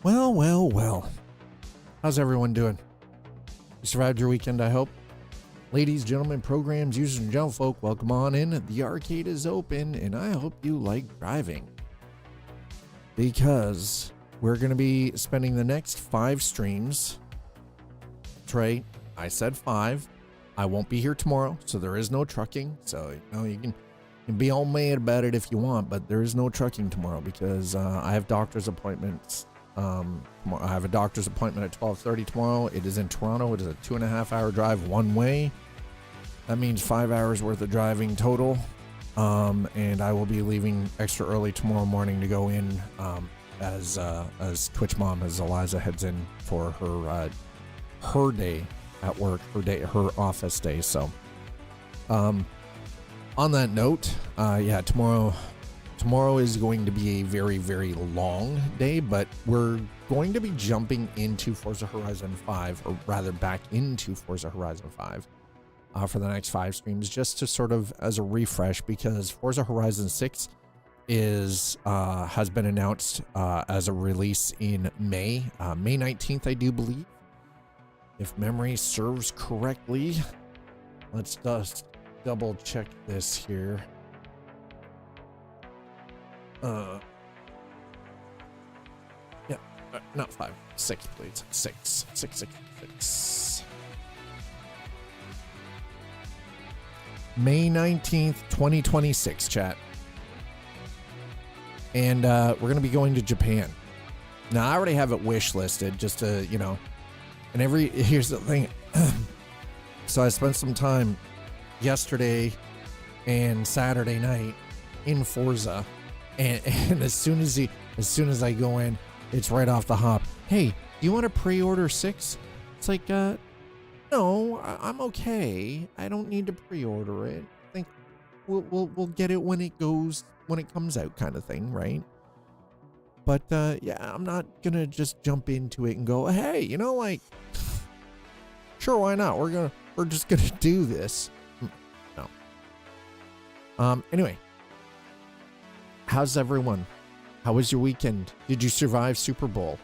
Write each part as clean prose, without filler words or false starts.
Well, well, well. How's everyone doing? You survived your weekend, I hope. Ladies, gentlemen, programs, users, and gentlefolk, welcome on in. The arcade is open, and I hope you like driving. Because we're going to be spending the next 5 streams. That's right, I said 5. I won't be here tomorrow, so there is no trucking. So, you can be all mad about it if you want, but there is no trucking tomorrow because I have doctor's appointments. I have a doctor's appointment at 12:30 tomorrow. It is in Toronto. It is a 2.5-hour drive one way. That means 5 hours worth of driving total. And I will be leaving extra early tomorrow morning to go in as Twitch mom, as Eliza heads in for her day at work, her office day. So, on that note, yeah, tomorrow is going to be a very, very long day, but we're going to be jumping into Forza Horizon 5, or rather back into Forza Horizon 5 for the next 5 streams, just to sort of as a refresh, because Forza Horizon 6 has been announced as a release in May 19th, I do believe, if memory serves correctly. Let's just double check this here. Yeah, not 5, 6, please. 6. May 19th, 2026, chat. And we're going to be going to Japan. Now, I already have it wish listed, just to, and here's the thing. So I spent some time yesterday and Saturday night in Forza. And as soon as I go in, it's right off the hop. Hey, do you want to pre-order 6? It's like, no, I'm okay. I don't need to pre-order it. I think we'll get it when it comes out, kind of thing, right? But yeah, I'm not gonna just jump into it and go, hey, sure, why not? We're just gonna do this. No. Anyway. How's everyone? How was your weekend? Did you survive Super Bowl?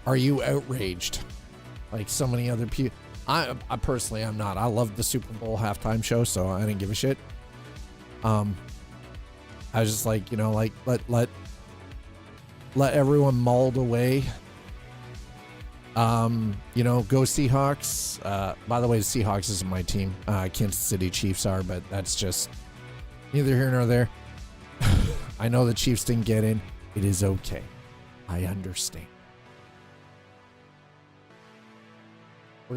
Are you outraged like so many other people? I personally am not. I loved the Super Bowl halftime show, so I didn't give a shit. I was just like, let everyone mauled away. Go Seahawks. By the way, the Seahawks isn't my team. Kansas City Chiefs are, but that's just neither here nor there. I know the Chiefs didn't get in. It is okay. I understand. We're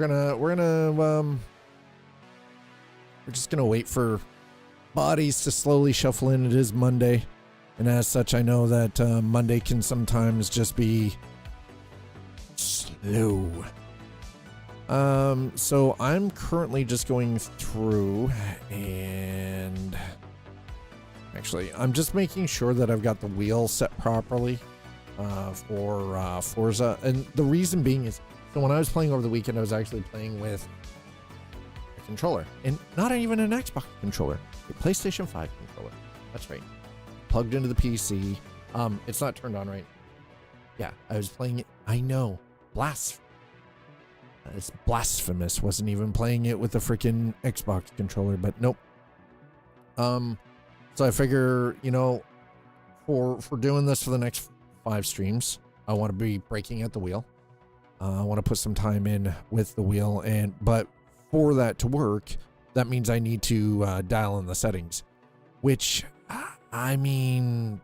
just gonna wait for bodies to slowly shuffle in. It is Monday, and as such, I know that Monday can sometimes just be slow. So I'm currently just going through, and actually I'm just making sure that I've got the wheel set properly for Forza. And the reason being is, so when I was playing over the weekend, I was actually playing with a controller, and not even an Xbox controller, a PlayStation 5 controller. That's right. Plugged into the PC. It's not turned on right. Yeah, I was playing it. I know. It's blasphemous. Wasn't even playing it with the freaking Xbox controller, but nope. So I figure, for doing this for the next 5 streams, I want to be breaking at the wheel. I want to put some time in with the wheel, but for that to work, that means I need to dial in the settings, which, I mean,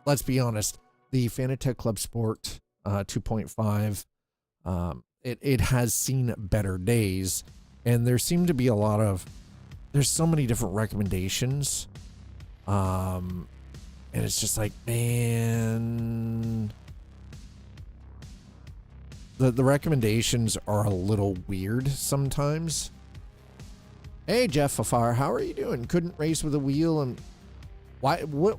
let's be honest, the Fanatec Club Sport 2.5, it has seen better days, and there seem to be there's so many different recommendations, and it's just like, man, the recommendations are a little weird sometimes. Hey, Jeff Afar, how are you doing? Couldn't race with a wheel, and what?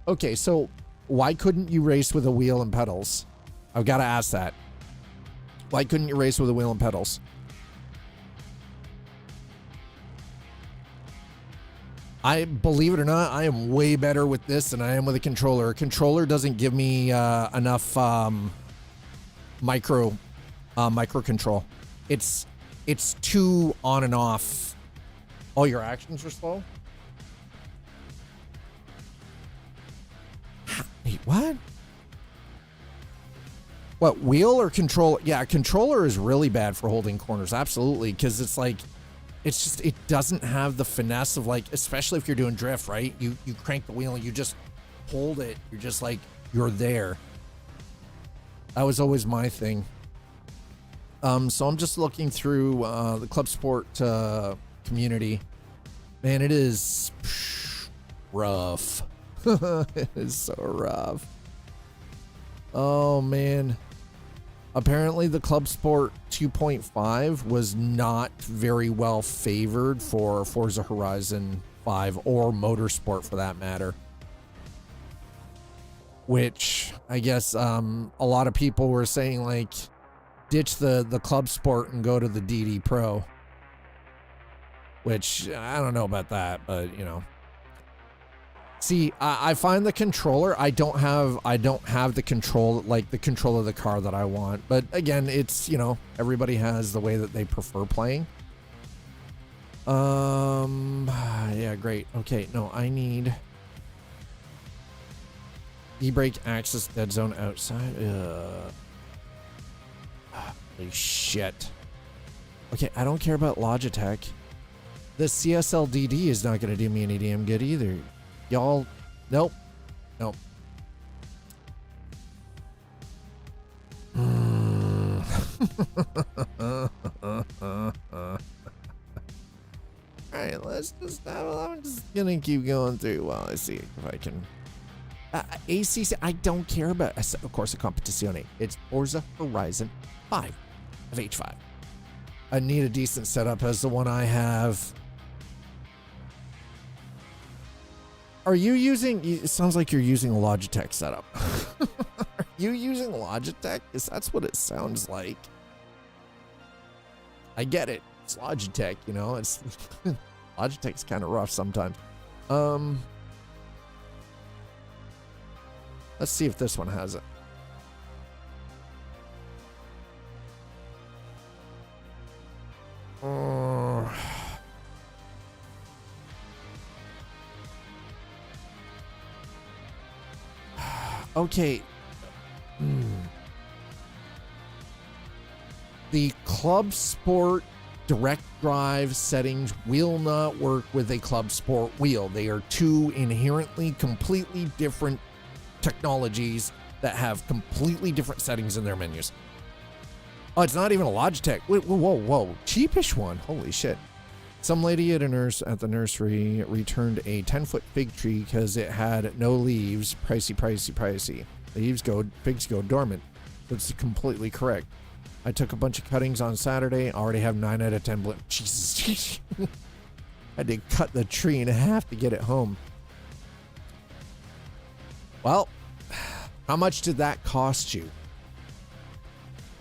Okay, so why couldn't you race with a wheel and pedals? I've got to ask that. Why couldn't you race with a wheel and pedals? I believe it or not, I am way better with this than I am with a controller. A controller doesn't give me enough micro control. It's too on and off. All your actions are slow. Wait, what? What, wheel or controller? Yeah, controller is really bad for holding corners. Absolutely, because it's like, it's just, it doesn't have the finesse of like, especially if you're doing drift, right? You crank the wheel and you just hold it. You're just like, you're there. That was always my thing. So I'm just looking through the Club Sport community. Man, it is rough. It is so rough. Oh, man. Apparently, the Club Sport 2.5 was not very well favored for Forza Horizon 5 or Motorsport for that matter. Which, I guess, a lot of people were saying, like, ditch the Club Sport and go to the DD Pro. Which, I don't know about that, but, you know. See, I find the controller, I don't have the control, like the control of the car that I want. But again, it's, you know, everybody has the way that they prefer playing. Yeah, great. Okay, no, I need e-brake access dead zone outside. Holy shit. Okay, I don't care about Logitech. The CSL DD is not going to do me any damn good either. Y'all, nope. Nope. Alright, let's just, I'm just gonna keep going through while I see if I can. ACC, I don't care about, of course, a Competizione. It's Forza Horizon 5 of H5. I need a decent setup as the one I have. Are you using, it sounds like you're using a Logitech setup. Are you using Logitech? Because that's what it sounds like. I get it. It's Logitech, you know, it's Logitech's kind of rough sometimes. Let's see if this one has it. Okay. The Club Sport direct drive settings will not work with a Club Sport wheel. They are two inherently completely different technologies that have completely different settings in their menus. Oh, it's not even a Logitech. Wait, whoa. Cheapish one. Holy shit. Some lady at the nursery returned a 10-foot fig tree because it had no leaves. Pricey. Figs go dormant. That's completely correct. I took a bunch of cuttings on Saturday. Already have 9 out of 10 Jesus. I had to cut the tree in half to get it home. Well, how much did that cost you?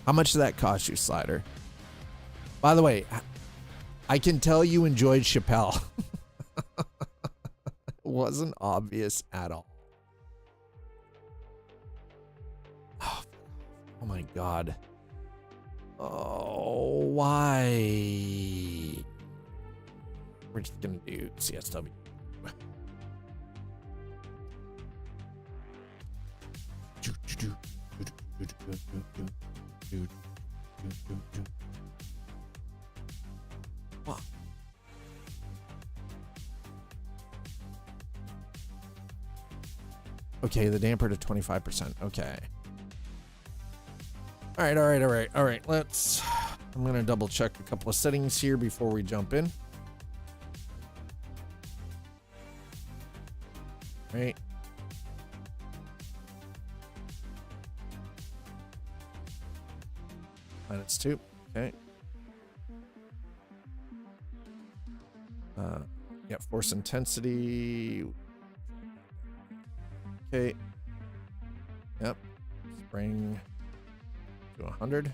How much did that cost you, Slider? By the way, I can tell you enjoyed Chappelle. It wasn't obvious at all. Oh my God. Oh, why? We're just gonna do CSW. What? Okay, the damper to 25%. Okay. All right. I'm going to double check a couple of settings here before we jump in. Right. -2. Okay. Yeah, force intensity. Okay. Yep. Spring to 100.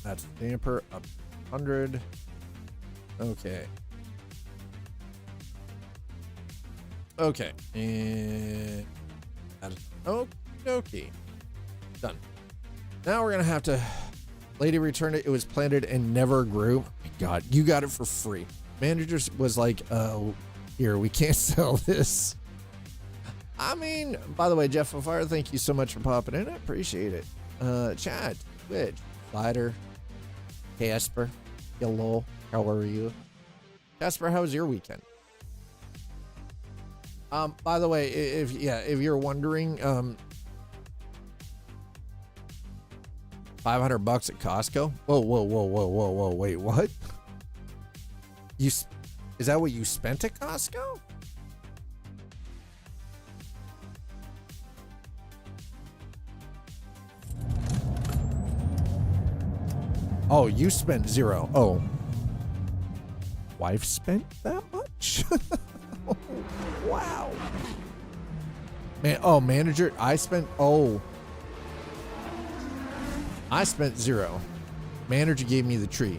That's damper up 100. Okay. Okay. And okay. Done. Now we're gonna have to. Lady returned it. It was planted and never grew. Oh my God, you got it for free. Manager was like, here, we can't sell this. I mean, by the way, Jeff of Fire, thank you so much for popping in. I appreciate it. Chat, Twitch, Slider, Casper, hello, how are you? Casper, how was your weekend? By the way, if you're wondering, $500 at Costco. Whoa, wait, what? Is that what you spent at Costco? Oh, you spent zero. Oh. Wife spent that much? Wow. Man, oh, manager, I spent zero. Manager gave me the tree.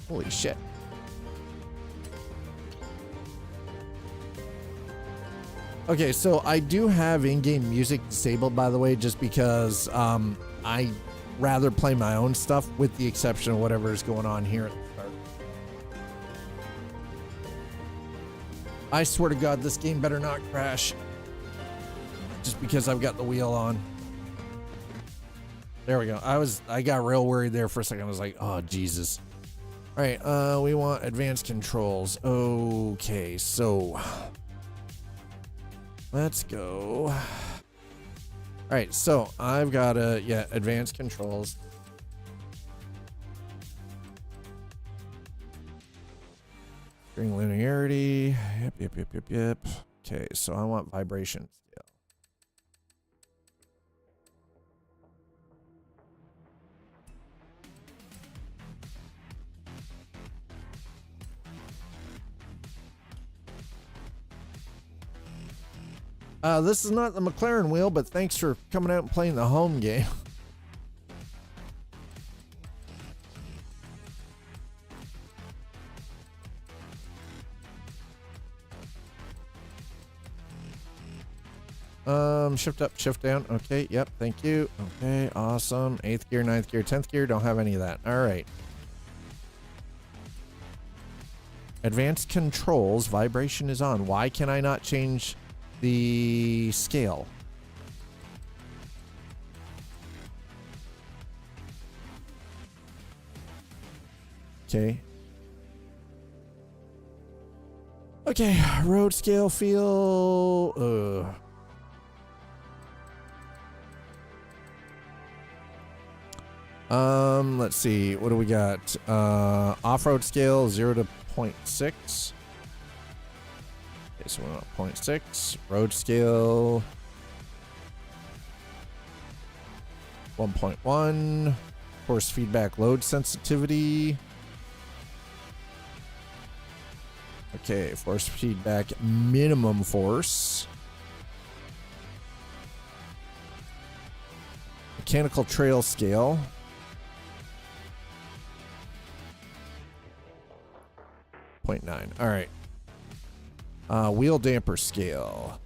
Holy shit. Okay, so I do have in-game music disabled, by the way, just because I rather play my own stuff with the exception of whatever is going on here at the start. I swear to God, this game better not crash. Just because I've got the wheel on. There we go. I got real worried there for a second. I was like, oh, Jesus. All right, we want advanced controls. Okay, so let's go. All right, so I've got advanced controls. String linearity. Yep. Okay, so I want vibration scale. This is not the McLaren wheel, but thanks for coming out and playing the home game. Shift up, shift down. Okay, yep, thank you. Okay, awesome. 8th gear, 9th gear, 10th gear. Don't have any of that. All right. Advanced controls. Vibration is on. Why can I not change the scale? Okay. Okay, road scale feel. Let's see. What do we got? Off-road scale 0 to 0.6. Okay, so we want 0.6. Road scale 1.1. Force feedback load sensitivity. Okay, force feedback minimum force. Mechanical trail scale. 0.9. All right. Wheel damper scale.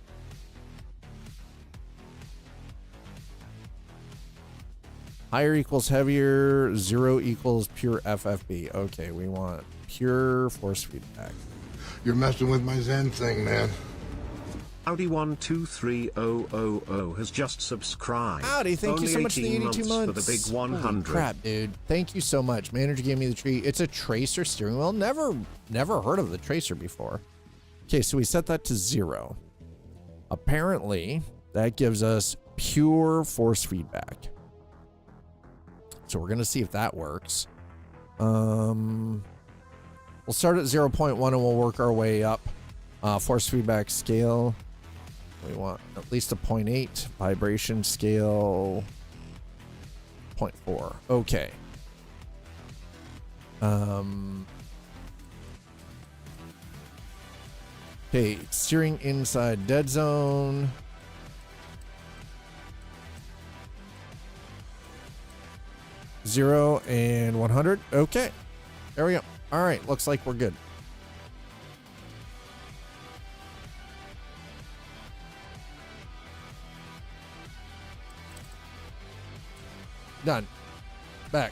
Higher equals heavier. 0 equals pure FFB. Okay, we want pure force feedback. You're messing with my Zen thing, man. Audi123000 has just subscribed. Howdy, thank you so much for the 82 months. For the big 100. Holy crap, dude. Thank you so much. Manager gave me the tree. It's a Tracer steering wheel. Never heard of the Tracer before. Okay, so we set that to 0. Apparently, that gives us pure force feedback. So we're going to see if that works. We'll start at 0.1 and we'll work our way up. Force feedback scale. We want at least a 0.8. Vibration scale 0.4. Okay. Okay, steering inside dead zone. Zero and 100. Okay. There we go. All right, looks like we're good. Done. Back.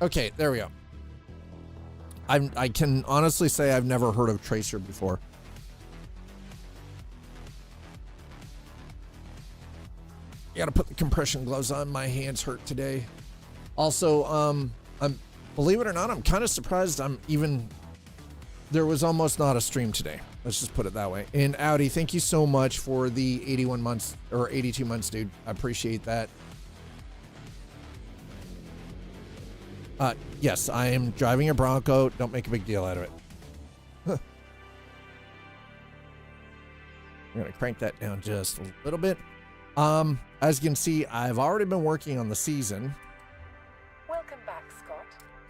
Okay, there we go. I can honestly say I've never heard of Tracer before. I gotta put the compression gloves on. My hands hurt today. Also, I'm believe it or not, I'm kind of surprised there was almost not a stream today. Let's just put it that way. And Audi, thank you so much for the 81 months or 82 months, dude. I appreciate that. Yes, I am driving a Bronco. Don't make a big deal out of it. I'm gonna crank that down just a little bit. As you can see, I've already been working on the season. Welcome back, Scott.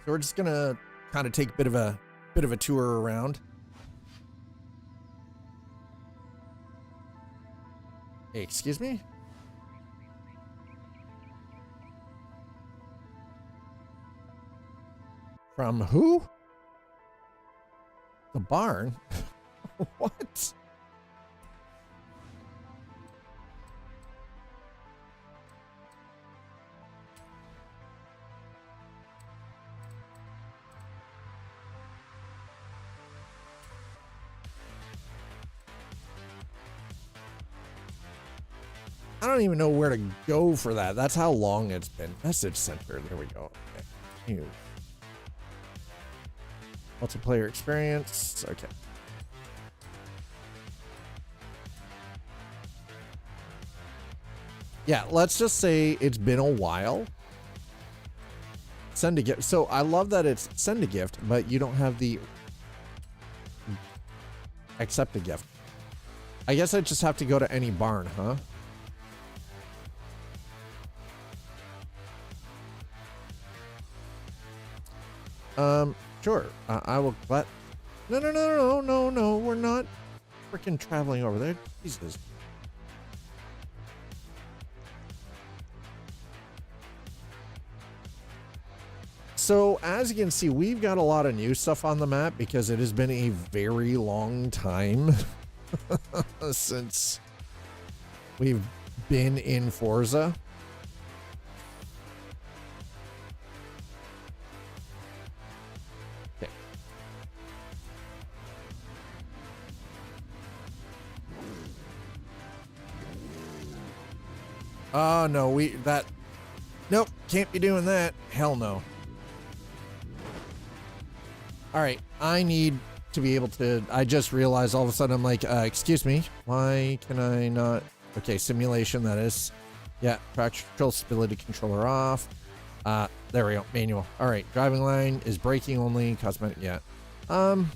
So we're just gonna kind of take a bit of a tour around. Hey, excuse me? From who? The barn? What? I don't even know where to go for that. That's how long it's been. Message center. There we go. Okay. New. Multiplayer experience. Okay. Yeah, let's just say it's been a while. Send a gift. So I love that it's send a gift, but you don't have the accept a gift. I guess I just have to go to any barn, huh? Sure. I will let. No. We're not freaking traveling over there. Jesus. So as you can see, we've got a lot of new stuff on the map because it has been a very long time since we've been in Forza. Okay. Oh no, nope, can't be doing that. Hell no. All right, I need to be able to, I just realized all of a sudden I'm like, excuse me, why can I not? Okay, simulation, that is. Yeah, traction control, stability controller off. There we go, manual. All right, driving line is braking only, cosmetic, yeah. We're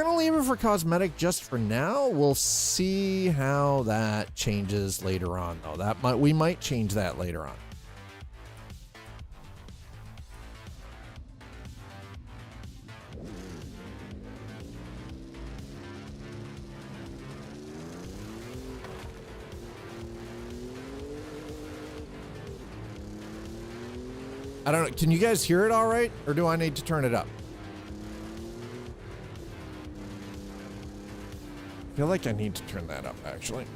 gonna leave it for cosmetic just for now. We'll see how that changes later on though. We might change that later on. I don't know. Can you guys hear it all right? Or do I need to turn it up? I feel like I need to turn that up, actually.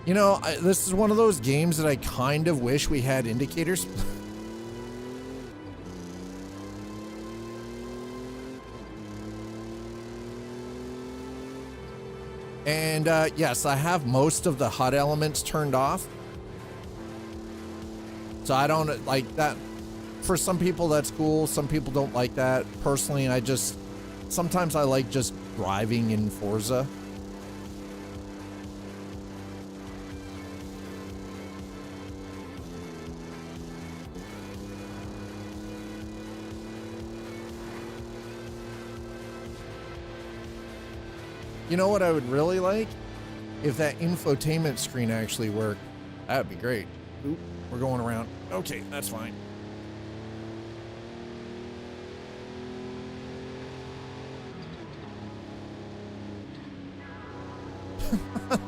You know, this is one of those games that I kind of wish we had indicators. And yes, I have most of the HUD elements turned off. So I don't like that. For some people, that's cool. Some people don't like that. Personally, sometimes I like just driving in Forza. You know what I would really like? If that infotainment screen actually worked, that would be great. Oop, we're going around. Okay, that's fine.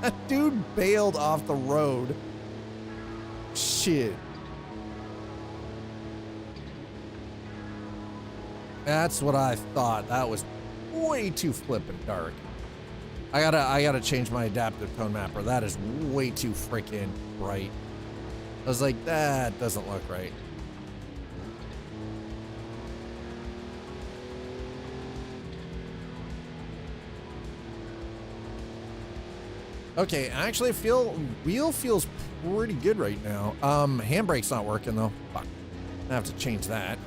That dude bailed off the road. Shit. That's what I thought. That was way too flippin' dark. I gotta change my adaptive tone mapper. That is way too freaking bright. I was like, that doesn't look right. Okay, actually, wheel feels pretty good right now. Handbrake's not working though. Fuck. I have to change that.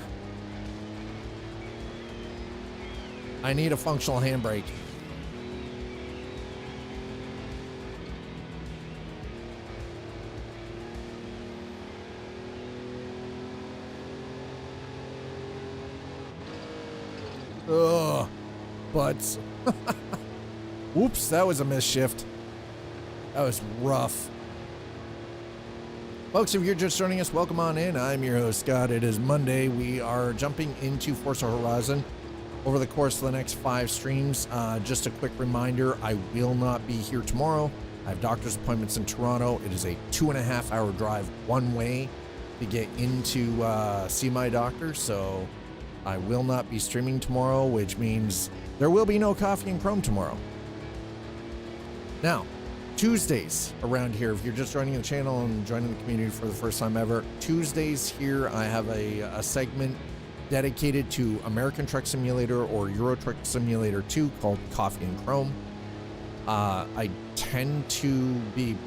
I need a functional handbrake. Ugh, butts. Whoops, that was a misshift. That was rough. Folks, if you're just joining us, welcome on in. I'm your host, Scott. It is Monday. We are jumping into Forza Horizon over the course of the next 5 streams. Just a quick reminder, I will not be here tomorrow. I have doctor's appointments in Toronto. It is a 2.5-hour drive one way to get into see my doctor. So I will not be streaming tomorrow, which means there will be no Coffee and Chrome tomorrow. Now, Tuesdays around here, if you're just joining the channel and joining the community for the first time ever, Tuesdays here I have a segment dedicated to American Truck Simulator or Euro Truck Simulator 2 called Coffee and Chrome. I tend to be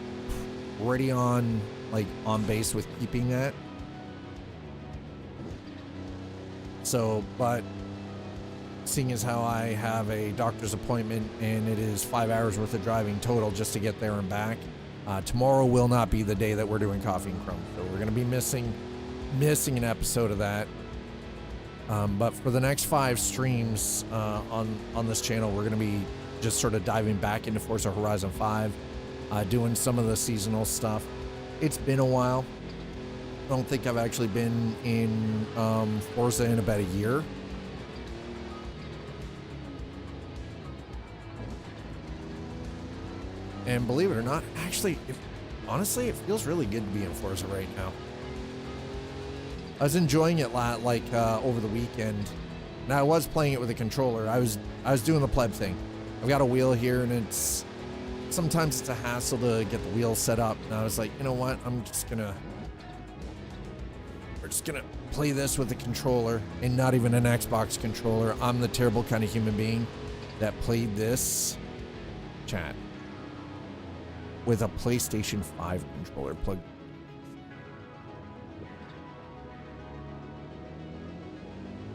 pretty on base with keeping that. So, but seeing as how I have a doctor's appointment and it is 5 hours worth of driving total just to get there and back, tomorrow will not be the day that we're doing Coffee and Chrome. So we're going to be missing an episode of that. But for the next 5 streams on this channel, we're going to be just sort of diving back into Forza Horizon 5, doing some of the seasonal stuff. It's been a while. I don't think I've actually been in Forza in about a year. And believe it or not, actually, honestly, it feels really good to be in Forza right now. I was enjoying it over the weekend. Now I was playing it with a controller. I was doing the pleb thing. I've got a wheel here, and sometimes it's a hassle to get the wheel set up. And I was like, you know what? We're just gonna play this with a controller and not even an Xbox controller. I'm the terrible kind of human being that played this chat with a PlayStation 5 controller plugged.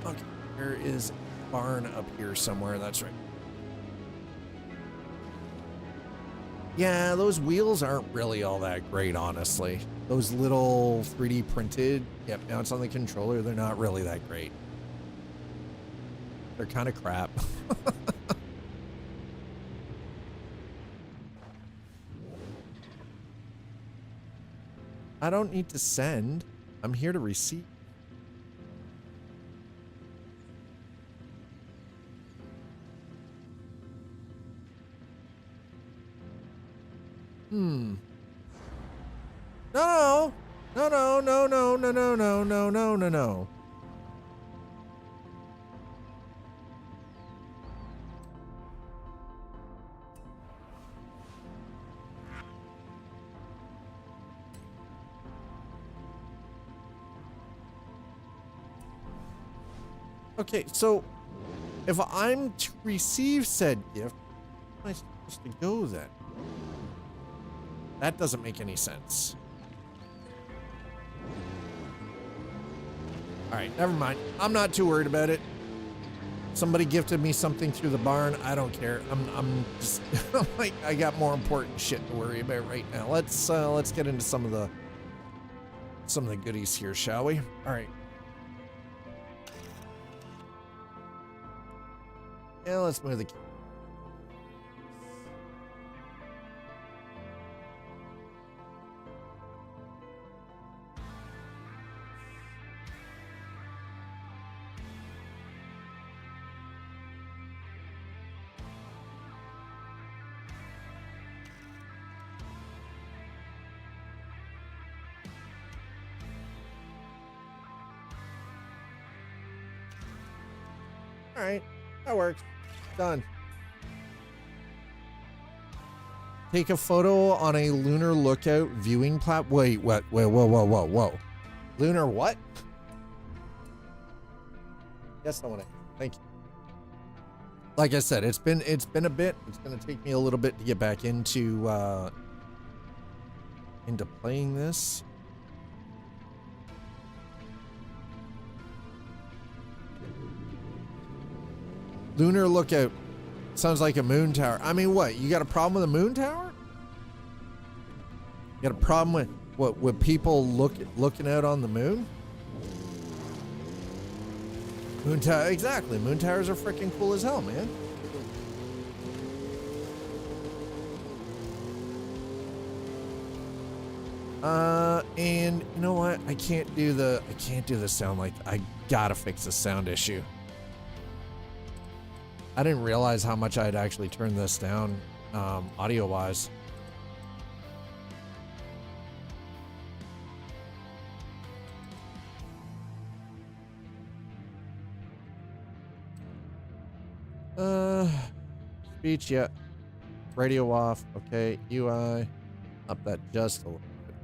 Okay, there is a barn up here somewhere. That's right. Yeah, those wheels aren't really all that great, honestly. Those little 3D printed, yep, now it's on the controller, they're not really that great. They're kind of crap. I don't need to send. I'm here to receive. No. Okay, so if I'm to receive said gift, how am I supposed to go then? That doesn't make any sense. All right, never mind. I'm not too worried about it. Somebody gifted me something through the barn. I don't care. I'm just like, I got more important shit to worry about right now. Let's get into some of the goodies here, shall we? All right. Yeah, let's move the All right, that works. Done. Take a photo on a lunar lookout viewing Wait, what? Wait, whoa. Lunar what? Yes, I want to. Thank you. Like I said, it's been a bit. It's going to take me a little bit to get back into playing this. Lunar lookout. Sounds like a moon tower. I mean, what? You got a problem with a moon tower? You got a problem with what? With people looking out on the moon? Moon tower, exactly. Moon towers are freaking cool as hell, man. And you know what? I can't do the sound like I gotta fix the sound issue. I didn't realize how much I'd actually turned this down, audio wise. Speech, yeah. Radio off. Okay. UI. Up that just a little bit.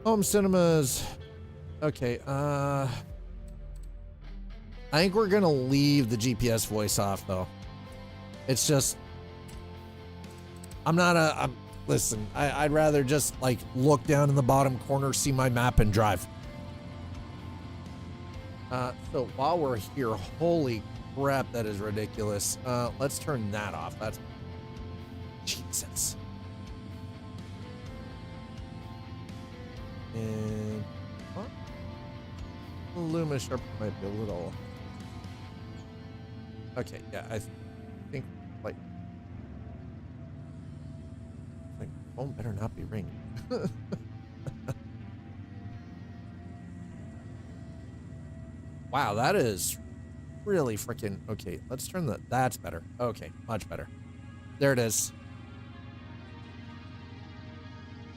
Home cinemas. Okay, I think we're gonna leave the GPS voice off though. It's just, listen, I'd rather just like look down in the bottom corner, see my map and drive. So while we're here, holy crap, that is ridiculous. Let's turn that off. That's Jesus. And Luma Sharp might be a little. Okay, yeah, I think like phone better not be ringing. Wow, that is really freaking okay. Let's turn that's better. Okay, much better. There it is.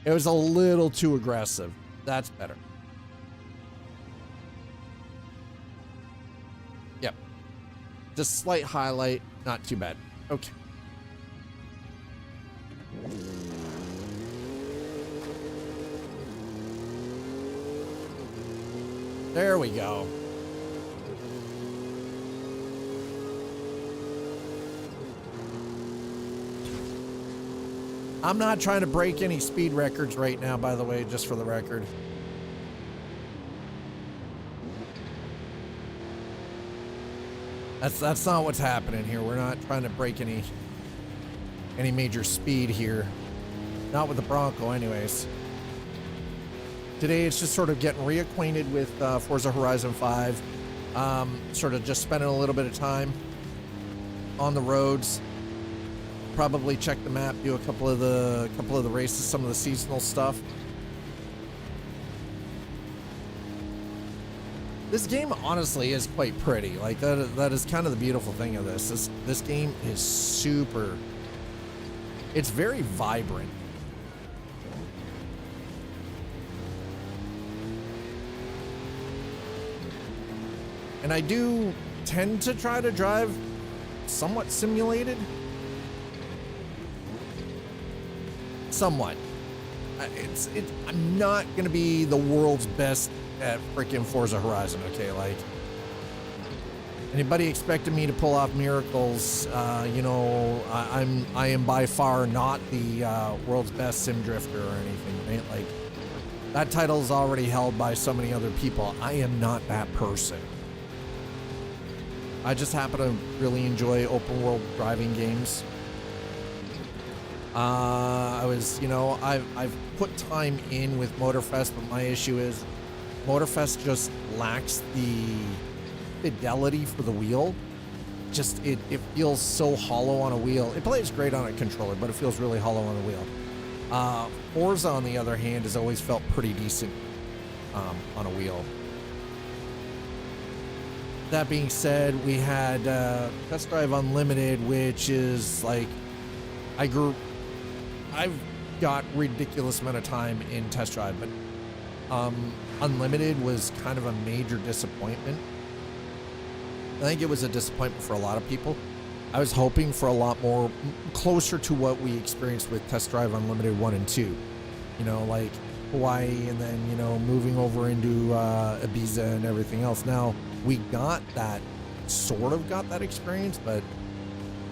It was a little too aggressive. That's better. Yep. Just slight highlight, not too bad. Okay. There we go. I'm not trying to break any speed records right now, by the way, just for the record. That's not what's happening here. We're not trying to break any major speed here. Not with the Bronco anyways. Today it's just sort of getting reacquainted with Forza Horizon 5. Sort of just spending a little bit of time on the roads. Probably check the map, do a couple of the races, some of the seasonal stuff. This game honestly is quite pretty. Like that is kind of the beautiful thing of this. This game is super. It's very vibrant. And I do tend to try to drive somewhat simulated. Somewhat. I'm not gonna be the world's best at freaking Forza Horizon, okay? Like, anybody expecting me to pull off miracles, you know, I am by far not the world's best sim drifter or anything, right? Like, that title is already held by so many other people. I am not that person. I just happen to really enjoy open world driving games. I've put time in with Motorfest, but my issue is Motorfest just lacks the fidelity for the wheel. Just it feels so hollow on a wheel. It plays great on a controller, but it feels really hollow on the wheel. Forza, on the other hand, has always felt pretty decent on a wheel. that being said, we had Test Drive Unlimited, which is like, I've got ridiculous amount of time in Test Drive, but Unlimited was kind of a major disappointment. I think it was a disappointment for a lot of people. I was hoping for a lot more, closer to what we experienced with Test Drive Unlimited 1 and 2. You know, like Hawaii, and then, you know, moving over into Ibiza and everything else. Now, we got that, sort of got that experience, but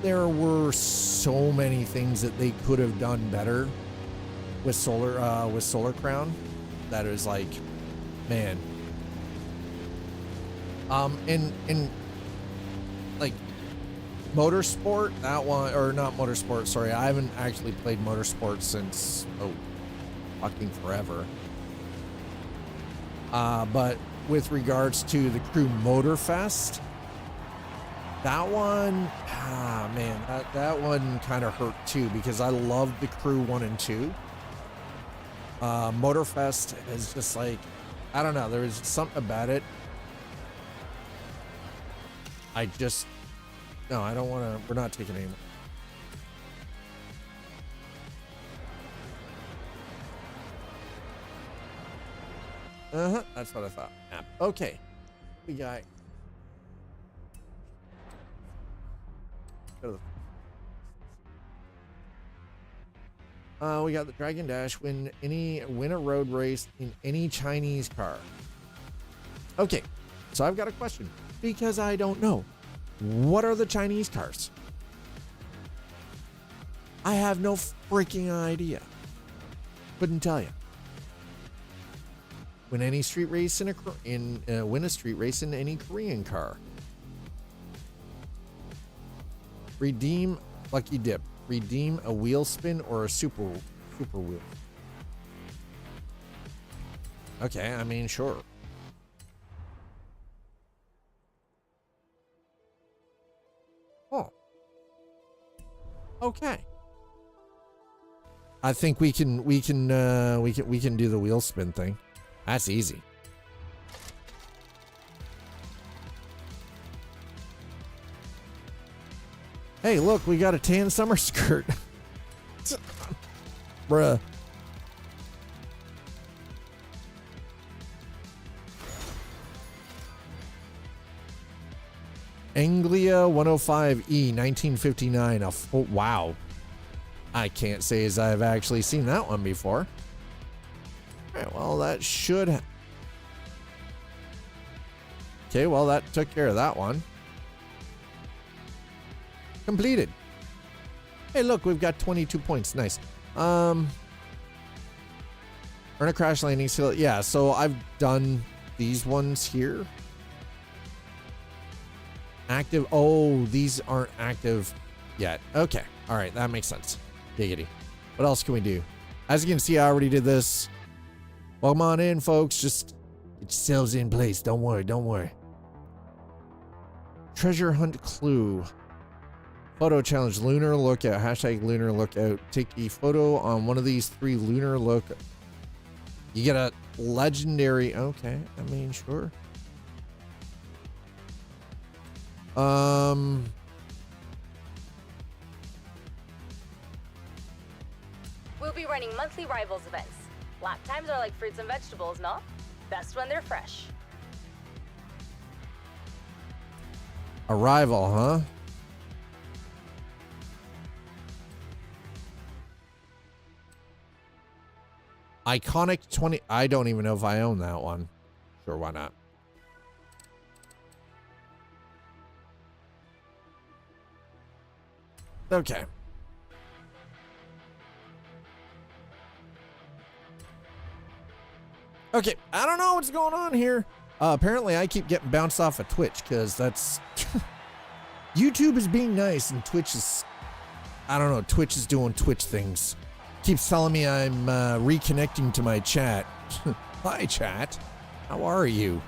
there were so many things that they could have done better with Solar Crown. That is like, man. And like Motorsport, that one, or not Motorsport, sorry, I haven't actually played Motorsport since, fucking forever. But with regards to the Crew Motorfest, that one, man, that one kind of hurt too, because I loved the Crew 1 and 2. Motorfest is just like, I don't know, there was something about it. No, I don't want to, we're not taking any more. That's what I thought. Okay. We got. We got the Dragon Dash. Win a road race in any Chinese car. Okay. So I've got a question, because I don't know. What are the Chinese cars? I have no freaking idea. Couldn't tell you. Win any street race win a street race in any Korean car. Redeem lucky dip. Redeem a wheel spin or a super wheel. Okay, I mean, sure. Oh. Okay. I think we can do the wheel spin thing. That's easy. Hey, look, we got a tan summer skirt. Bruh. Anglia 105E 1959. Wow. I can't say as I've actually seen that one before. All right, well, that should. Okay, well, that took care of that one. Completed. Hey, look, we've got 22 points. Nice. Earn a crash landing skill. Yeah, so I've done these ones here. Active. Oh, these aren't active yet. Okay. All right, that makes sense. Giggity. What else can we do? As you can see, I already did this. Welcome on in, folks. Just get yourselves in place. Don't worry. Don't worry. Treasure hunt clue. Photo challenge. Lunar lookout. Hashtag lunar lookout. Take a photo on one of these 3 lunar look. You get a legendary. Okay. I mean, sure. We'll be running monthly rivals events. Lap times are like fruits and vegetables, no? Best when they're fresh. Arrival, huh? Iconic 20. I don't even know if I own that one. Sure, why not? Okay. Okay, I don't know what's going on here. Apparently, I keep getting bounced off of Twitch because that's... YouTube is being nice and Twitch is... I don't know, Twitch is doing Twitch things. Keeps telling me I'm reconnecting to my chat. Hi, chat. How are you?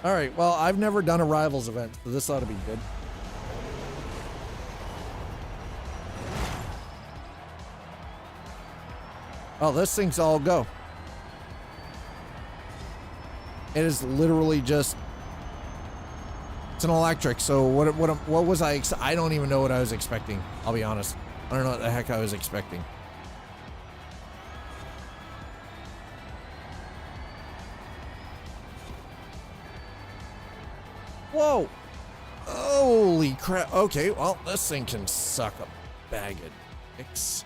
All right, well, I've never done a Rivals event, so this ought to be good. Oh, this thing's all go. It is literally just It's an electric, so what was I don't even know what I was expecting. I'll be honest. I don't know what the heck I was expecting. Whoa. Holy crap. Okay, well, this thing can suck a bag of dicks.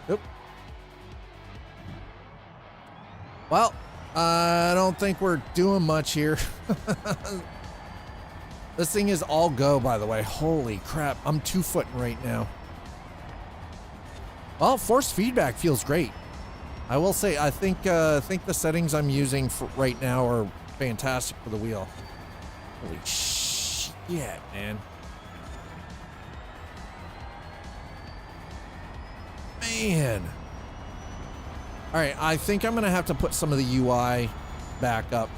Oop. Well, I don't think we're doing much here. This thing is all go, by the way. Holy crap. I'm 2-footing right now. Well, force feedback feels great. I will say, I think the settings I'm using for right now are fantastic for the wheel. Holy shit, man. Man. All right, I think I'm gonna have to put some of the UI back up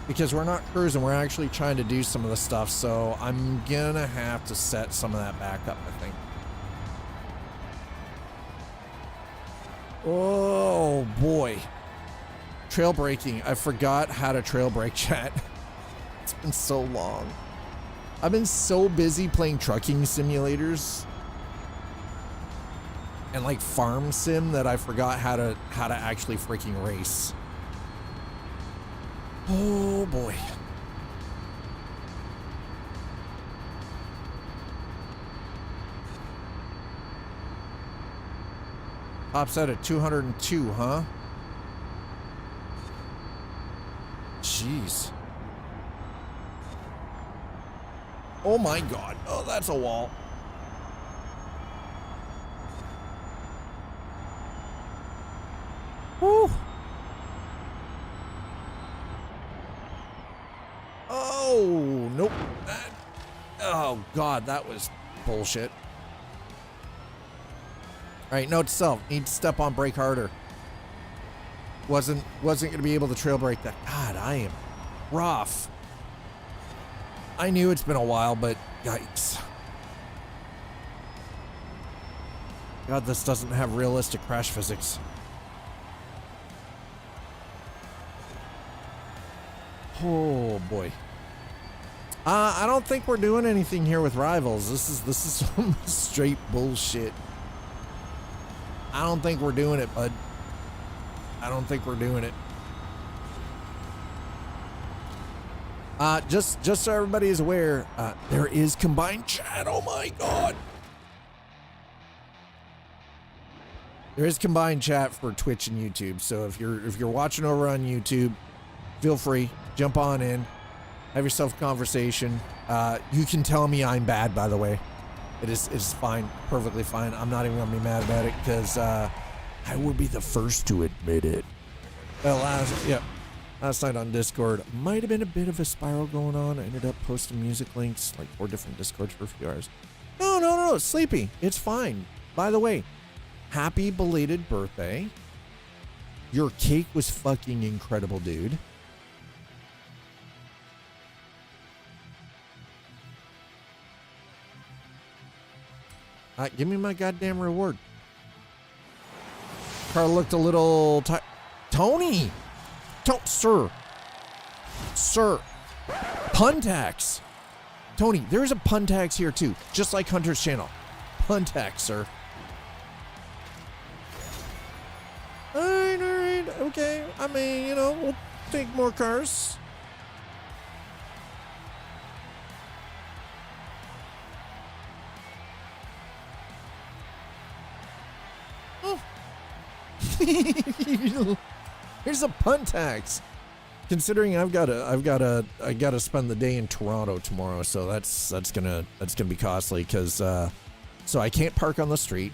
because we're not cruising. We're actually trying to do some of the stuff. So I'm gonna have to set some of that back up, I think. Oh boy. Trail braking. I forgot how to trail brake, chat. It's been so long. I've been so busy playing trucking simulators and like farm sim that I forgot how to actually freaking race. Oh boy. Tops out at 202, huh? Jeez. Oh my god. Oh, that's a wall. Woo. Oh, nope. Oh god, that was bullshit. All right, note to self, need to step on brake harder. Wasn't gonna be able to trail brake that. God, I am rough. I knew it's been a while, but yikes. God, this doesn't have realistic crash physics. Oh boy. I don't think we're doing anything here with rivals. This is some straight bullshit. I don't think we're doing it, bud. I don't think we're doing it. Just so everybody is aware, there is combined chat. Oh my god. There is combined chat for Twitch and YouTube. So if you're watching over on YouTube, feel free, jump on in, have yourself a conversation. You can tell me I'm bad, by the way. It's fine, perfectly fine. I'm not even gonna be mad about it because I would be the first to admit it. Well, last night on Discord might have been a bit of a spiral going on. I ended up posting music links, like 4 different Discords for a few hours. No, Sleepy, it's fine. By the way, happy belated birthday. Your cake was fucking incredible, dude. Give me my goddamn reward. Car looked a little Tony! Sir! Pun tax! Tony, there's a pun tax here too, just like Hunter's channel. Pun tax, sir. Alright, okay. I mean, we'll take more cars. Here's a pun tax. Considering I gotta spend the day in Toronto tomorrow, so that's gonna be costly because so I can't park on the street.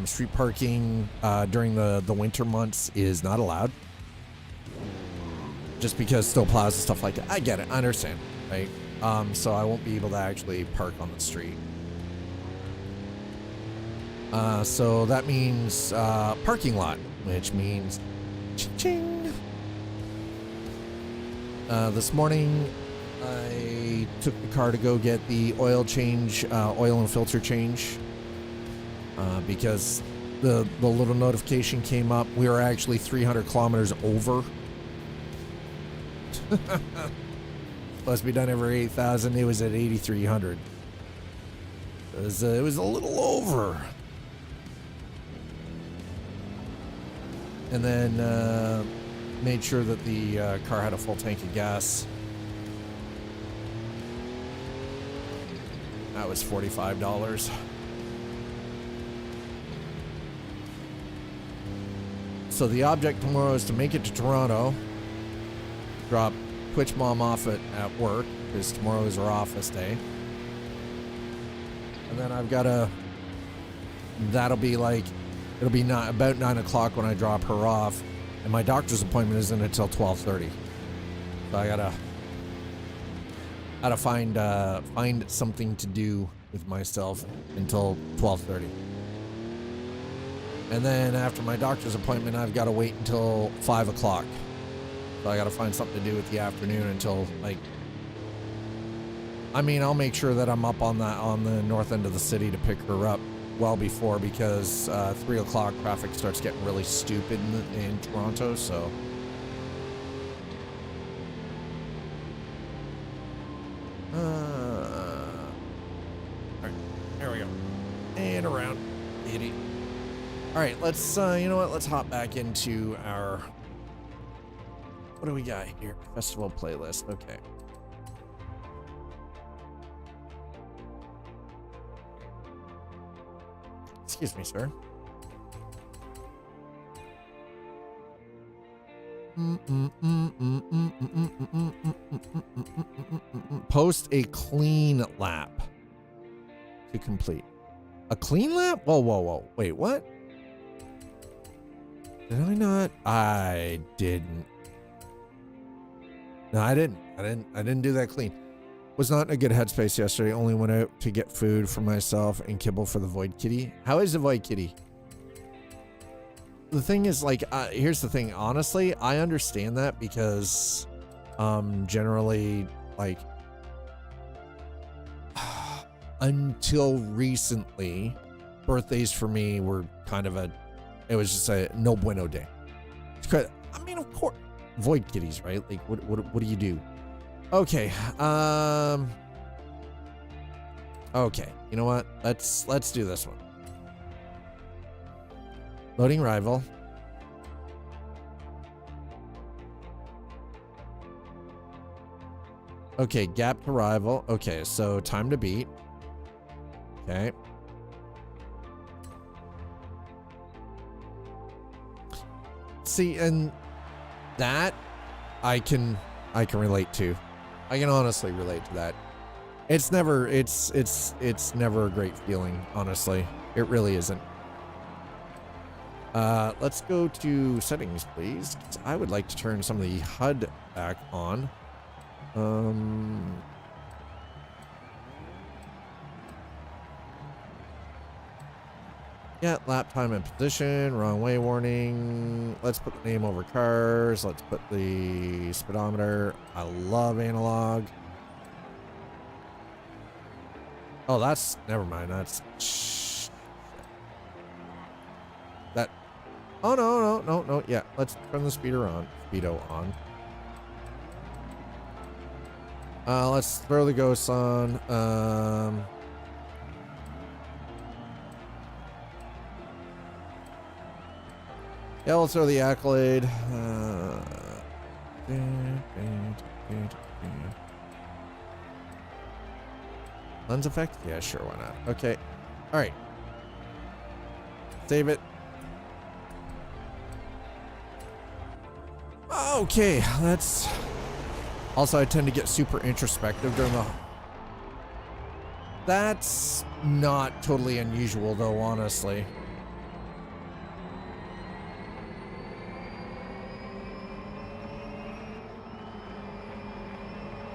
Street parking during the winter months is not allowed. Just because snow plows and stuff like that. I get it, I understand, right? So I won't be able to actually park on the street. So that means parking lot, which means ching. This morning I took the car to go get the oil change, oil and filter change, because the little notification came up. We were actually 300 kilometers over. Supposed to be done every 8,000. It was at 8,300. It was a little over. And then made sure that the car had a full tank of gas. That was $45. So the object tomorrow is to make it to Toronto, drop Twitch Mom off at work, because tomorrow is her office day. And then I've got that'll be like, it'll be about 9 o'clock when I drop her off, and my doctor's appointment isn't until 12:30. So I gotta find something to do with myself until 12:30. And then after my doctor's appointment, I've got to wait until 5 o'clock. So I got to find something to do with the afternoon until, like, I mean, I'll make sure that I'm up on the north end of the city to pick her up well before, because 3 o'clock traffic starts getting really stupid in Toronto. So all right, there we go, and around 80. All right, let's you know what, let's hop back into our, what do we got here? Festival playlist. Okay. Excuse me, sir. Post a clean lap to complete. A clean lap? Whoa. Wait, what? Did I not? I didn't. No, I didn't do that clean. Was not in a good headspace yesterday. Only went out to get food for myself and kibble for the Void Kitty. How is the Void Kitty? The thing is, like, here's the thing. Honestly, I understand that because, generally, like, until recently, birthdays for me were kind of it was just a no bueno day. I mean, of course, Void Kitties, right? Like, what do you do? Okay. Okay. You know what? Let's do this one. Loading rival. Okay, gap to rival. Okay, so time to beat. Okay. See, and that I can relate to. I can honestly relate to that. It's never a great feeling, honestly. It really isn't. Let's go to settings, please. I would like to turn some of the HUD back on. Yeah, lap time and position, wrong way warning. Let's put the name over cars. Let's put the speedometer. I love analog. Oh, that's, never mind. That's, that, oh, no. Yeah, let's turn the speedo on. Let's throw the ghosts on. Yeah, we'll throw the accolade. Lens effect? Yeah, sure, why not? Okay. All right. Save it. Okay, let's... Also, I tend to get super introspective during the... That's not totally unusual, though, honestly.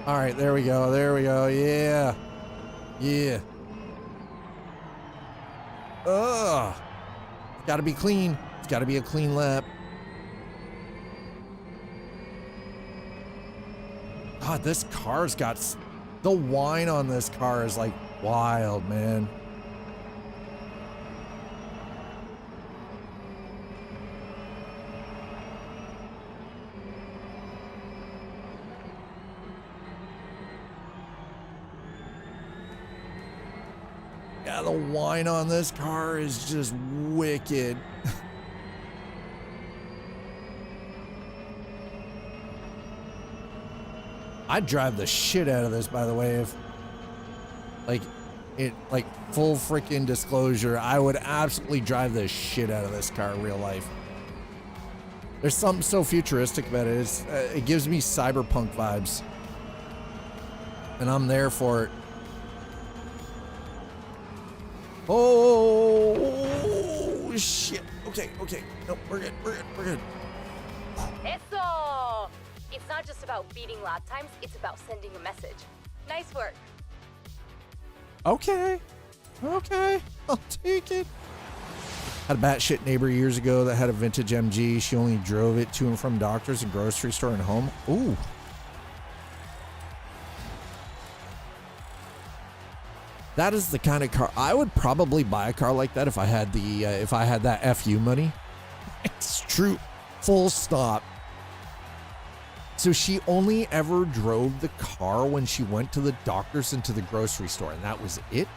All right, there we go. Yeah. Ugh. It's got to be clean. It's got to be a clean lap. God, this car's got... The whine on this car is, like, wild, man. Yeah, the wine on this car is just wicked. I'd drive the shit out of this, by the way, if like full freaking disclosure, I would absolutely drive the shit out of this car in real life. There's something so futuristic about it. It gives me cyberpunk vibes. And I'm there for it. Oh, shit. Okay. No, we're good. Eso! It's not just about beating lap times, it's about sending a message. Nice work. Okay, I'll take it. Had a batshit neighbor years ago that had a vintage MG. She only drove it to and from doctors and grocery store and home. Ooh. That is the kind of car I would probably buy, a car like that if I had that FU money. It's true. Full stop. So she only ever drove the car when she went to the doctors and to the grocery store, and that was it?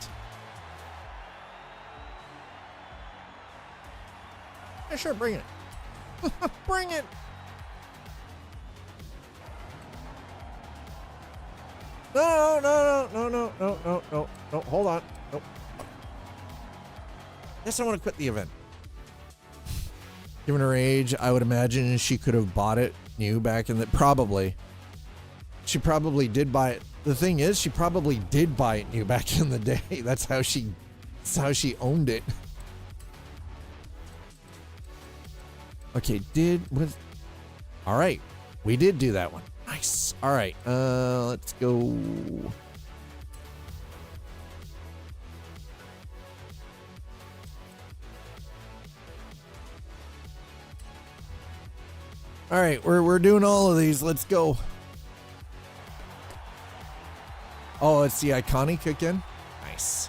Yeah, sure, bring it. Bring it. No. Hold on. Nope. Guess I want to quit the event. Given her age, I would imagine she could have bought it new back in the... Probably. She probably did buy it. The thing is, she probably did buy it new back in the day. That's how she owned it. Okay, all right. We did do that one. Nice. All right. Let's go. All right, we're doing all of these. Let's go. Oh, it's the iconic again. Nice.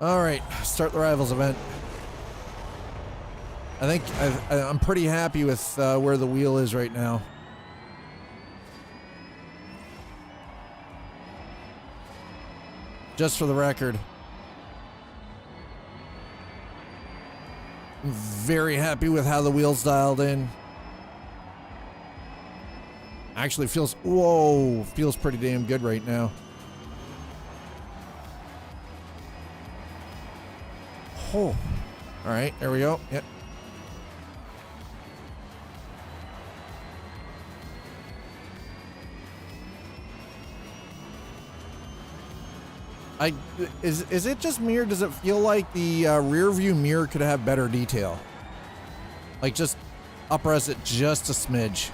All right, start the Rivals event. I think I'm pretty happy with where the wheel is right now. Just for the record. I'm very happy with how the wheel's dialed in. Actually feels pretty damn good right now. Oh, all right, there we go. Yep. Is it just me, or does it feel like the rear view mirror could have better detail? Like just up-res it just a smidge.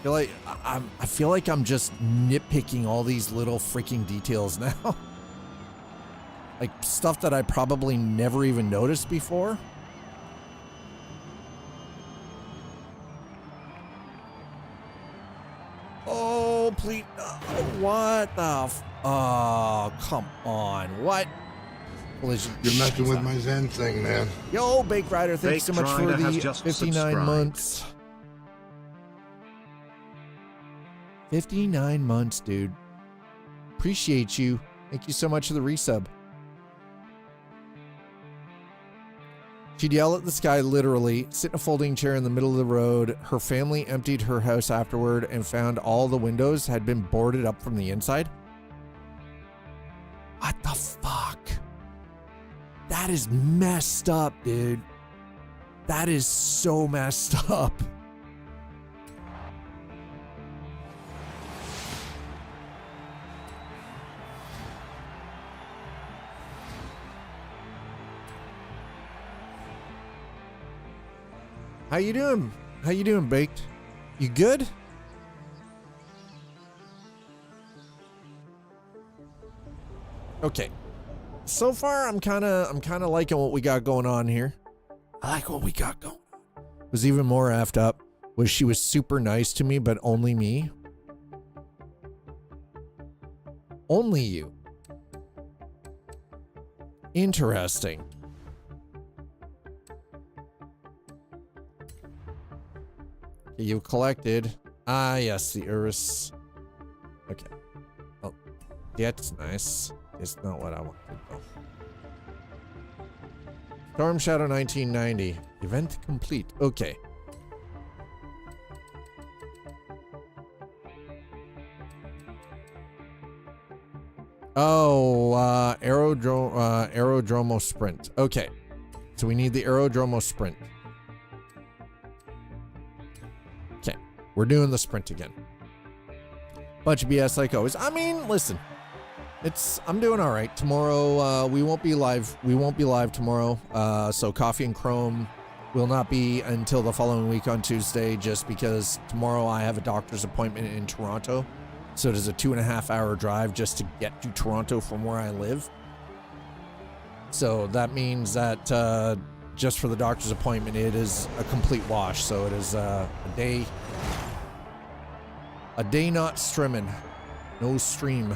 I feel like I'm just nitpicking all these little freaking details now. Like stuff that I probably never even noticed before. Oh, please. What the oh, come on. What? Collision. You're messing with my Zen thing, man. Yo, Bake Rider, thanks so Baked much for Rider has the just 59 subscribed. months. 59 months, dude. Appreciate you. Thank you so much for the resub. She'd yell at the sky, literally, sit in a folding chair in the middle of the road. Her family emptied her house afterward and found all the windows had been boarded up from the inside. What the fuck? That is messed up, dude. That is so messed up. How you doing? How you doing, Baked? You good? Okay. So far, I'm kind of liking what we got going on here. I like what we got going on. Was even more effed up was she was super nice to me, but only me. Only you. Interesting. You collected. Ah, yes, the Urus. Okay. Oh, that's nice. It's not what I wanted, though. Storm Shadow 1990. Event complete. Okay. Oh, Aerodromo Sprint. Okay. So we need the Aerodromo Sprint. Okay. We're doing the sprint again. Bunch of BS like always. I mean, listen. I'm doing all right. Tomorrow, we won't be live. We won't be live tomorrow. So Coffee and Chrome will not be until the following week on Tuesday, just because tomorrow I have a doctor's appointment in Toronto. So it is a 2.5 hour drive just to get to Toronto from where I live. So that means that just for the doctor's appointment, it is a complete wash. So it is a day not streaming. No stream.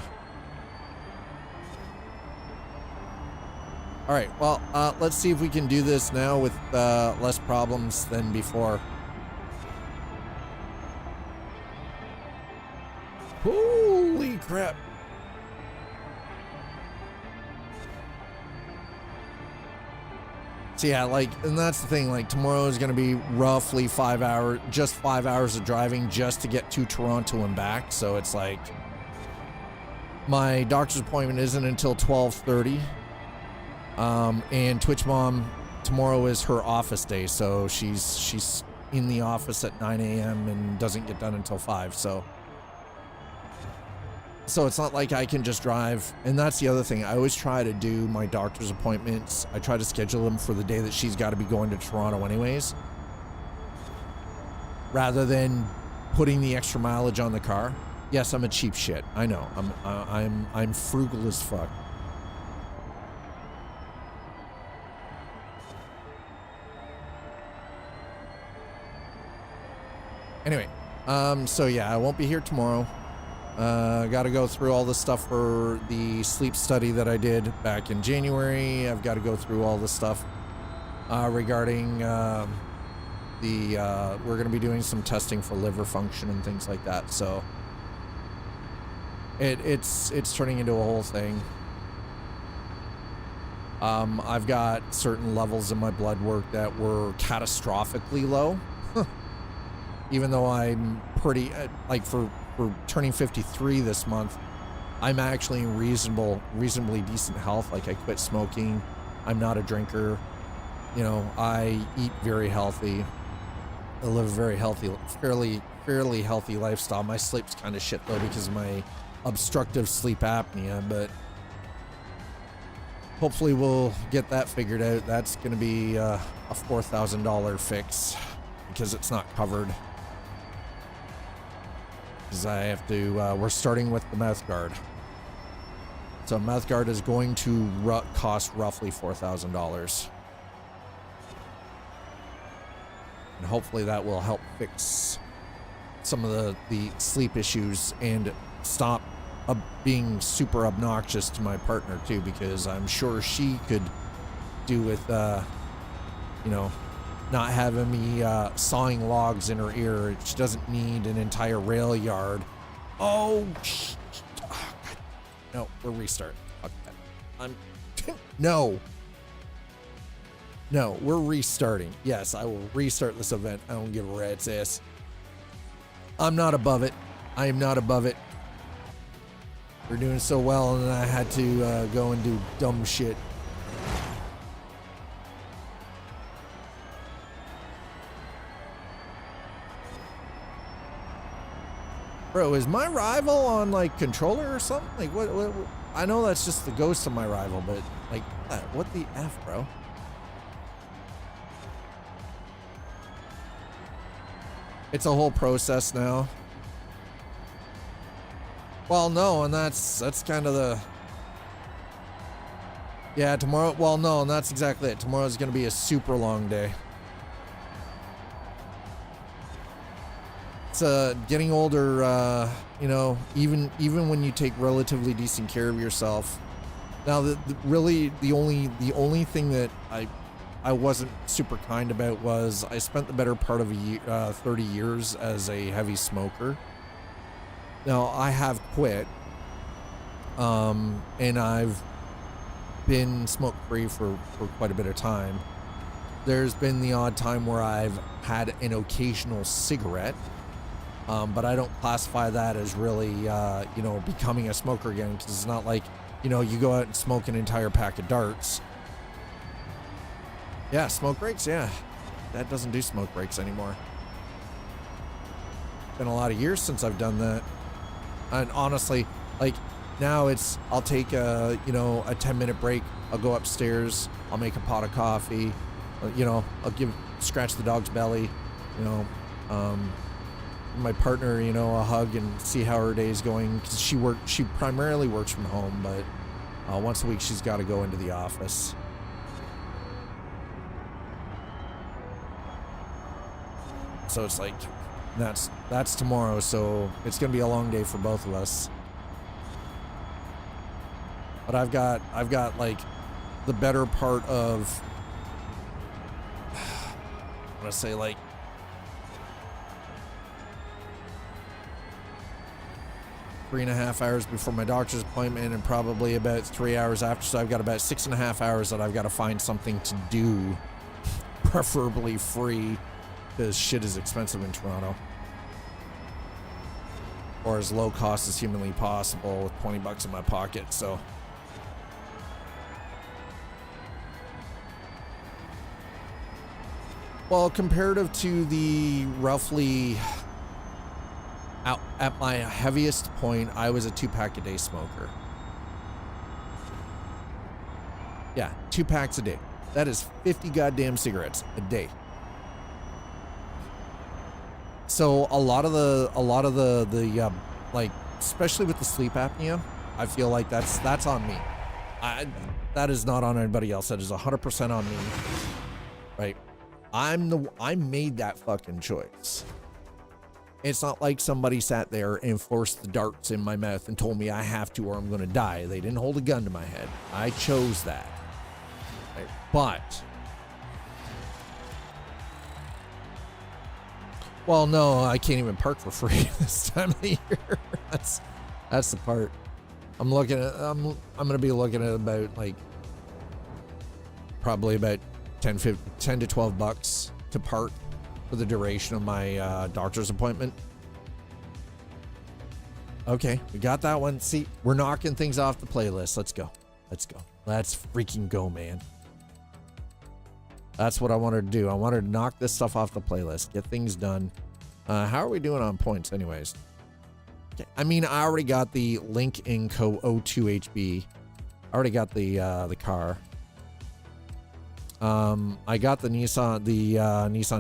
All right, well, let's see if we can do this now with less problems than before. Holy crap. So yeah, like, and that's the thing, like, tomorrow is going to be roughly 5 hours, just 5 hours of driving just to get to Toronto and back. So it's like, my doctor's appointment isn't until 12:30. And Twitch Mom, tomorrow is her office day, so she's in the office at 9 a.m. and doesn't get done until 5, so it's not like I can just drive. And that's the other thing. I always try to do my doctor's appointments. I try to schedule them for the day that she's got to be going to Toronto anyways, rather than putting the extra mileage on the car. Yes, I'm a cheap shit. I know. I'm frugal as fuck. Anyway, so yeah, I won't be here tomorrow. Got to go through all the stuff for the sleep study that I did back in January. I've got to go through all the stuff regarding we're going to be doing some testing for liver function and things like that. So it's turning into a whole thing. I've got certain levels in my blood work that were catastrophically low. Even though I'm pretty, like, for turning 53 this month, I'm actually in reasonably decent health. Like, I quit smoking. I'm not a drinker. You know, I eat very healthy. I live a very healthy, fairly healthy lifestyle. My sleep's kind of shit, though, because of my obstructive sleep apnea, but hopefully we'll get that figured out. That's going to be a $4,000 fix because it's not covered. Because I have to, we're starting with the mouth guard. So mouth guard is going to cost roughly $4,000. And hopefully that will help fix some of the sleep issues and stop being super obnoxious to my partner too, because I'm sure she could do with, you know, not having me sawing logs in her ear. She doesn't need an entire rail yard. Oh, God. No, we're restarting. Fuck that. No, we're restarting. Yes, I will restart this event. I don't give a rat's ass. I'm not above it. I am not above it. We're doing so well, and then I had to go and do dumb shit. Bro, is my rival on, like, controller or something? Like, what? I know that's just the ghost of my rival, but, like, what the F, bro? It's a whole process now. Well, no, and that's kind of the... Yeah, tomorrow... Well, no, and that's exactly it. Tomorrow's going to be a super long day. Getting older, you know, even when you take relatively decent care of yourself. Now, really, the only thing that I wasn't super kind about was I spent the better part of 30 years as a heavy smoker. Now I have quit, and I've been smoke-free for quite a bit of time. There's been the odd time where I've had an occasional cigarette, but I don't classify that as really, you know, becoming a smoker again, because it's not like, you know, you go out and smoke an entire pack of darts. Yeah, smoke breaks, yeah. That doesn't do smoke breaks anymore. Been a lot of years since I've done that. And honestly, like, now it's, I'll take a, you know, a 10-minute break. I'll go upstairs. I'll make a pot of coffee. You know, I'll scratch the dog's belly. You know, my partner, you know, a hug and see how her day's going. Because she primarily works from home, but once a week she's got to go into the office. So it's like, that's tomorrow. So it's gonna be a long day for both of us. But I've got like the better part of, I want to say like 3.5 hours before my doctor's appointment, and probably about 3 hours after. So I've got about 6.5 hours that I've got to find something to do, preferably free, because shit is expensive in Toronto. Or as low cost as humanly possible with 20 bucks in my pocket, so. Well, comparative to the roughly, at my heaviest point, I was a 2-pack a day smoker. Yeah, 2 packs a day. That is 50 goddamn cigarettes a day. So a lot of the like, especially with the sleep apnea, I feel like that's on me. That is not on anybody else. That is 100% on me. Right? I made that fucking choice. It's not like somebody sat there and forced the darts in my mouth and told me I have to or I'm gonna die. They didn't hold a gun to my head. I chose that. Right? But, well, no, I can't even park for free this time of the year. That's the part. I'm gonna be looking at about like probably about 10 to 12 bucks to park for the duration of my doctor's appointment. Okay, we got that one. See, we're knocking things off the playlist. Let's go. Let's freaking go, man. That's what I wanted to do. I wanted to knock this stuff off the playlist, get things done. How are we doing on points anyways? Okay. I mean, I already got the Link & Co 02HB. I already got the car. I got the Nissan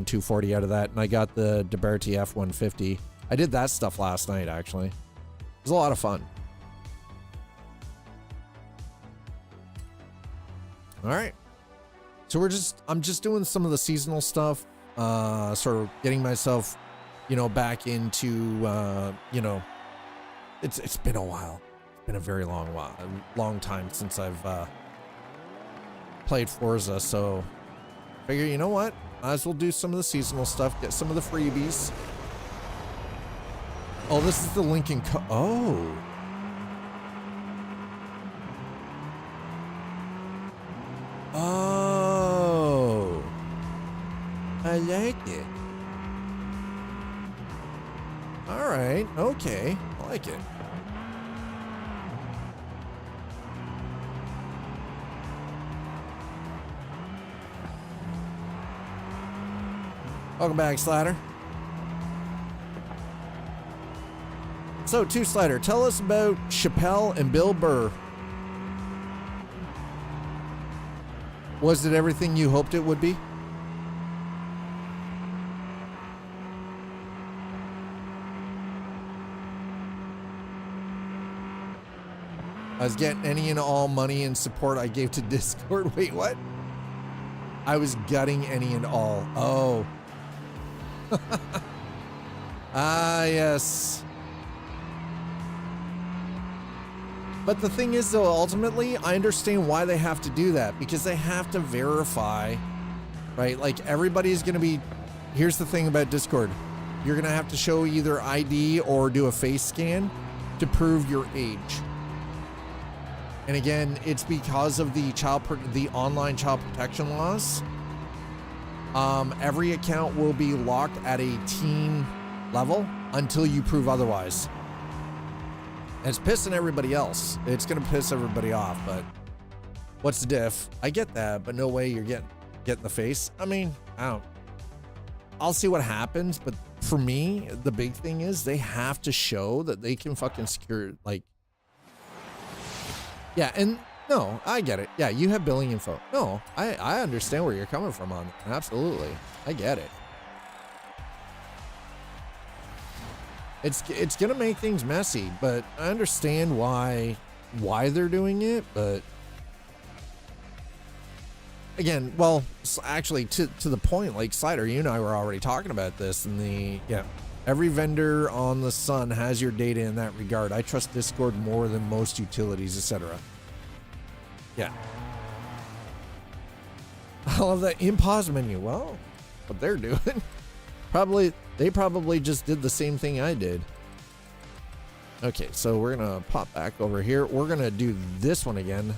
240 out of that, and I got the Deberti F150. I did that stuff last night, actually. It was a lot of fun. All right. So I'm just doing some of the seasonal stuff, sort of getting myself, you know, back into, you know, it's been a while. It's been a very long time since I've, played Forza, so figure, you know what, might as well do some of the seasonal stuff, get some of the freebies. Oh, this is the Link & Co. Oh, I like it. All right, okay, I like it. Welcome back, Slider. So, Slider, tell us about Chappelle and Bill Burr. Was it everything you hoped it would be? I was getting any and all money and support I gave to Discord. Wait, what? I was gutting any and all. Oh. Ah, yes. But the thing is, though, ultimately, I understand why they have to do that, because they have to verify right? Like everybody's going to be, here's the thing about Discord. You're going to have to show either ID or do a face scan to prove your age. And again, it's because of the online child protection laws. Every account will be locked at a teen level until you prove otherwise. And it's pissing everybody else. It's going to piss everybody off, but what's the diff? I get that, but no way you're getting the face. I mean, I'll see what happens, but for me, the big thing is they have to show that they can fucking secure, like, yeah, and no, I get it. Yeah, you have billing info. No, I understand where you're coming from on that. Absolutely. I get it. It's gonna make things messy, but I understand why they're doing it, but again, well, actually to the point, like Slider, you and I were already talking about this, and every vendor on the Sun has your data in that regard. I trust Discord more than most utilities, etc. Yeah. I love that in-pause menu. Well, what they're doing. They probably just did the same thing I did. Okay, so we're gonna pop back over here. We're gonna do this one again.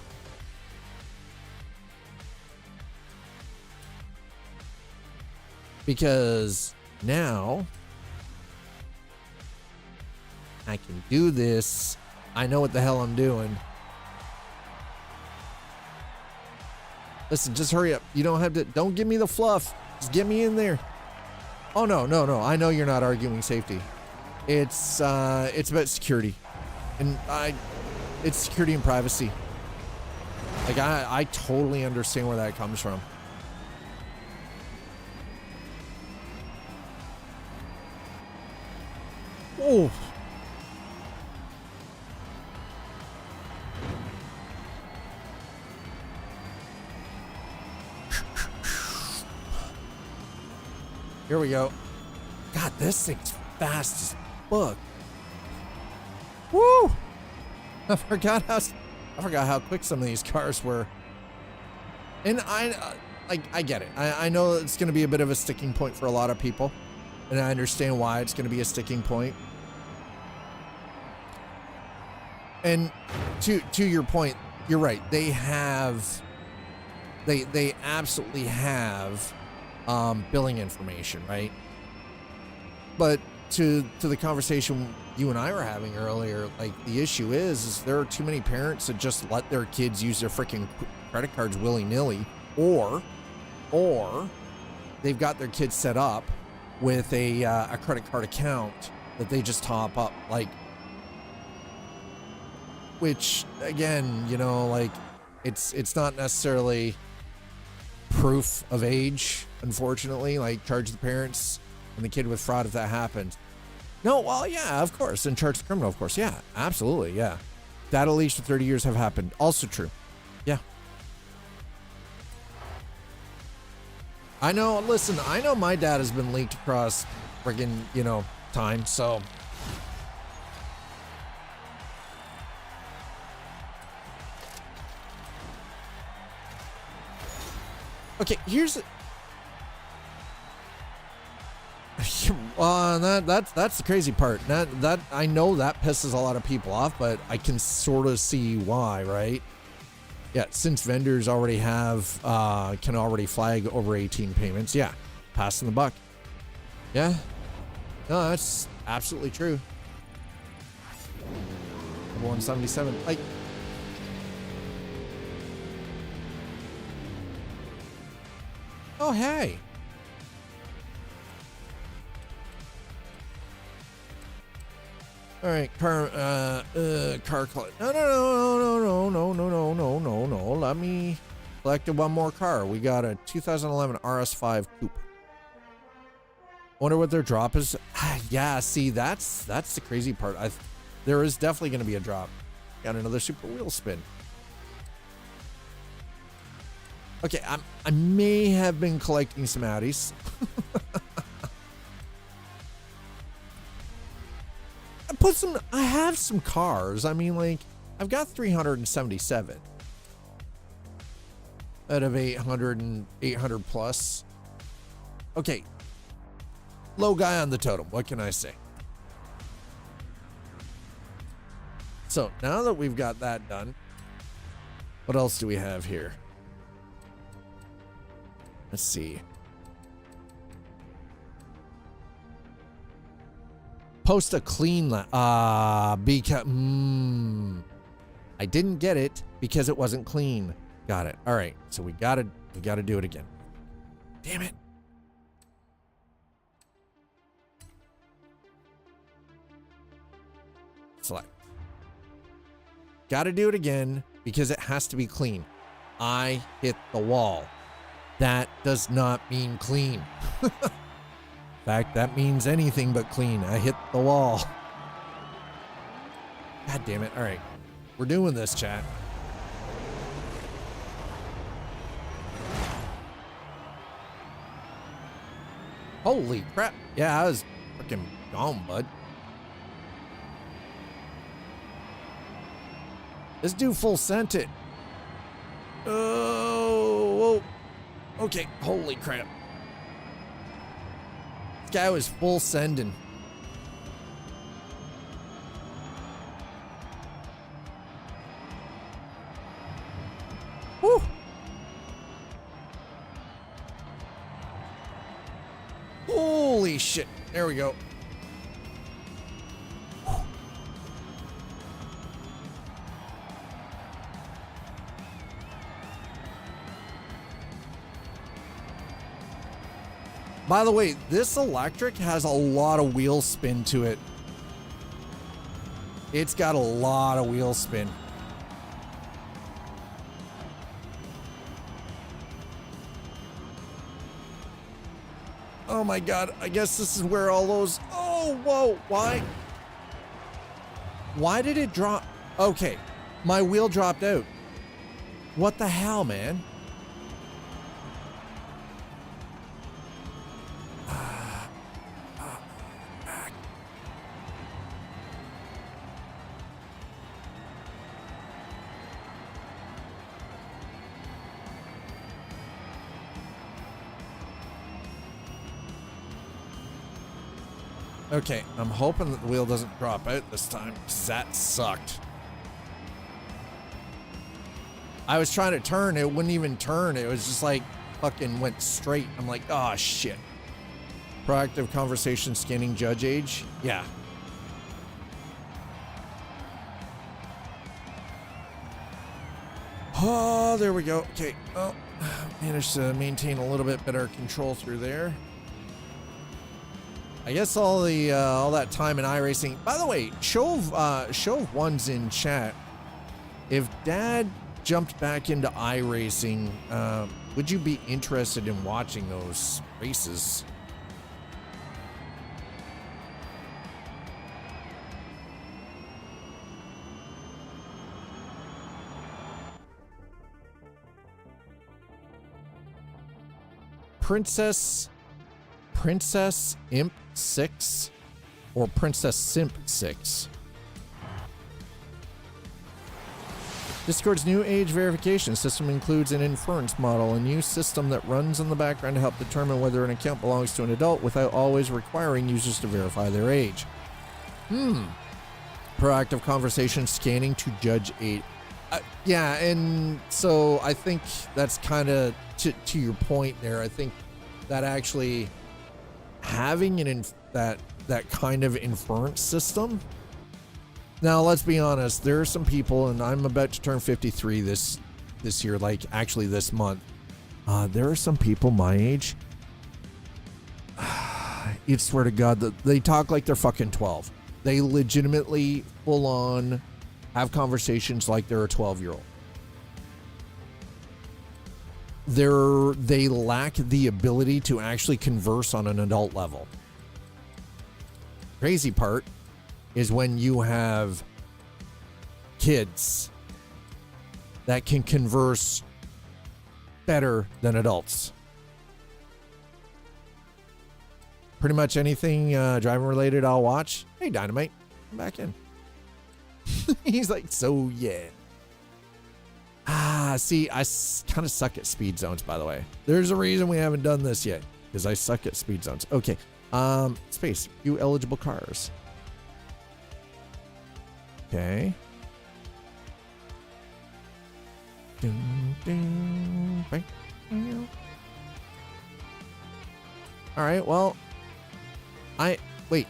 Because now I can do this. I know what the hell I'm doing. Listen, just hurry up. You don't have to, don't give me the fluff. Just get me in there. Oh, no. I know you're not arguing safety. It's about security. And it's security and privacy. Like, I totally understand where that comes from. Oh. Here we go. God, this thing's fast as fuck. Woo! I forgot how quick some of these cars were. And I get it. I know it's going to be a bit of a sticking point for a lot of people, and I understand why it's going to be a sticking point. And to your point, you're right. They absolutely have billing information, right? But to the conversation you and I were having earlier, like the issue is there are too many parents that just let their kids use their freaking credit cards willy-nilly, or they've got their kids set up with a credit card account that they just top up, like, which again, you know, like it's not necessarily proof of age, unfortunately. Like, charge the parents and the kid with fraud if that happens. No, well, yeah, of course. And charge the criminal, of course. Yeah, absolutely. Yeah. Data leaks for 30 years have happened. Also true. Yeah. I know, listen, I know my data has been leaked across friggin', you know, time, so. Okay, here's that's the crazy part. That I know that pisses a lot of people off, but I can sort of see why, right? Yeah, since vendors already have can already flag over 18 payments. Yeah, passing the buck. Yeah, no, that's absolutely true. 177. Like, oh hey. All right, car collect. No. Let me collect one more car. We got a 2011 RS5 Coupe. Wonder what their drop is. Yeah, see, that's the crazy part. There is definitely going to be a drop. Got another super wheel spin. Okay, I may have been collecting some Audis. I have some cars. I mean, like, I've got 377 out of 800 plus. Okay. Low guy on the totem. What can I say? So now that we've got that done, what else do we have here? Let's see. Post a clean because I didn't get it because it wasn't clean. Got it. All right. So we gotta do it again. Damn it. Select. Gotta do it again because it has to be clean. I hit the wall. That does not mean clean. In fact, that means anything but clean. I hit the wall. God damn it. All right. We're doing this, chat. Holy crap. Yeah, I was freaking gone, bud. This dude full sent it. Oh, whoa. Okay. Holy crap. This guy was full sending. Woo. Holy shit. There we go. By the way, this electric has a lot of wheel spin to it. It's got a lot of wheel spin. Oh my God, I guess this is where all those, oh, whoa, why? Why did it drop? Okay, my wheel dropped out. What the hell, man? Okay, I'm hoping that the wheel doesn't drop out this time, because that sucked. I was trying to turn, it wouldn't even turn. It was just like fucking went straight. I'm like, oh shit. Proactive conversation scanning judge age. Yeah. Oh, there we go. Okay. Oh, managed to maintain a little bit better control through there. I guess all that time in iRacing. By the way, Shove one's in chat. If Dad jumped back into iRacing, would you be interested in watching those races? Princess Imp 6 or Princess Simp 6? Discord's new age verification system includes an inference model, a new system that runs in the background to help determine whether an account belongs to an adult without always requiring users to verify their age. Proactive conversation scanning to judge age. Yeah, and so I think that's kind of to your point there. I think that actually having that kind of inference system. Now, let's be honest. There are some people, and I'm about to turn 53 this year, like actually this month. There are some people my age. You'd swear to God that they talk like they're fucking 12. They legitimately full on have conversations like they're a 12-year-old. They lack the ability to actually converse on an adult level. Crazy part is when you have kids that can converse better than adults. Pretty much anything driving related I'll watch. Hey, Dynamite, come back in. He's like, so yeah. See, I kind of suck at speed zones, by the way. There's a reason we haven't done this yet. because I suck at speed zones. Okay. Space. Few eligible cars. Okay. All right. Well, wait.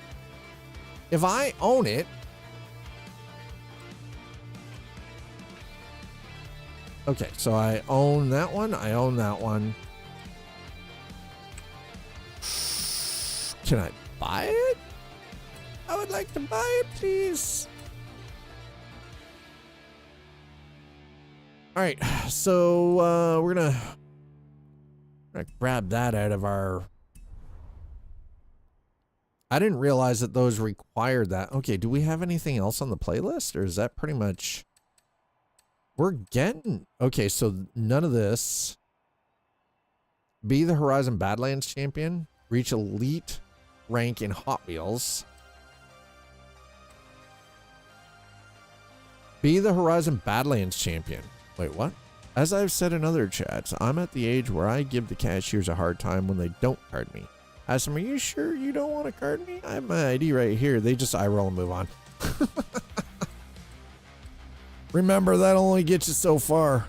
If I own it, okay. So I own that one. I own that one. Can I buy it? I would like to buy it, please. All right, so we're gonna grab that out of our. I didn't realize that those required that. Okay, do we have anything else on the playlist, or is that pretty much? We're getting okay. So none of this. Be the Horizon Badlands champion. Reach elite rank in Hot Wheels. Be the Horizon Badlands champion. Wait, what? As I've said in other chats, I'm at the age where I give the cashiers a hard time when they don't card me. Ask them, are you sure you don't want to card me? I have my ID right here. They just eye roll and move on. Remember, that only gets you so far.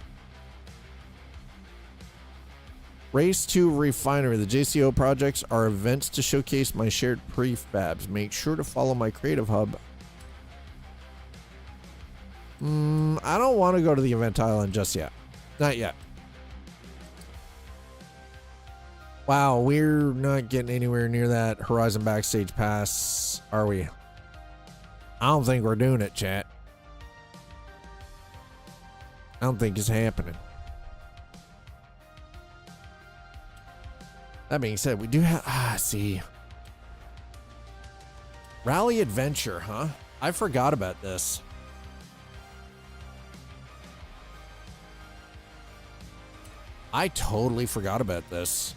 Race to Refinery. The JCO projects are events to showcase my shared prefabs. Make sure to follow my creative hub. I don't want to go to the event island just yet. Not yet. Wow, we're not getting anywhere near that Horizon Backstage Pass, are we? I don't think we're doing it, chat. I don't think it's happening. That being said, we do have... see. Rally Adventure, huh? I forgot about this. I totally forgot about this.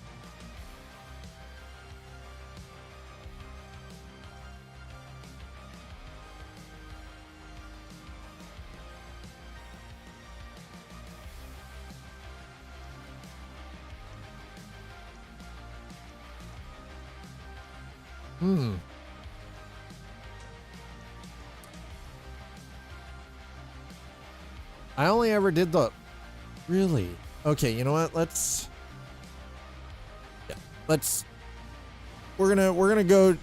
I only ever did the... Really? Okay, you know what? Let's... Yeah, let's... We're gonna go...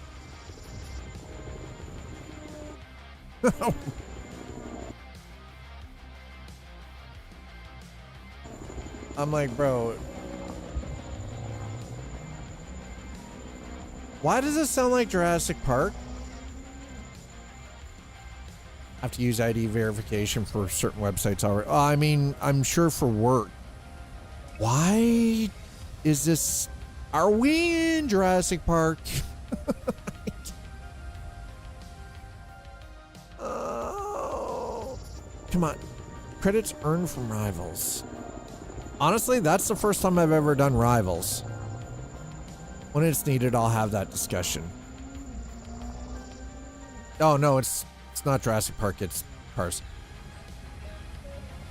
I'm like, bro... Why does this sound like Jurassic Park? I have to use ID verification for certain websites already. Oh, I mean, I'm sure for work. Why is this? Are we in Jurassic Park? Oh, come on. Credits earned from Rivals. Honestly, that's the first time I've ever done Rivals. When it's needed, I'll have that discussion. Oh, no, it's not Jurassic Park, it's Cars.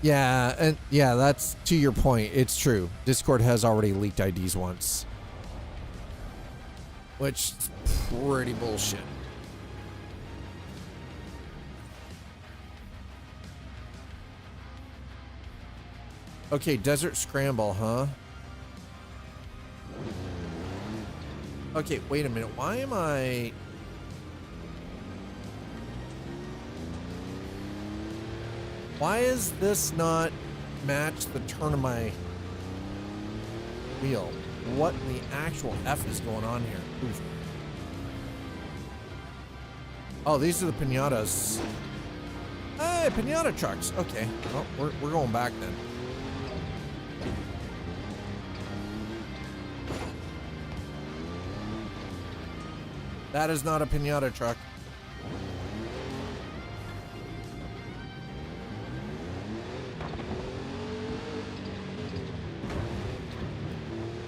Yeah, and yeah, that's to your point. It's true. Discord has already leaked IDs once. Which is pretty bullshit. Okay, Desert Scramble, huh? Okay, wait a minute. Why am I... Why is this not match the turn of my wheel? What in the actual F is going on here? Oof. Oh, these are the pinatas. Hey, pinata trucks. Okay, well, we're going back then. That is not a pinata truck.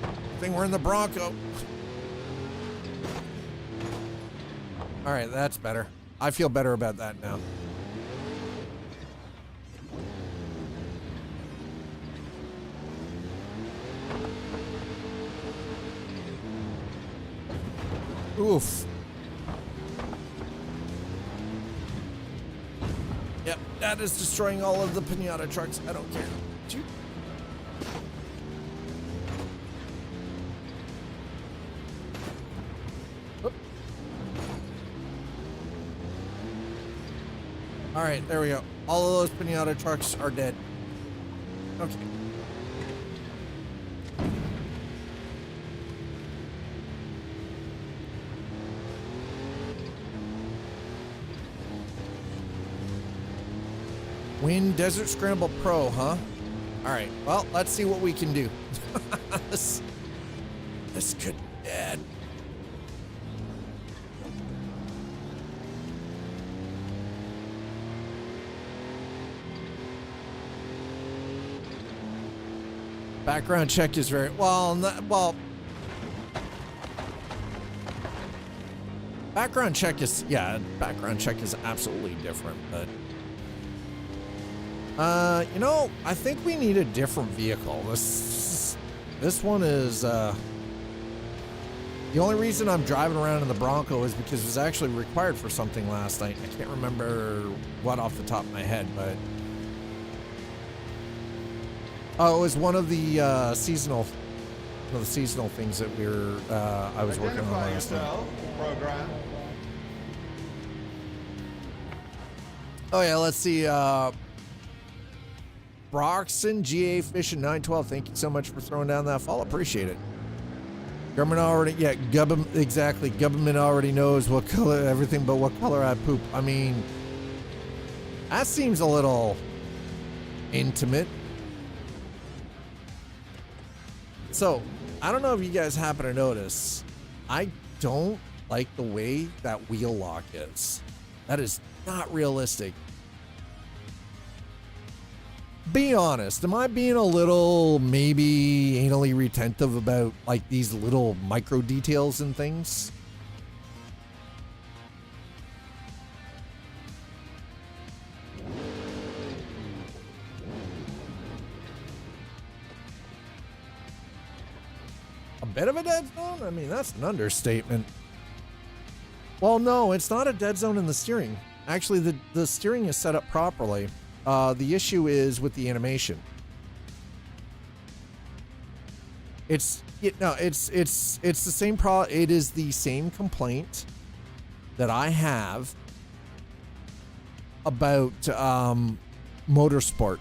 I think we're in the Bronco. All right, that's better. I feel better about that now. Oof. Yep, that is destroying all of the pinata trucks. I don't care. Shoot. Whoop. All right, there we go. All of those pinata trucks are dead. Okay. Win Desert Scramble Pro, huh? All right. Well, let's see what we can do. this could be bad. Background check is very well. Background check is background check is absolutely different, but. You know, I think we need a different vehicle. This one is, the only reason I'm driving around in the Bronco is because it was actually required for something last night. I can't remember what off the top of my head, but. Oh, it was one of the, seasonal things that I was working on last night. Program. Oh yeah, let's see, Broxton, GA Fishing 912. Thank you so much for throwing down that fall. Appreciate it. Government already, exactly. Government already knows what color, everything but what color I poop. I mean, that seems a little intimate. So, I don't know if you guys happen to notice, I don't like the way that wheel lock is. That is not realistic. Be honest, am I being a little maybe anally retentive about like these little micro details and things? A bit of a dead zone? I mean, that's an understatement. Well, no, it's not a dead zone in the steering. Actually, the steering is set up properly. The issue is with the animation. It's the same it is the same complaint that I have about motorsport.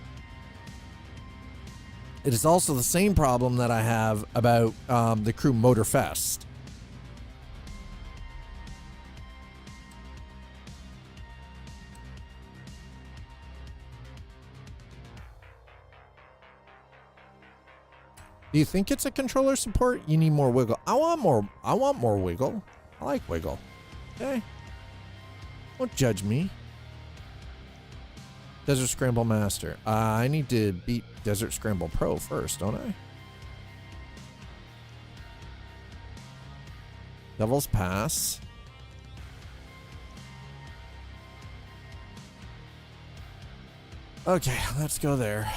It is also the same problem that I have about the Crew Motorfest. Do you think it's a controller support? You need more wiggle. I want more wiggle. I like wiggle. Okay. Don't judge me. Desert Scramble Master. I need to beat Desert Scramble Pro first, don't I? Devil's Pass. Okay, let's go there.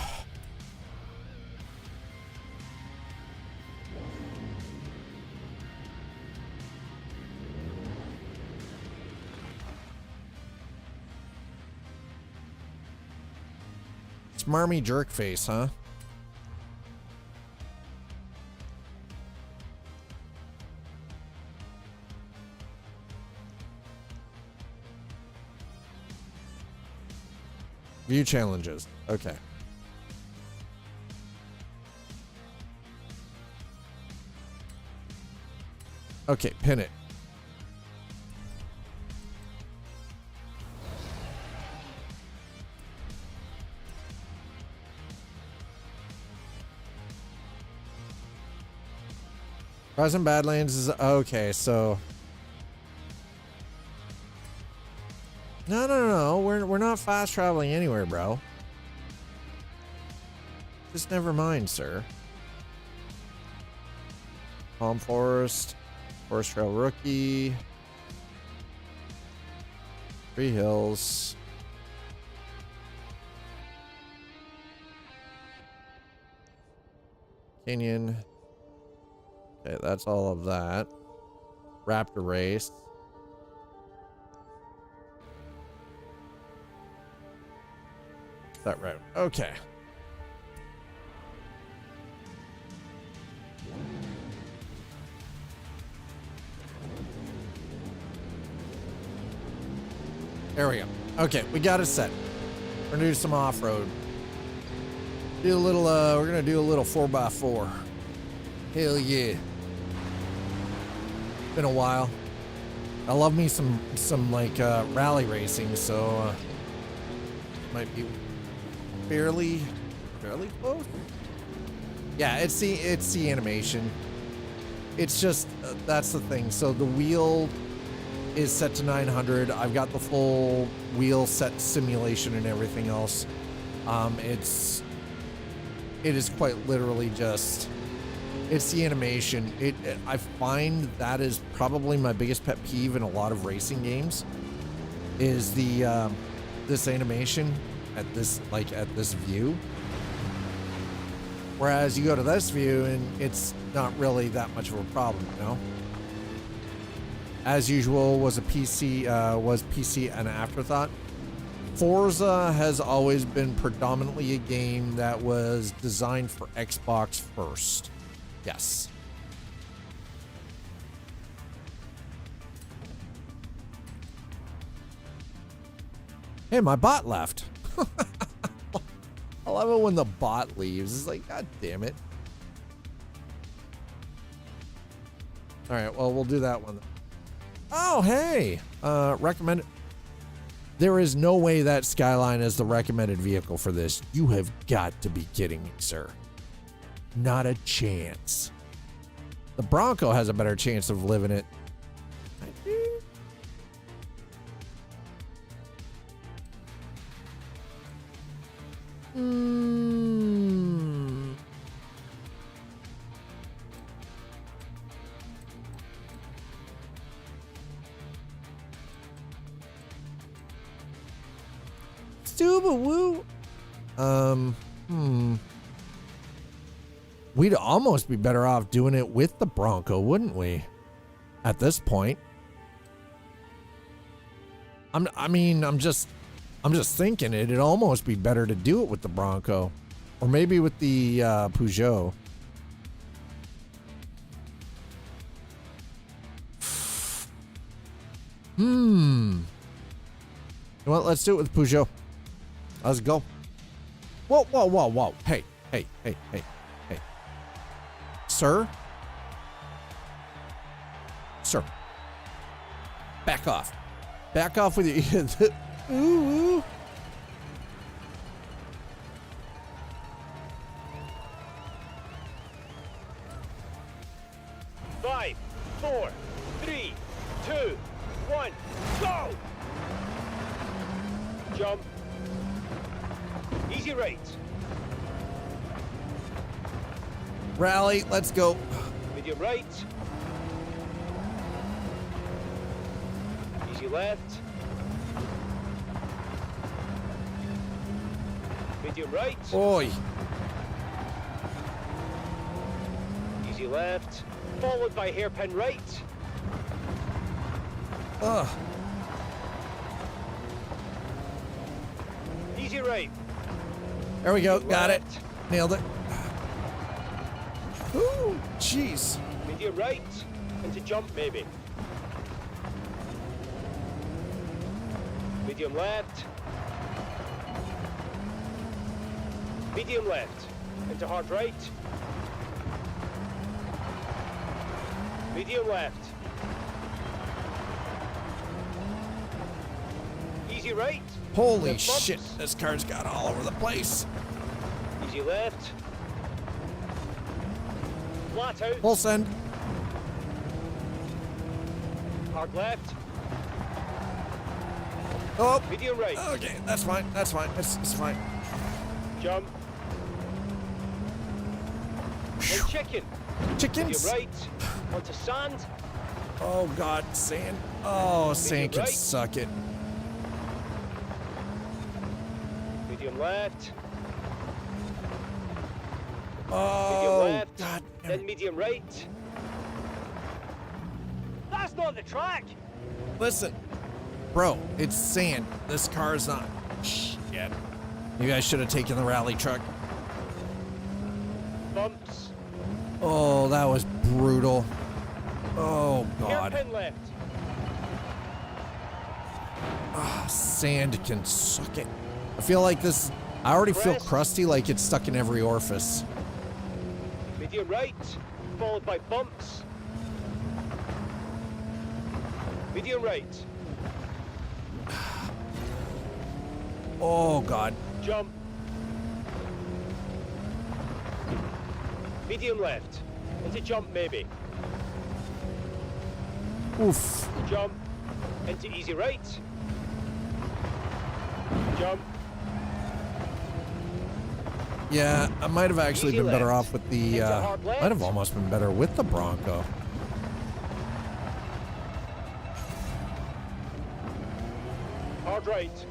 Smarmy jerk face, huh? View challenges. Okay. Okay, pin it. Present Badlands is okay, so no. We're not fast traveling anywhere, bro. Just never mind, sir. Palm Forest, Forest Trail Rookie, Three Hills. Canyon. Okay, that's all of that. Raptor race. That route. Okay. There we go. Okay, we got it set. We're gonna do some off-road. Do a little, we're gonna do a little 4x4. Hell yeah. Been a while. I love me some like, rally racing, so, might be fairly close. Yeah, it's the animation. It's just, that's the thing. So the wheel is set to 900. I've got the full wheel set simulation and everything else. It is quite literally just, it's the animation. I find that is probably my biggest pet peeve in a lot of racing games is the this animation at this view. Whereas you go to this view and it's not really that much of a problem, you know? As usual, was PC an afterthought? Forza has always been predominantly a game that was designed for Xbox first. Yes. Hey, my bot left. I love it when the bot leaves. It's like, God damn it. All right, well, we'll do that one. Oh, hey, recommended. There is no way that Skyline is the recommended vehicle for this. You have got to be kidding me, sir. Not a chance. The Bronco has a better chance of living it. Stubba-woo. We'd almost be better off doing it with the Bronco, wouldn't we? At this point. I'm just thinking it'd almost be better to do it with the Bronco. Or maybe with the Peugeot. You know what? Let's do it with Peugeot. Let's go. Whoa, whoa, whoa, whoa. Hey. Sir? Sir. Back off. Back off with you. Ooh. 5, 4, 3, 2, 1, go! Jump. Easy right. Rally, let's go. Medium right. Easy left. Medium right. Oi. Easy left. Followed by hairpin right. Ugh. Easy right. There we go. Easy Got it. left. Nailed it. Ooh, jeez. Medium right. Into jump maybe. Medium left. Medium left. Into hard right. Medium left. Easy right. Holy Left bumps. shit. This car's got all over the place. Easy left. Flat out. Full send. Hard left. Oh. Medium right. Okay, that's fine. That's fine. It's fine. Jump. And chicken. Chickens. Medium right. Onto sand. Oh God, sand. Oh, sand can right. suck it. Medium left. Oh, Medium left. God. Then medium right. That's That's not the track. Listen, bro, it's sand. This car is not. Shit. Maybe I should have taken the rally truck. Bumps. Oh, that was brutal. Oh, God. Hairpin left. Sand can suck it. I feel like this. I already feel crusty, like it's stuck in every orifice. Medium right, followed by bumps. Medium right. Oh, God. Jump. Medium left. Into jump maybe. Oof. Jump. Into easy right. Jump. Yeah, I might have actually Easy been better left. off with the. Into hard left. Might have almost been better with the Bronco. Hard right.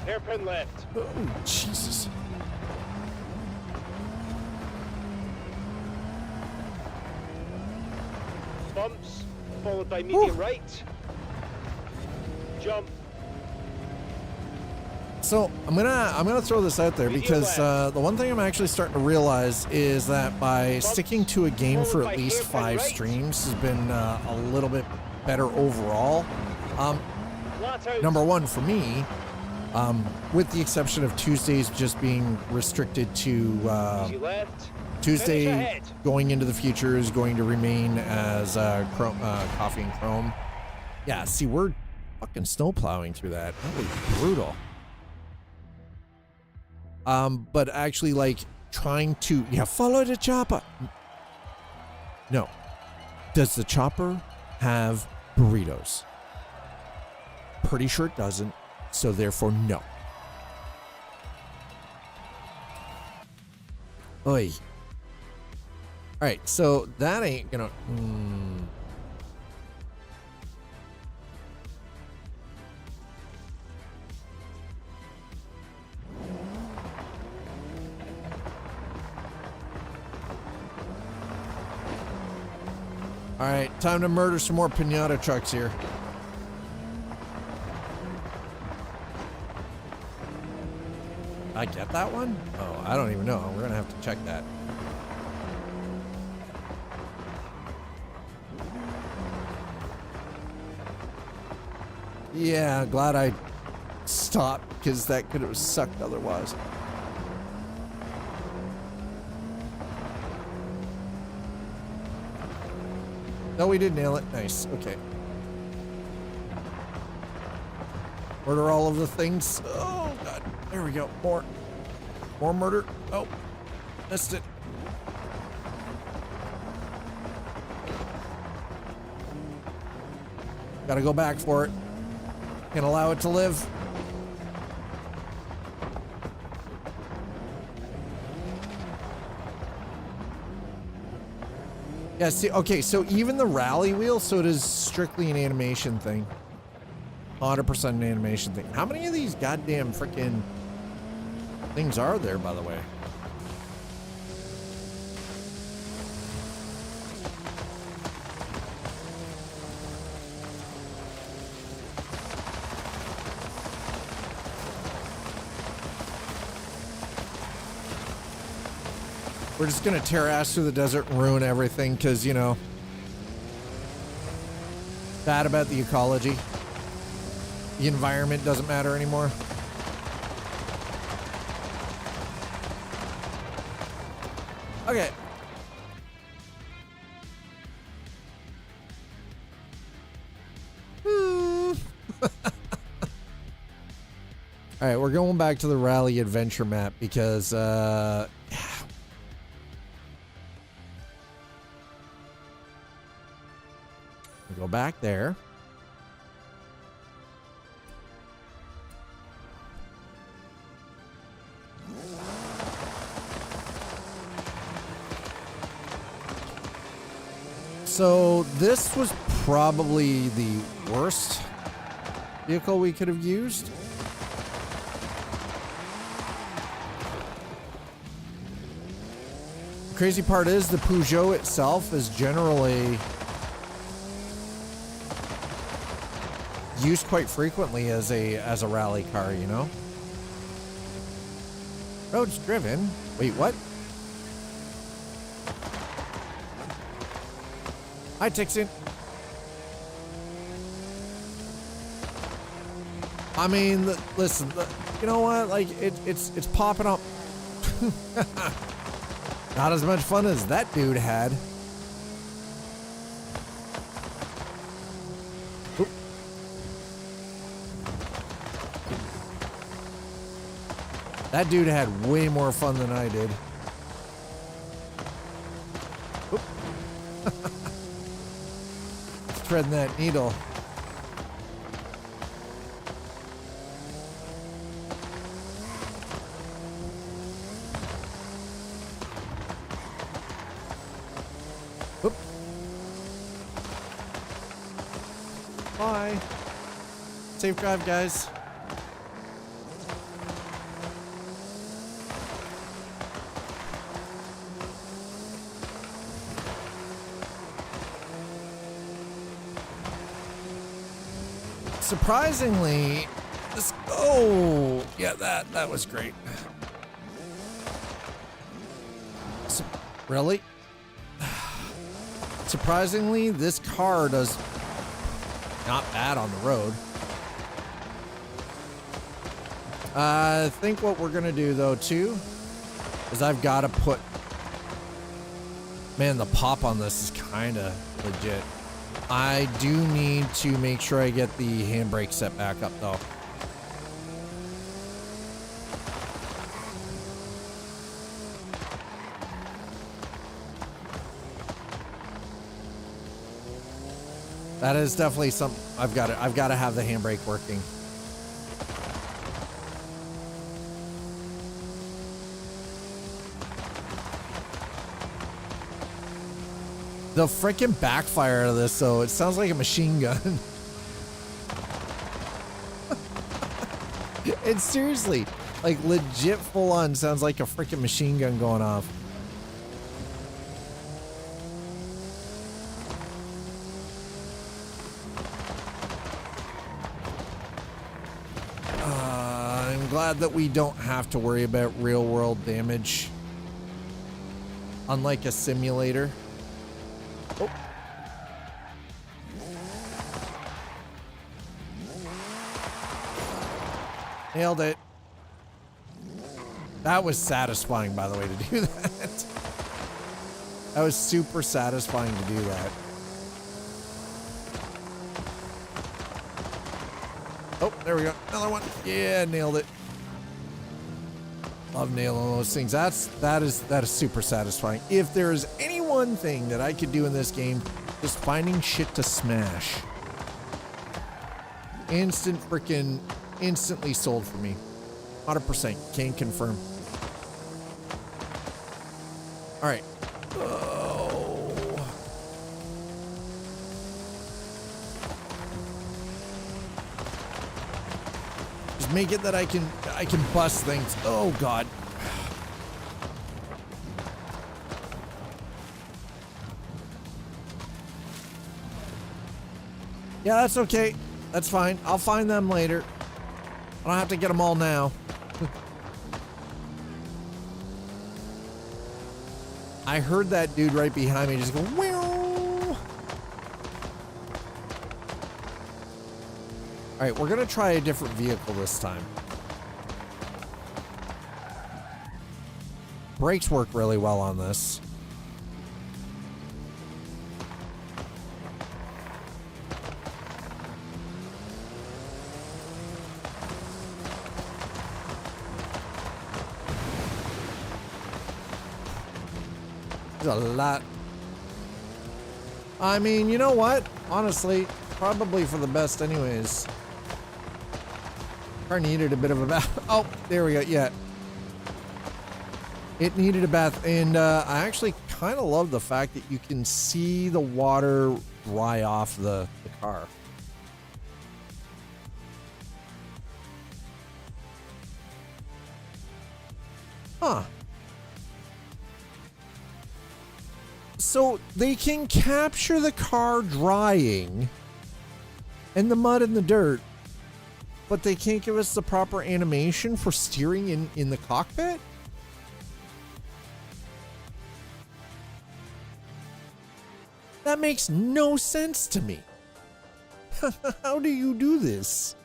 Hairpin left. Oh, Jesus. Bumps, followed by medium right. Jump. So I'm gonna throw this out there Medium because left. the one thing I'm actually starting to realize is that by sticking to a game for followed at by least hairpin 5 right. streams has been a little bit better overall. Flat out. Number one for me, with the exception of Tuesdays just being restricted to Easy left. Finish Tuesday ahead. going into the future is going to remain as coffee and chrome. Yeah, see, we're fucking snow plowing through that. That was brutal. But actually, like, trying to follow the chopper. No. Does the chopper have burritos? Pretty sure it doesn't, so therefore no. Oy. Alright, so that ain't gonna... Alright, time to murder some more pinata trucks here. I get that one? Oh, I don't even know. We're gonna have to check that. Yeah, glad I stopped because that could have sucked otherwise. No, we did nail it. Nice. Okay. Murder all of the things. Oh, God. There we go. More murder. Oh, missed it. Gotta go back for it. Can't allow it to live. Yeah, see, okay, so even the rally wheel, so it is strictly an animation thing. 100% an animation thing. How many of these goddamn freaking things are there, by the way? We're just gonna tear ass through the desert and ruin everything because, you know, bad about the ecology. The environment doesn't matter anymore. Okay. All right, we're going back to the rally adventure map because, go back there. So this was probably the worst vehicle we could have used. crazy part is the Peugeot itself is generally used quite frequently as a rally car, you know? Roads driven. Wait, what? Hi, Tixon. I mean, listen, you know what? Like, it's popping up. Not as much fun as that dude had. Oop. That dude had way more fun than I did. Oop. Threading that needle. Oop. Bye. Safe drive, guys. Surprisingly, this, oh, yeah, that was great. Really? Surprisingly, this car does not bad on the road. I think what we're gonna do though too is I've got to put, man, the pop on this is kind of legit. I do need to make sure I get the handbrake set back up though. That is definitely something I've got to have the handbrake working. The freaking backfire of this, though, it sounds like a machine gun. It seriously, like, legit full on sounds like a freaking machine gun going off. I'm glad that we don't have to worry about real world damage, unlike a simulator. Oh. Nailed it. That was satisfying, by the way, to do that. That was super satisfying to do that. Oh, there we go. Another one. Yeah, nailed it. Love nailing those things. That is super satisfying. If there's any one thing that I could do in this game, just finding shit to smash. Instantly sold for me. 100%. Can confirm. All right. Oh. Just make it that I can bust things. Oh God. Yeah, that's okay. That's fine. I'll find them later. I don't have to get them all now. I heard that dude right behind me just go, "Meow." All right, we're gonna try a different vehicle this time. Brakes work really well on this. There's a lot. I mean, you know what? Honestly, probably for the best anyways. Car needed a bit of a bath. Oh, there we go. Yeah. It needed a bath. And I actually kind of love the fact that you can see the water dry off the car. Huh. So they can capture the car drying and the mud and the dirt, but they can't give us the proper animation for steering in the cockpit? That makes no sense to me. How do you do this?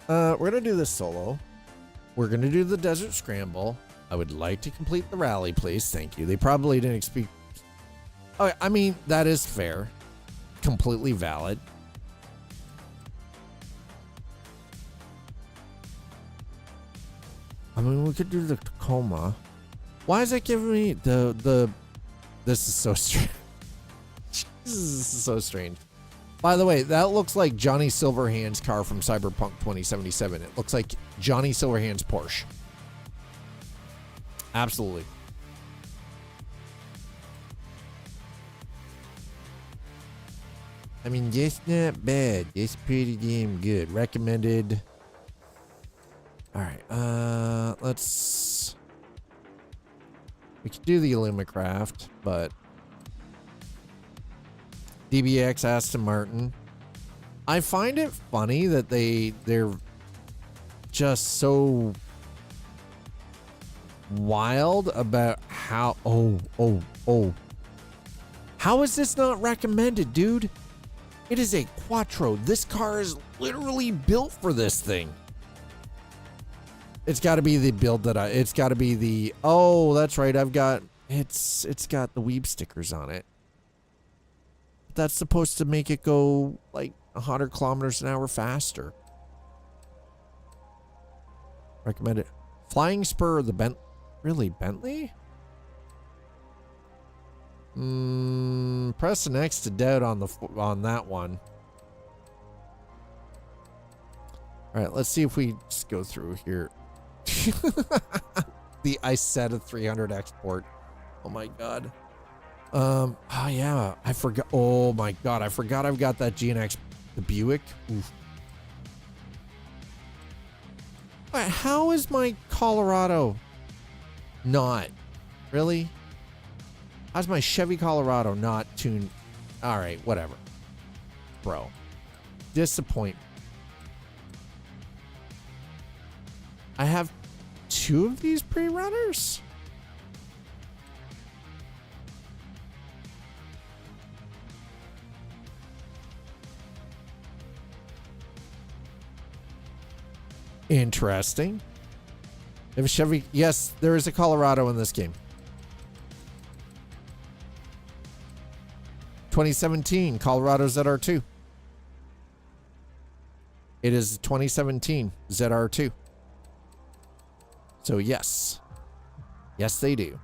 We're gonna do this solo. We're gonna do the desert scramble. I would like to complete the rally, please. Thank you. They probably didn't expect. Oh, I mean, that is fair. Completely valid. I mean, we could do the Tacoma. Why is it giving me the this is so strange. This is so strange. By the way, that looks like Johnny Silverhand's car from Cyberpunk 2077. It looks like Johnny Silverhand's Porsche. Absolutely. I mean, that's not bad. It's pretty damn good. Recommended. All right. Let's. We could do the Illumicraft, but DBX Aston Martin. I find it funny that they're just so wild about how how is this not recommended, dude? It is a Quattro. This car is literally built for this thing. It's got to be the build that it's got to be the, oh, that's right. I've got, it's got the Weeb stickers on it. That's supposed to make it go like 100 kilometers an hour faster. Recommend it. Flying Spur or the Bentley? Press an X to doubt on that one. All right, let's see if we just go through here. The Isetta 300 export. Oh my god. Oh yeah, I forgot. Oh my god, I forgot I've got that GNX, the Buick. Oof. All right, how is my Colorado not? Really? How's my Chevy Colorado not tuned? All right, whatever. Bro. Disappointment. I have 2 of these pre-runners? Interesting. If a Chevy, yes, there is a Colorado in this game. 2017 Colorado ZR2. It is 2017 ZR2. So yes. Yes, they do.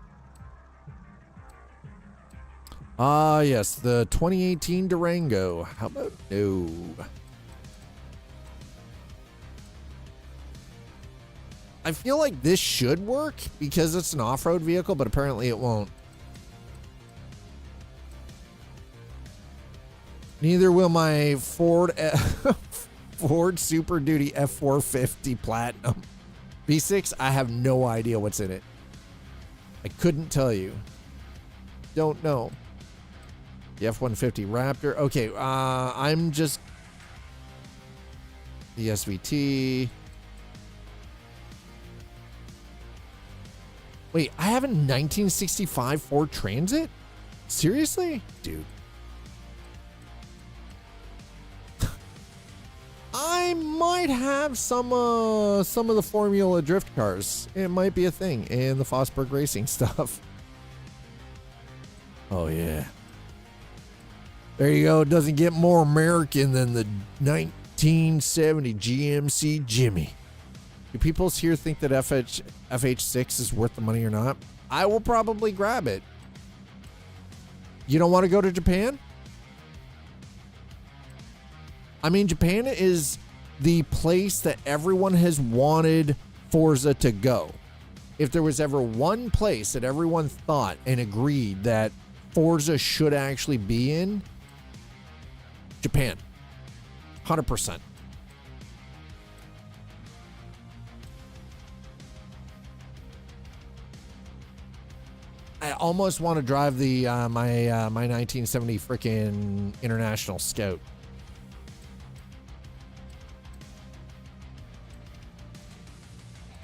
Ah, yes, the 2018 Durango. How about no? I feel like this should work because it's an off-road vehicle, but apparently it won't. Neither will my Ford Super Duty F450 Platinum. V6, I have no idea what's in it. I couldn't tell you. Don't know. The F-150 Raptor. Okay, I'm just... The SVT. Wait, I have a 1965 Ford Transit? Seriously? Dude. I might have some of the Formula Drift cars. It might be a thing. And the Fosberg Racing stuff. Oh, yeah. There you go. It doesn't get more American than the 1970 GMC Jimmy. Do people here think that FH6 is worth the money or not? I will probably grab it. You don't want to go to Japan? I mean, Japan is the place that everyone has wanted Forza to go. If there was ever one place that everyone thought and agreed that Forza should actually be in, Japan. 100%. I almost want to drive the my 1970 freaking International Scout.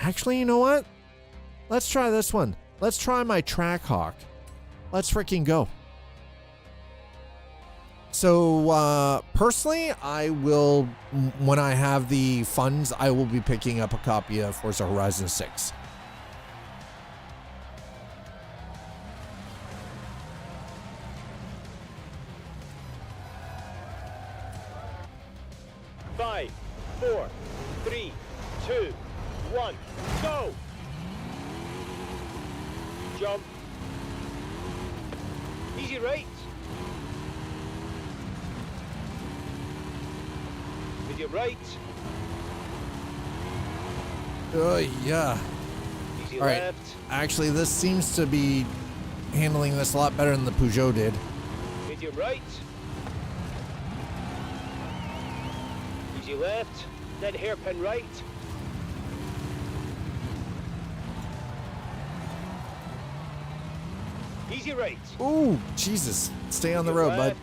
Actually, you know what? Let's try this one. Let's try my Trackhawk. Let's freaking go. So, personally, I will, when I have the funds, I will be picking up a copy of Forza Horizon 6. Five, 4, 3, 2, 1, go! Jump. Easy right. Medium right. Oh, yeah. Easy All right. left. Actually, this seems to be handling this a lot better than the Peugeot did. Medium right. Easy left. Then hairpin right. Easy right. Ooh, Jesus. Stay on the road, bud.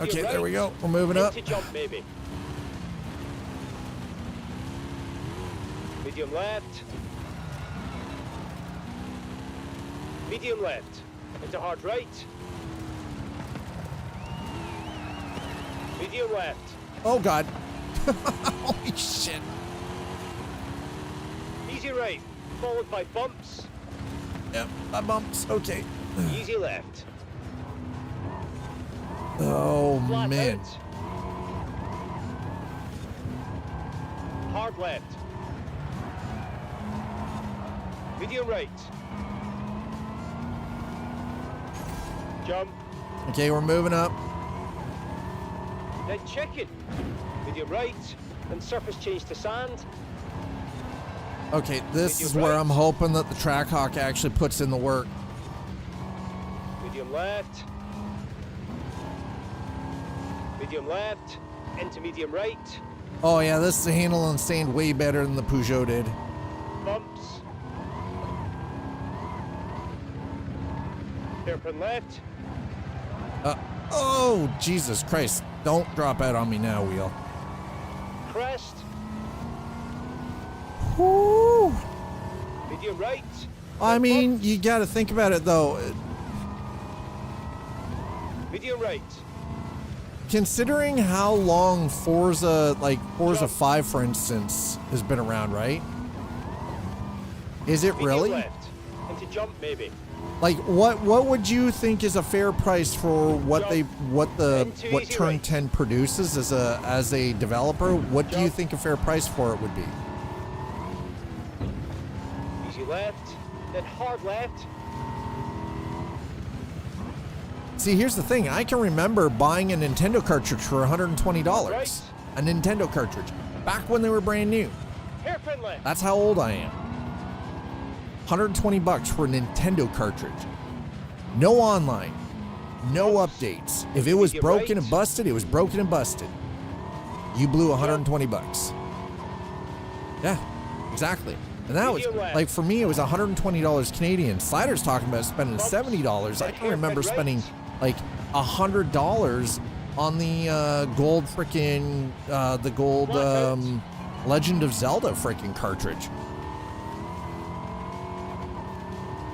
Okay, there we go. We're moving up. To jump, maybe. Medium left. Medium left. Into hard right. Medium left. Oh, God. Holy shit. Easy right. Followed by bumps. Yep, bumps. Okay. Easy left. Oh, Flat man. out. Hard left. Medium right. Jump. Okay, we're moving up. Then chicken. Medium right. Then surface change to sand. Okay, this Medium is where right. I'm hoping that the Trackhawk actually puts in the work. Medium left. Medium left. Into medium right. Oh, yeah, this is handling sand way better than the Peugeot did. Bumps. Hairpin left. Oh, Jesus Christ. Don't drop out on me now, wheel. Crest. Woo. Medium right. I Then mean, bumps. you got to think about it, though. Medium right. Considering how long Forza, like Forza Jump. 5, for instance, has been around, right? Is it Medium really? left. Into jump, maybe. Like, what would you think is a fair price for what Into what easy Turn right. 10 produces as a developer? What do you Jump. think a fair price for it would be? Easy left. Then hard left. See, here's the thing. I can remember buying a Nintendo cartridge for $120. Right. A Nintendo cartridge. Back when they were brand new. Hairpin left. That's how old I am. $120 for a Nintendo cartridge. No online. No updates. If it was You're broken right. and busted, it was broken and busted. You blew $120. Yeah, exactly. And that was, Medium left. like, for me, it was $120 Canadian. Slider's talking about spending Bumps. $70. I can remember Hairpin spending, right. like, $100 on the gold freaking, the gold Blackout. Legend of Zelda freaking cartridge.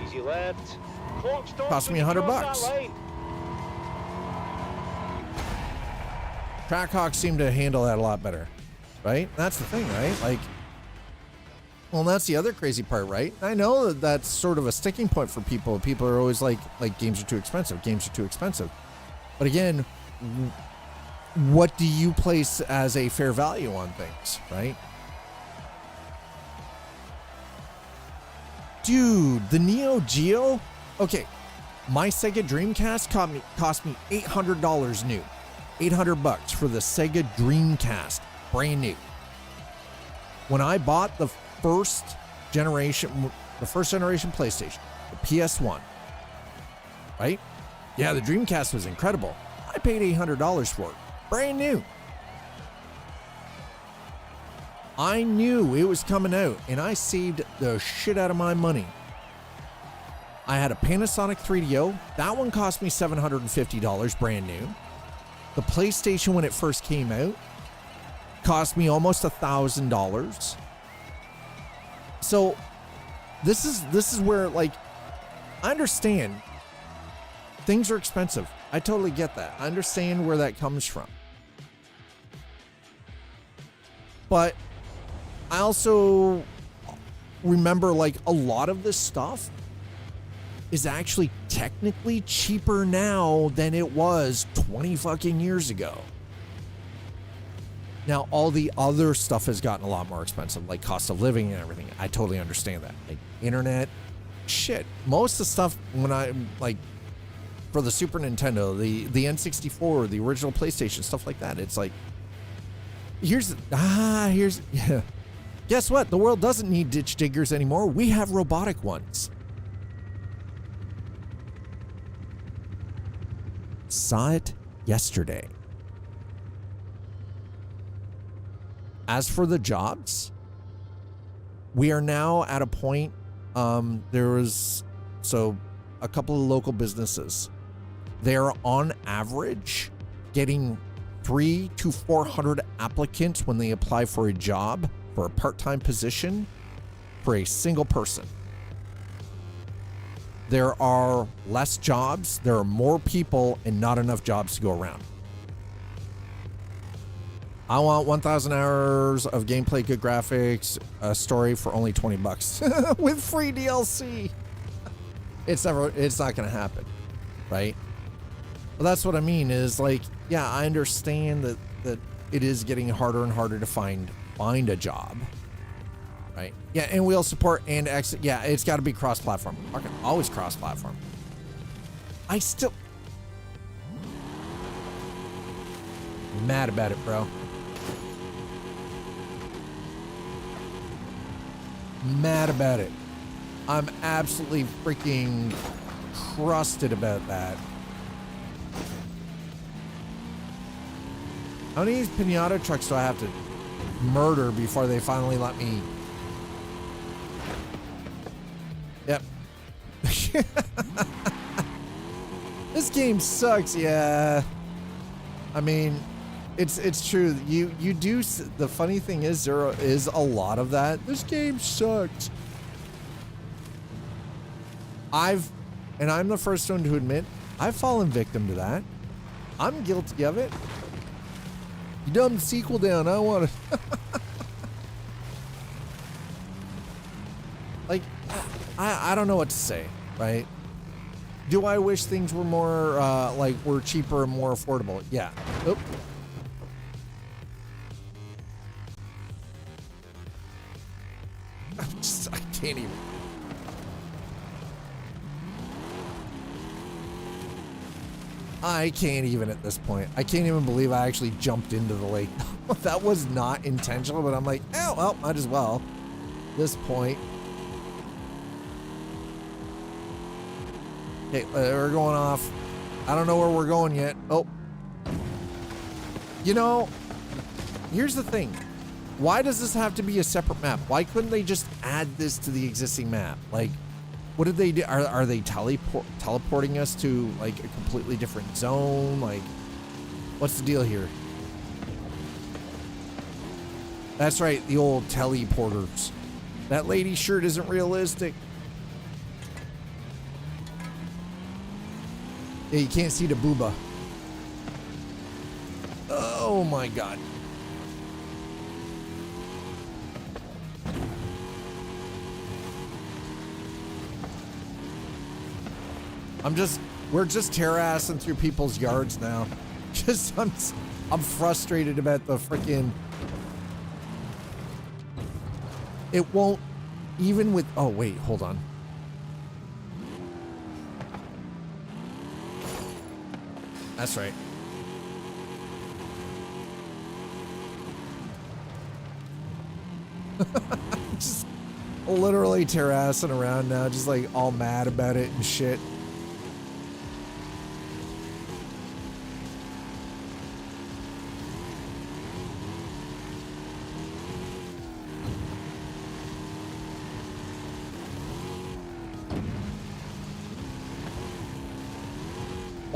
Easy left. Clock stop. Cost me when you $100 cross that line. Trackhawk seemed to handle that a lot better, right? That's the thing, right? Like, well, that's the other crazy part, right? I know that that's sort of a sticking point for people. People are always like games are too expensive. Games are too expensive. But again, what do you place as a fair value on things, right? Dude, the Neo Geo. Okay, my Sega Dreamcast cost me $800 new. $800 for the Sega Dreamcast, brand new. When I bought the first generation PlayStation, the PS1, right? Yeah, the Dreamcast was incredible. I paid $800 for it, brand new. I knew it was coming out, and I saved the shit out of my money. I had a Panasonic 3DO. That one cost me $750 brand new. The PlayStation, when it first came out, cost me almost $1,000. So this is where, like, I understand things are expensive. I totally get that. I understand where that comes from. But I also remember, like, a lot of this stuff is actually technically cheaper now than it was 20 fucking years ago. Now, all the other stuff has gotten a lot more expensive, like cost of living and everything. I totally understand that. Like internet, shit. Most of the stuff when I, like, for the Super Nintendo, the N64, the original PlayStation, stuff like that, it's like, here's, yeah. Guess what? The world doesn't need ditch diggers anymore. We have robotic ones. Saw it yesterday. As for the jobs, we are now at a point, there was, so a couple of local businesses, they're on average getting 300 to 400 applicants when they apply for a job, for a part-time position, for a single person. There are less jobs, there are more people, and not enough jobs to go around. I want 1,000 hours of gameplay, good graphics, a story for only $20 with free DLC. It's not gonna happen, right? Well, that's what I mean is, like, yeah, I understand that it is getting harder and harder to find a job, right? Yeah, and we'll support and exit. Yeah, it's got to be cross-platform. Fucking always cross-platform. I still mad about it, bro. Mad about it. I'm absolutely freaking crusted about that. How many of these pinata trucks do I have to murder before they finally let me? Yep. This game sucks. Yeah. I mean, it's true. You do. The funny thing is, there is a lot of that. This game sucks. And I'm the first one to admit, I've fallen victim to that. I'm guilty of it. You dumbed the sequel down. I want to. Like, I don't know what to say, right? Do I wish things were more, like, were cheaper and more affordable? Yeah. Oop. I can't even. I can't even at this point. I can't even believe I actually jumped into the lake. That was not intentional, but I'm like, oh, well, might as well. This point. Okay, we're going off. I don't know where we're going yet. Oh. You know, here's the thing. Why does this have to be a separate map? Why couldn't they just add this to the existing map? Like, what did they do? Are they teleporting us to, like, a completely different zone? Like, what's the deal here? That's right, the old teleporters. That lady's shirt isn't realistic. Yeah, you can't see the booba. Oh my god. We're just terrassing through people's yards now. Just, I'm frustrated about the freaking. It won't, even with, oh wait, hold on. That's right. Just literally terrassing around now, just like all mad about it and shit.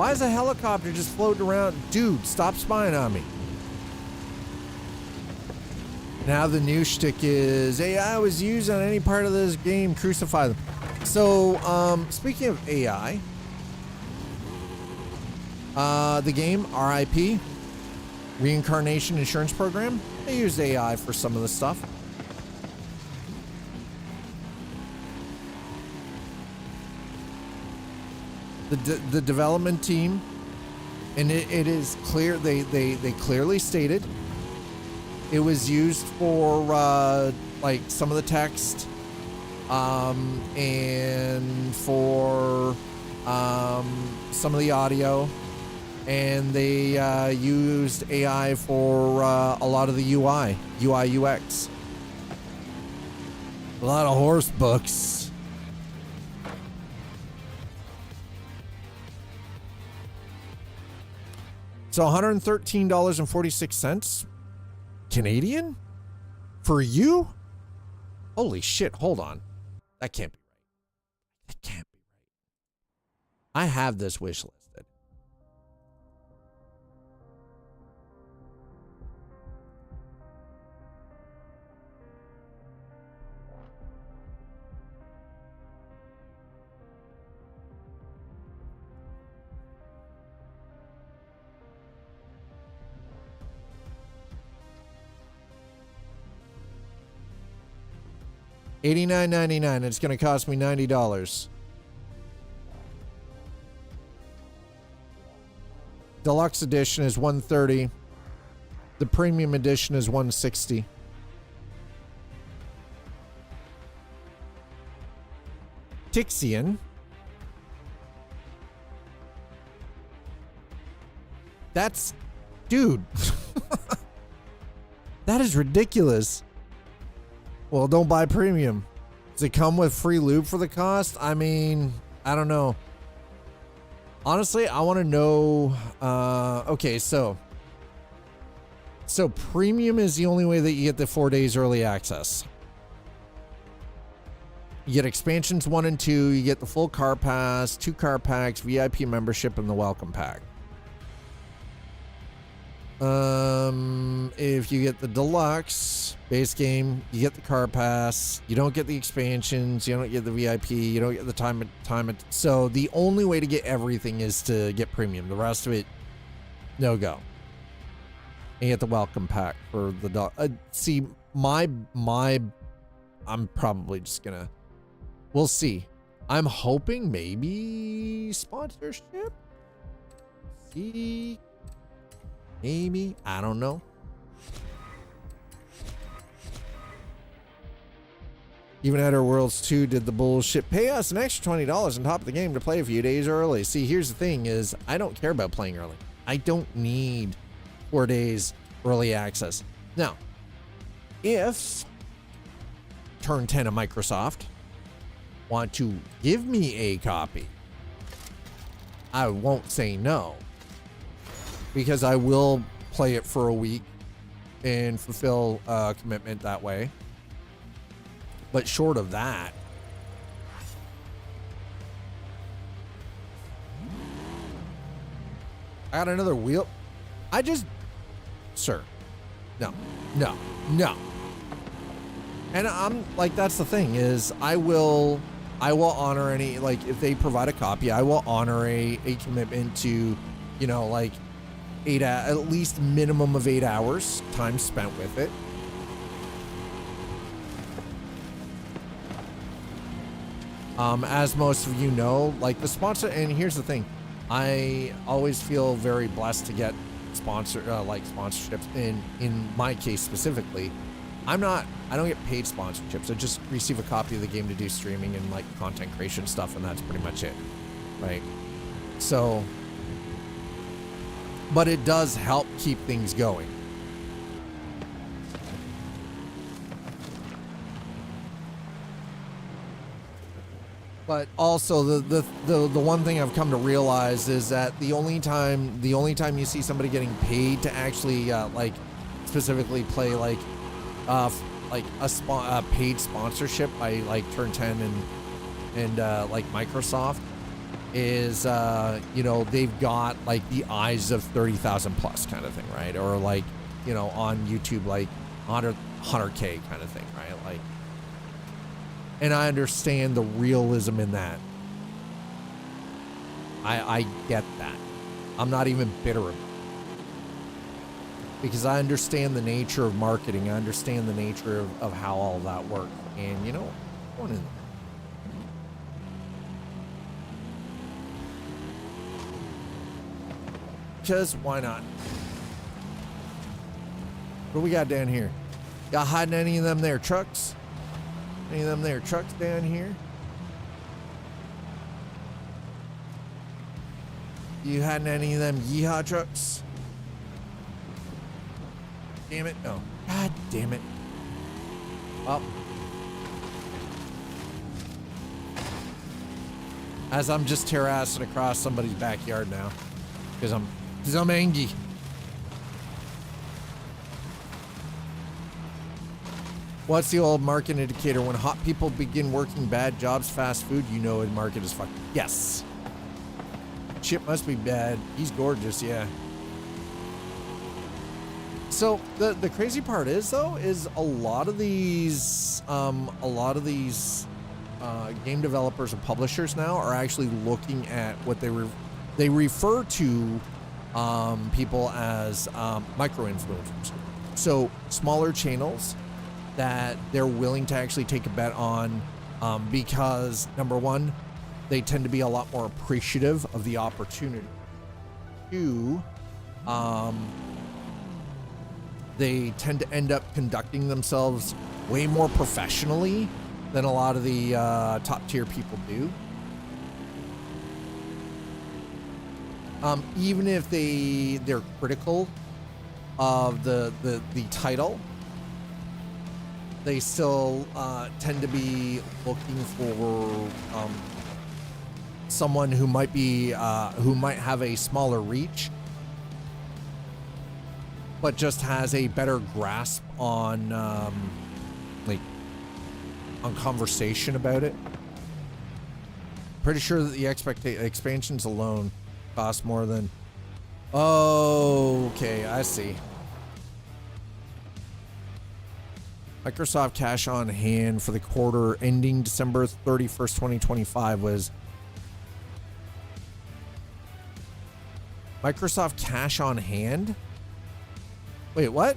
Why is a helicopter just floating around? Dude, stop spying on me. Now the new shtick is AI was used on any part of this game, crucify them. So, speaking of AI, the game, RIP, Reincarnation Insurance Program, they used AI for some of the stuff. The development team, and it is clear, they clearly stated it was used for like some of the text and for some of the audio, and they used AI for a lot of the UI UX. A lot of horse books. So $113.46 Canadian for you? Holy shit, hold on. That can't be right. That can't be right. I have this wish listed. $89.99. It's going to cost me $90. Deluxe edition is $130. The premium edition is $160. Tixian. That's, dude. That is ridiculous. Well, don't buy premium. Does it come with free lube for the cost? I mean, I don't know. Honestly, I want to know. Okay, so premium is the only way that you get the 4 days early access. You get expansions 1 and 2. You get the full car pass, 2 car packs, VIP membership, and the welcome pack. If you get the deluxe base game, you get the car pass, you don't get the expansions, you don't get the VIP, you don't get the time. So the only way to get everything is to get premium. The rest of it, no go. And you get the welcome pack for the dog. See, I'm probably just gonna, we'll see. I'm hoping maybe sponsorship. See. Maybe. I don't know. Even Outer Worlds 2 did the bullshit. Pay us an extra $20 on top of the game to play a few days early. See, here's the thing is, I don't care about playing early. I don't need 4 days early access. Now, if Turn 10 of Microsoft want to give me a copy, I won't say no. Because I will play it for a week and fulfill a commitment that way. But short of that, I got another wheel. Sir, no. And I'm like, that's the thing is I will honor any, like if they provide a copy, I will honor a commitment to, you know, like at least minimum of 8 hours time spent with it. As most of you know, like the sponsor, and here's the thing, I always feel very blessed to get sponsorships. In my case specifically, I don't get paid sponsorships. I just receive a copy of the game to do streaming and like content creation stuff, and that's pretty much it, right? So, but it does help keep things going. But also the one thing I've come to realize is that the only time you see somebody getting paid to actually like specifically play like a paid sponsorship by like Turn 10 and like Microsoft is, you know, they've got like the eyes of 30,000 plus kind of thing, right? Or like, you know, on YouTube, like 100K kind of thing, right? Like, and I understand the realism in that. I get that. I'm not even bitter about it. Because I understand the nature of marketing. I understand the nature of how all that works. And you know, going in. Because why not? What do we got down here? Got hiding any of them there trucks? Any of them there trucks down here? You hiding any of them yeehaw trucks? Damn it. No. God damn it. Up. As I'm just terracing across somebody's backyard now. Because I'm angry. What's the old market indicator? When hot people begin working bad jobs, fast food, you know the market is fucked. Yes. Chip must be bad. He's gorgeous, yeah. So the crazy part is though, is a lot of these game developers and publishers now are actually looking at what they refer to people as micro influencers. So smaller channels that they're willing to actually take a bet on because number one, they tend to be a lot more appreciative of the opportunity. Two, they tend to end up conducting themselves way more professionally than a lot of the top tier people do. Even if they're critical of the title, they still tend to be looking for someone who might have a smaller reach, but just has a better grasp on on conversation about it. Pretty sure that the expansions alone cost more than. Oh, okay, I see. Microsoft cash on hand for the quarter ending December 31st, 2025 was Microsoft cash on hand? Wait, what?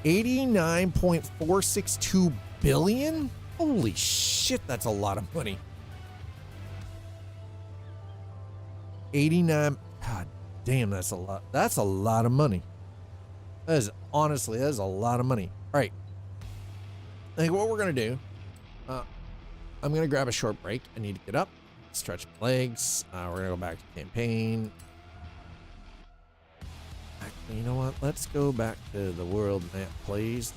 89.462 billion? Holy shit, that's a lot of money. 89. God damn, that's a lot. That's a lot of money. That is honestly, that is a lot of money. All right. I think what we're going to do, I'm going to grab a short break. I need to get up, stretch my legs. We're going to go back to campaign. Actually, you know what? Let's go back to the world map, please.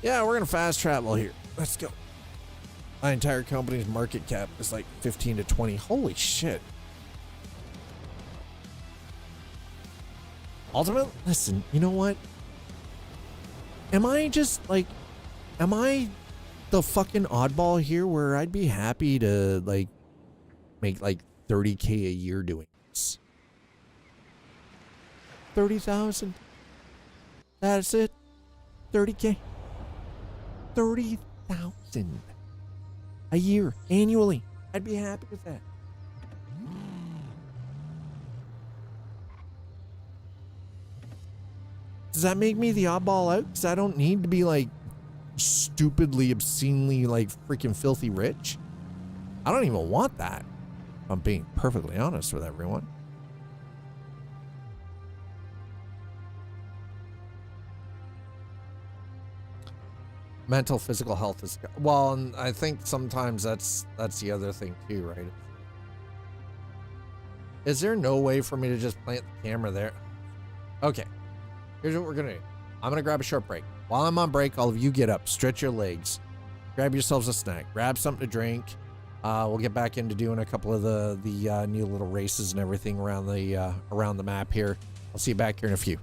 Yeah, we're gonna fast travel here. Let's go. My entire company's market cap is like 15 to 20. Holy shit. Ultimate, listen, you know what? Am I the fucking oddball here where I'd be happy to like make like 30K a year doing this? 30,000? That's it? 30K? 30,000 a year annually. I'd be happy with that. Does that make me the oddball out? Because I don't need to be like stupidly, obscenely, like freaking filthy rich. I don't even want that. I'm being perfectly honest with everyone. Mental, physical health is well, and I think sometimes that's the other thing too, right? Is there no way for me to just plant the camera there? Okay, here's what we're gonna do. I'm gonna grab a short break. While I'm on break, all of you get up, stretch your legs, grab yourselves a snack, grab something to drink. We'll get back into doing a couple of the new little races and everything around the map here. I'll see you back here in a few.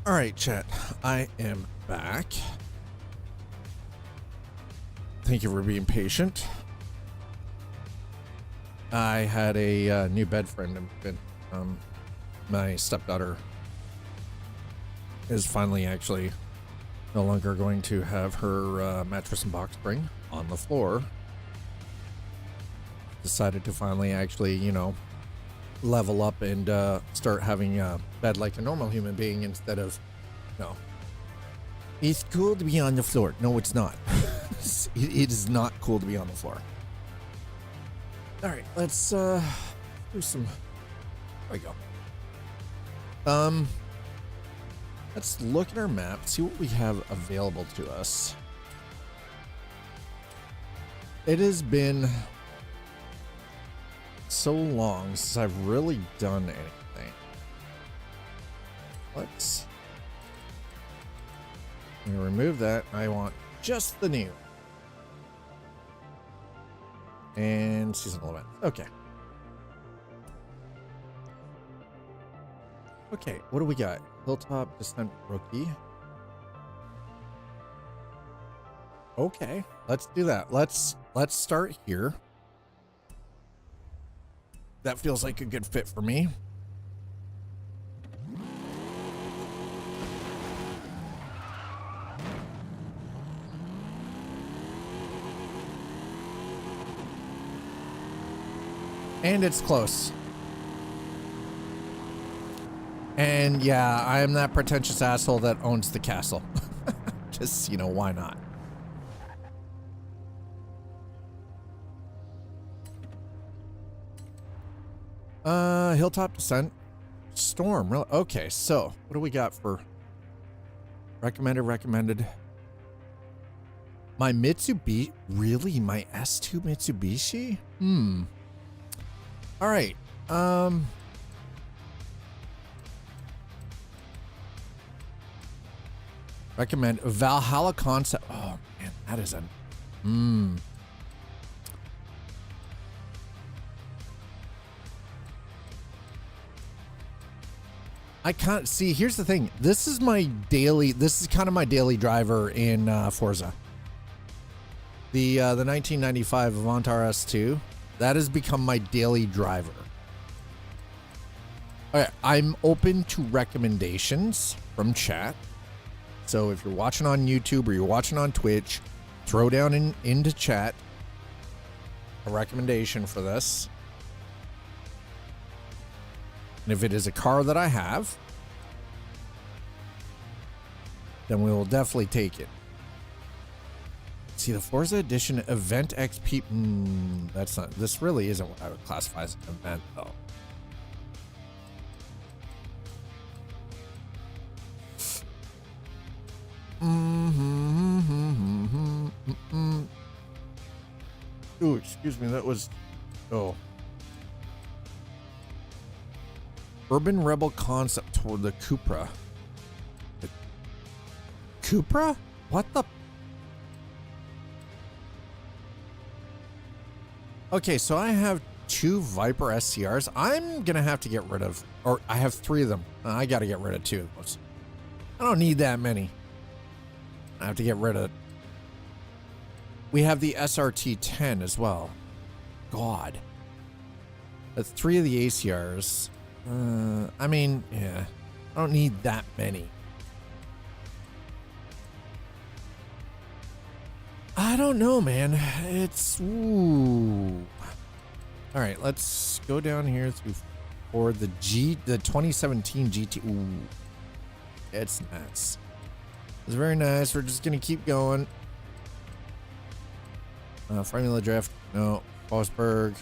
All right, chat. I am back. Thank you for being patient. I had a new bed friend. My stepdaughter is finally actually no longer going to have her mattress and box spring on the floor. Decided to finally actually, you know, level up and start having a bed like a normal human being instead of, no. It's cool to be on the floor. No, it's not. It is not cool to be on the floor. All right, let's do some. There we go. Let's look at our map, see what we have available to us. It has been so long since I've really done anything. Let's I'm gonna remove that. I want just the new. And seasonal event. Okay. Okay, what do we got? Hilltop Descent Rookie. Okay, let's do that. Let's start here. That feels like a good fit for me. And it's close. And yeah, I am that pretentious asshole that owns the castle. Just, you know, why not? Hilltop Descent. Storm. Really? Okay, so what do we got for recommended? My Mitsubishi? Really? My S2 Mitsubishi? All right. Recommend Valhalla Concept. Oh man, that is a I can't see. Here's the thing. This is kind of my daily driver in Forza. The 1995 Avantar S2. That has become my daily driver. All right, I'm open to recommendations from chat. So if you're watching on YouTube or you're watching on Twitch, throw down into chat a recommendation for this. And if it is a car that I have, then we will definitely take it. See, the Forza Edition Event XP. That's not. This really isn't what I would classify as an event, though. Ooh, excuse me. That was. Oh. Urban Rebel Concept toward the Cupra. The Cupra? What the? Okay, so I have 2 Viper SCRs. I'm gonna have to get rid of, or I have 3 of them. I gotta get rid of 2 of those. I don't need that many. I have to get rid of. We have the SRT 10 as well. God. That's 3 of the ACRs. I mean, yeah. I don't need that many. I don't know, man. It's ooh. All right, let's go down here for the 2017 GT. Ooh, it's nice. It's very nice. We're just gonna keep going. Formula Drift. No. Forsberg.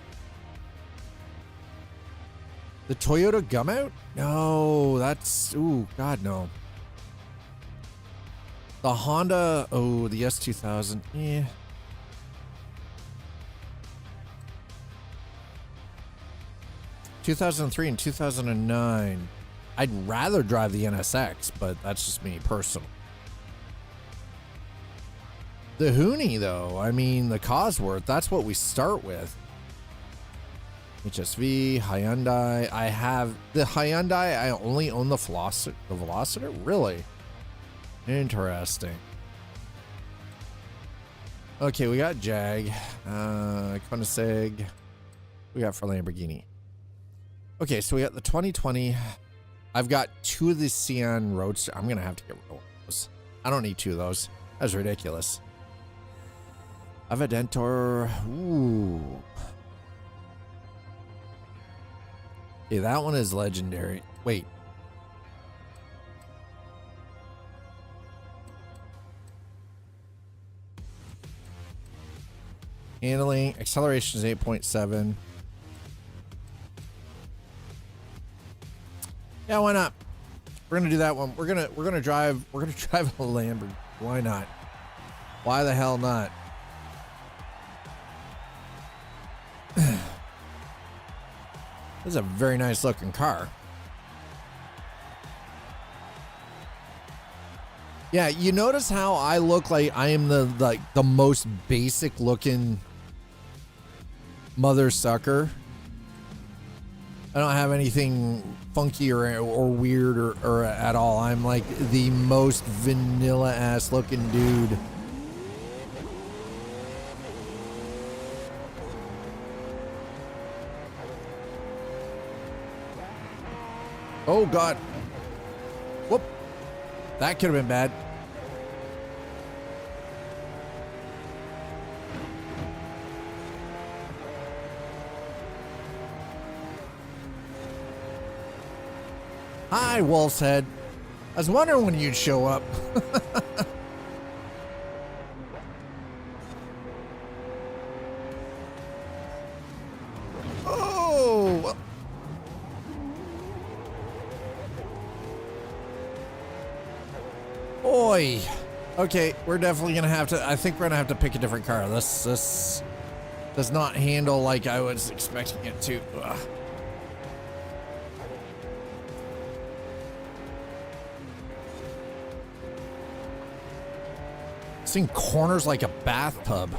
The Toyota Gumout? No, that's ooh, God no. The Honda, oh, the S2000, yeah. (2003) and 2009. I'd rather drive the NSX, but that's just me personal. The Hoonie, though, I mean, the Cosworth, that's what we start with. HSV, Hyundai. I have the Hyundai. I only own the Velociter. Really interesting. Okay, we got Jag, Koenigsegg. We got for Lamborghini. Okay, so we got the 2020. I've got 2 of the Cian Roadster. I'm gonna have to get rid of those. I don't need 2 of those. That's ridiculous. Aventor. Ooh. Okay, that one is legendary. Wait. Handling, acceleration is 8.7. Yeah, why not? We're gonna do that one. We're gonna drive a Lamborghini. Why not? Why the hell not? This is a very nice looking car. Yeah, you notice how I look like I am the most basic looking mother sucker. I don't have anything funky or weird or at all. I'm like the most vanilla ass looking dude. Oh God. Whoop. That could have been bad. Hi, Wolf's Head. I was wondering when you'd show up. Oh! Oi! Okay, we're definitely gonna have to. I think we're gonna have to pick a different car. This does not handle like I was expecting it to. Ugh. Seeing corners like a bathtub.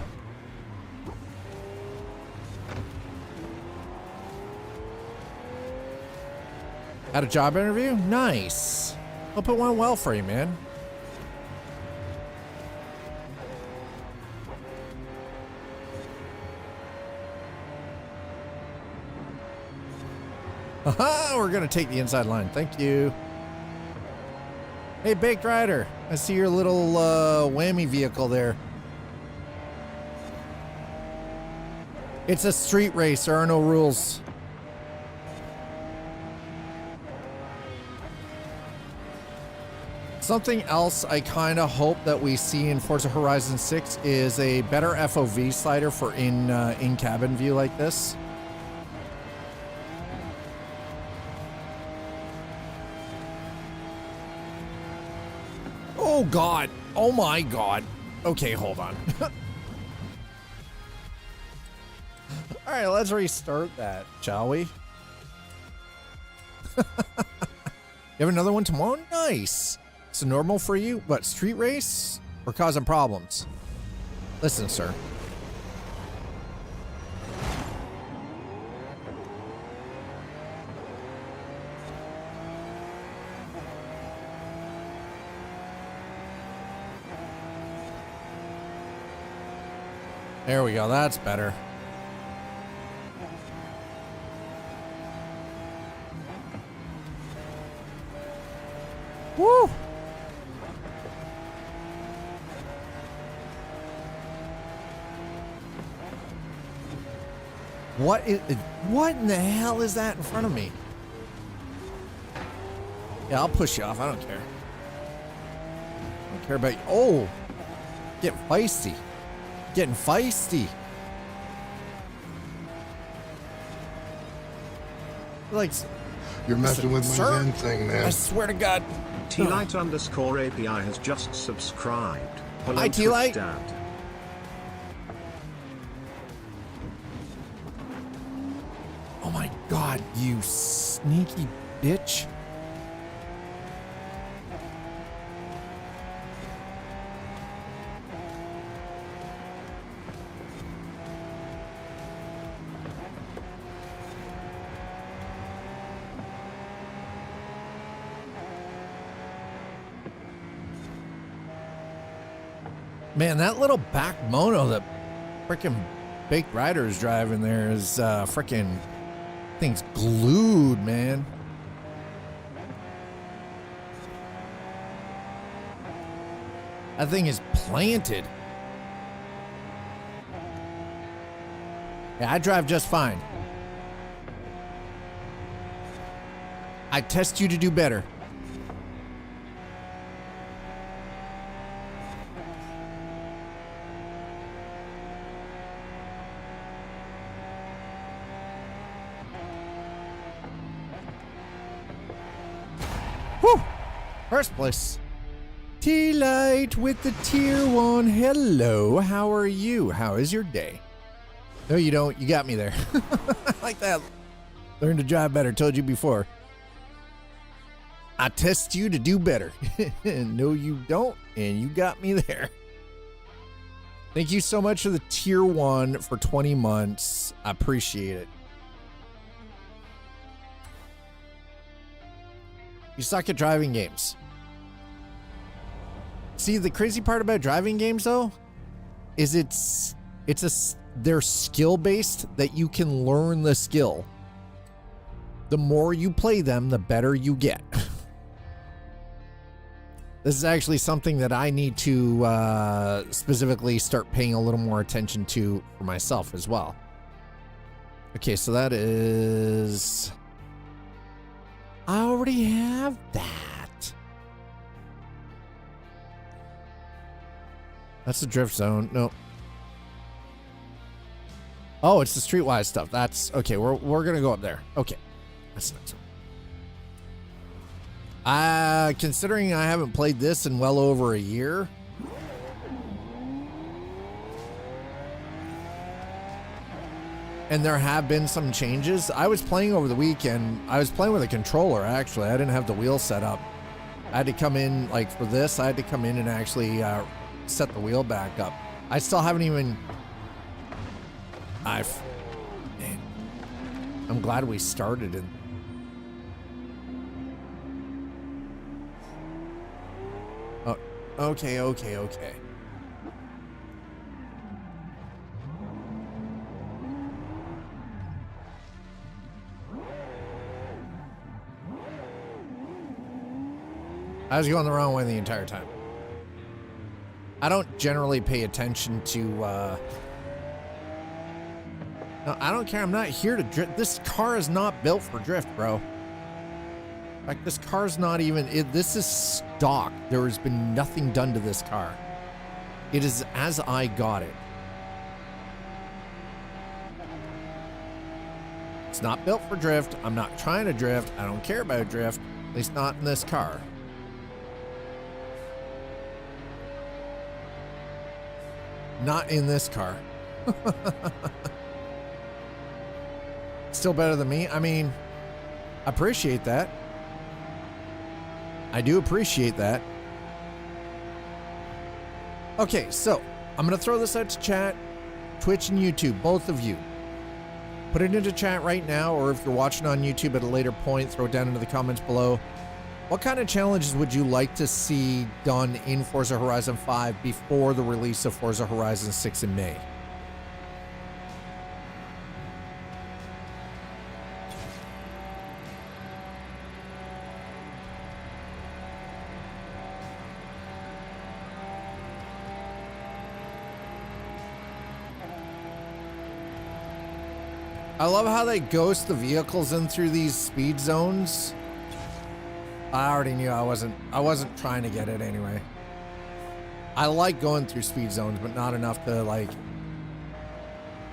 Had a job interview? Nice. Hope it went well for you, man. Haha, we're gonna take the inside line. Thank you. Hey, Baked Rider, I see your little whammy vehicle there. It's a street race. There are no rules. Something else I kind of hope that we see in Forza Horizon 6 is a better FOV slider for in-cabin view like this. Oh God. Oh my God. Okay, hold on. All right, let's restart that, shall we? You have another one tomorrow? Nice. So normal for you? What, street race? Or causing problems? Listen, sir. There we go. That's better. Woo! What in the hell is that in front of me? Yeah, I'll push you off. I don't care. I don't care about you. Oh! Get feisty. Getting feisty. Like, You're messing with my sir, Zen thing, man. I swear to God. T-Light_API has just subscribed. Hello, Hi, T-Light. Twitch Dad. Oh my God, you sneaky bitch. Man, that little back mono that freaking Baked Rider is driving there is freaking thing's glued, man. That thing is planted. Yeah, I drive just fine. I test you to do better. Whew! First place. T-Light with the tier 1. Hello, how are you? How is your day? No, you don't. You got me there. Like that. Learn to drive better. Told you before. I test you to do better. No, you don't. And you got me there. Thank you so much for the tier 1 for 20 months. I appreciate it. You suck at driving games. See, the crazy part about driving games, though, is they're skill-based, that you can learn the skill. The more you play them, the better you get. This is actually something that I need to specifically start paying a little more attention to for myself as well. Okay, so that is... I already have that. That's the drift zone. No. Oh, it's the streetwise stuff. That's okay. We're gonna go up there. Okay, that's not. Considering I haven't played this in well over a year. And there have been some changes. I was playing over the weekend. I was playing with a controller, actually. I didn't have the wheel set up. I had to come in, like for this, I had to come in and actually set the wheel back up. I still haven't even... Man, I'm glad we started in... Oh, okay. I was going the wrong way the entire time. I don't generally pay attention to, no, I don't care. I'm not here to drift. This car is not built for drift, bro. Like, this car's not even, this is stock. There has been nothing done to this car. It is as I got it. It's not built for drift. I'm not trying to drift. I don't care about drift. At least not in this car. Not in this car. Still better than me. I mean, I appreciate that. I do appreciate that. Okay, so I'm going to throw this out to chat, Twitch and YouTube, both of you. Put it into chat right now, or if you're watching on YouTube at a later point, throw it down into the comments below. What kind of challenges would you like to see done in Forza Horizon 5 before the release of Forza Horizon 6 in May? I love how they ghost the vehicles in through these speed zones. I already knew I wasn't trying to get it anyway. I like going through speed zones, but not enough to like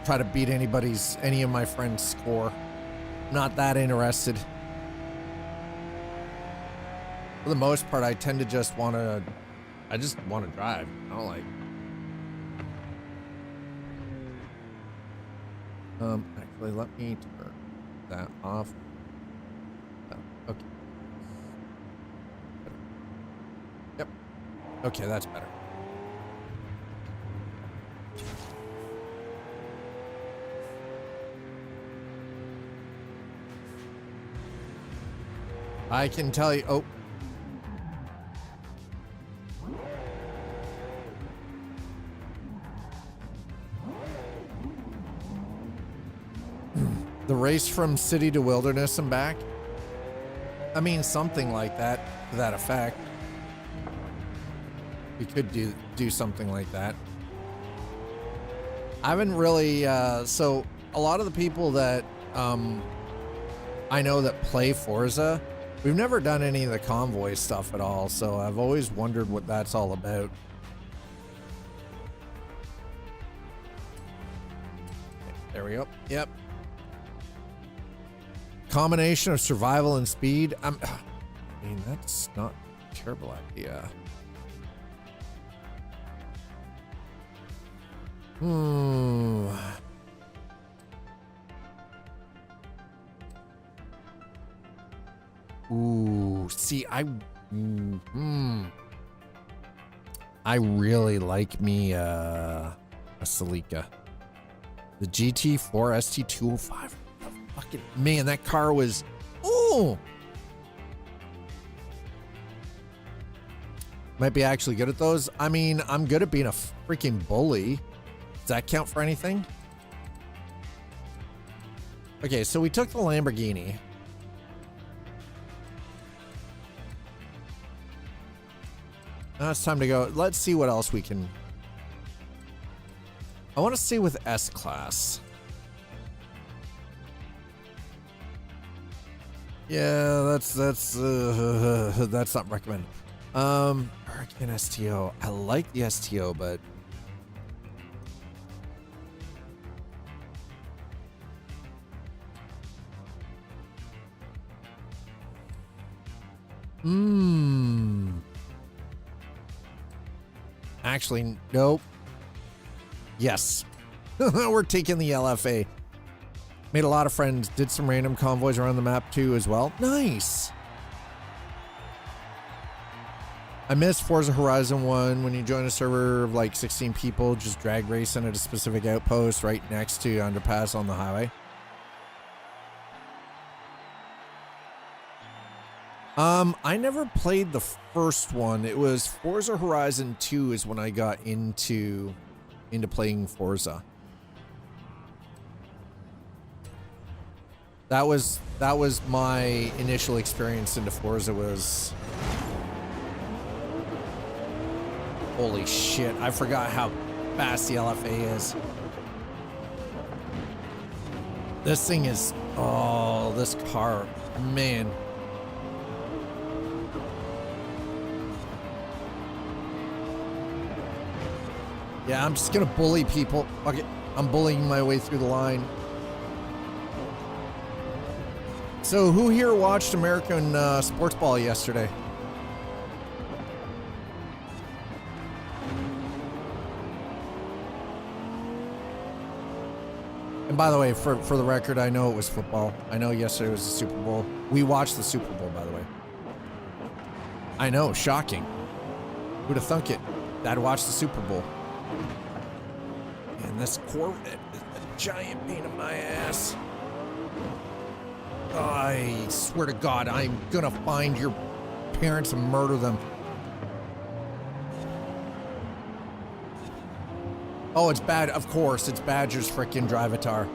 try to beat any of my friends' score. I'm not that interested. For the most part, I tend to just want to drive. I don't like. Actually, let me turn that off. Okay. Yep. Okay, that's better. I can tell you. Oh. The race from city to wilderness and back. I mean, something like that, to that effect. We could do something like that. I haven't really, so a lot of the people that I know that play Forza, we've never done any of the convoy stuff at all, so I've always wondered what that's all about. There we go. Yep. Combination of survival and speed. I mean, that's not a terrible idea. Ooh, see, I really like me a Celica. The GT4 ST205. Fucking man, that car was might be actually good at those. I mean, I'm good at being a freaking bully. Does that count for anything? Okay, so we took the Lamborghini. Now it's time to go. Let's see what else we can. I want to see with S-Class. Yeah, that's not recommended. Hurricane STO. I like the STO, but actually, nope. Yes. We're taking the LFA. Made a lot of friends. Did some random convoys around the map too as well. Nice. I missed Forza Horizon 1 when you join a server of like 16 people, just drag racing at a specific outpost right next to underpass on the highway. I never played the first one. It was Forza Horizon 2 is when I got into playing Forza. That was my initial experience into Forza was. Holy shit, I forgot how fast the LFA is. This thing is, oh, this car, man. Yeah, I'm just gonna bully people. Fuck it. I'm bullying my way through the line. So who here watched American sports ball yesterday? And by the way, for the record, I know it was football. I know yesterday was the Super Bowl. We watched the Super Bowl, by the way. I know, shocking. Who'd have thunk it? Dad watched the Super Bowl. And this Corvette is a giant pain in my ass. I swear to God, I'm gonna find your parents and murder them. Oh, it's bad. Of course, it's Badger's frickin' Drivatar.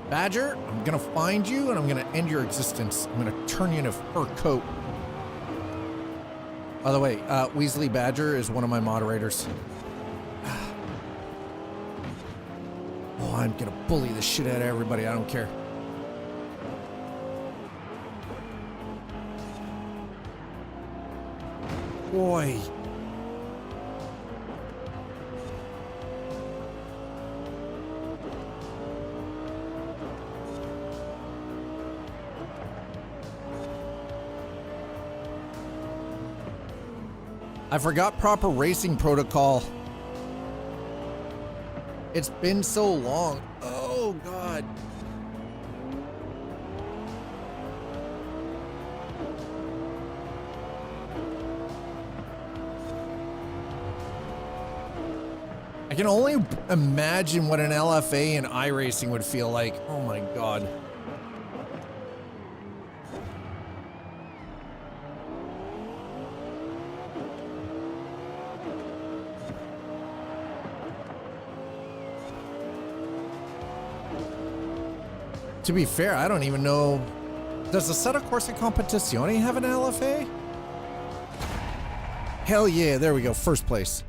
Badger, I'm gonna find you and I'm gonna end your existence. I'm gonna turn you in a fur coat. By the way, Weasley Badger is one of my moderators. Oh, I'm gonna bully the shit out of everybody. I don't care. Boy. I forgot proper racing protocol. It's been so long. Oh, God. I can only imagine what an LFA and iRacing would feel like. Oh, my God. To be fair, I don't even know. Does the Assetto Corsa Competizione have an LFA? Hell yeah, there we go, first place.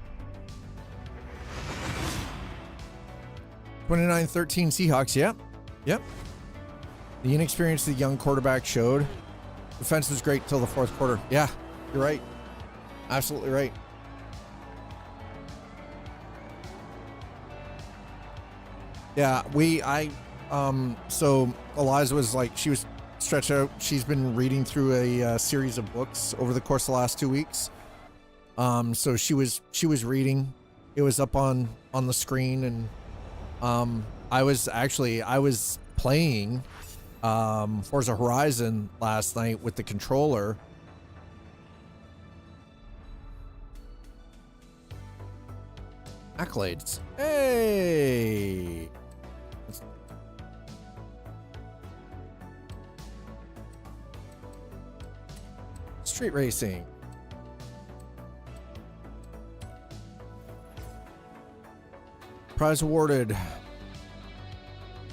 29-13 Seahawks, yep. Yep. The inexperience the young quarterback showed. Defense was great till the fourth quarter. Yeah, you're right. Absolutely right. Yeah, so Eliza was like, she was stretched out. She's been reading through a series of books over the course of the last 2 weeks. So she was reading. It was up on the screen, and I was playing Forza Horizon last night with the controller. Accolades. Hey. Street racing. Prize awarded.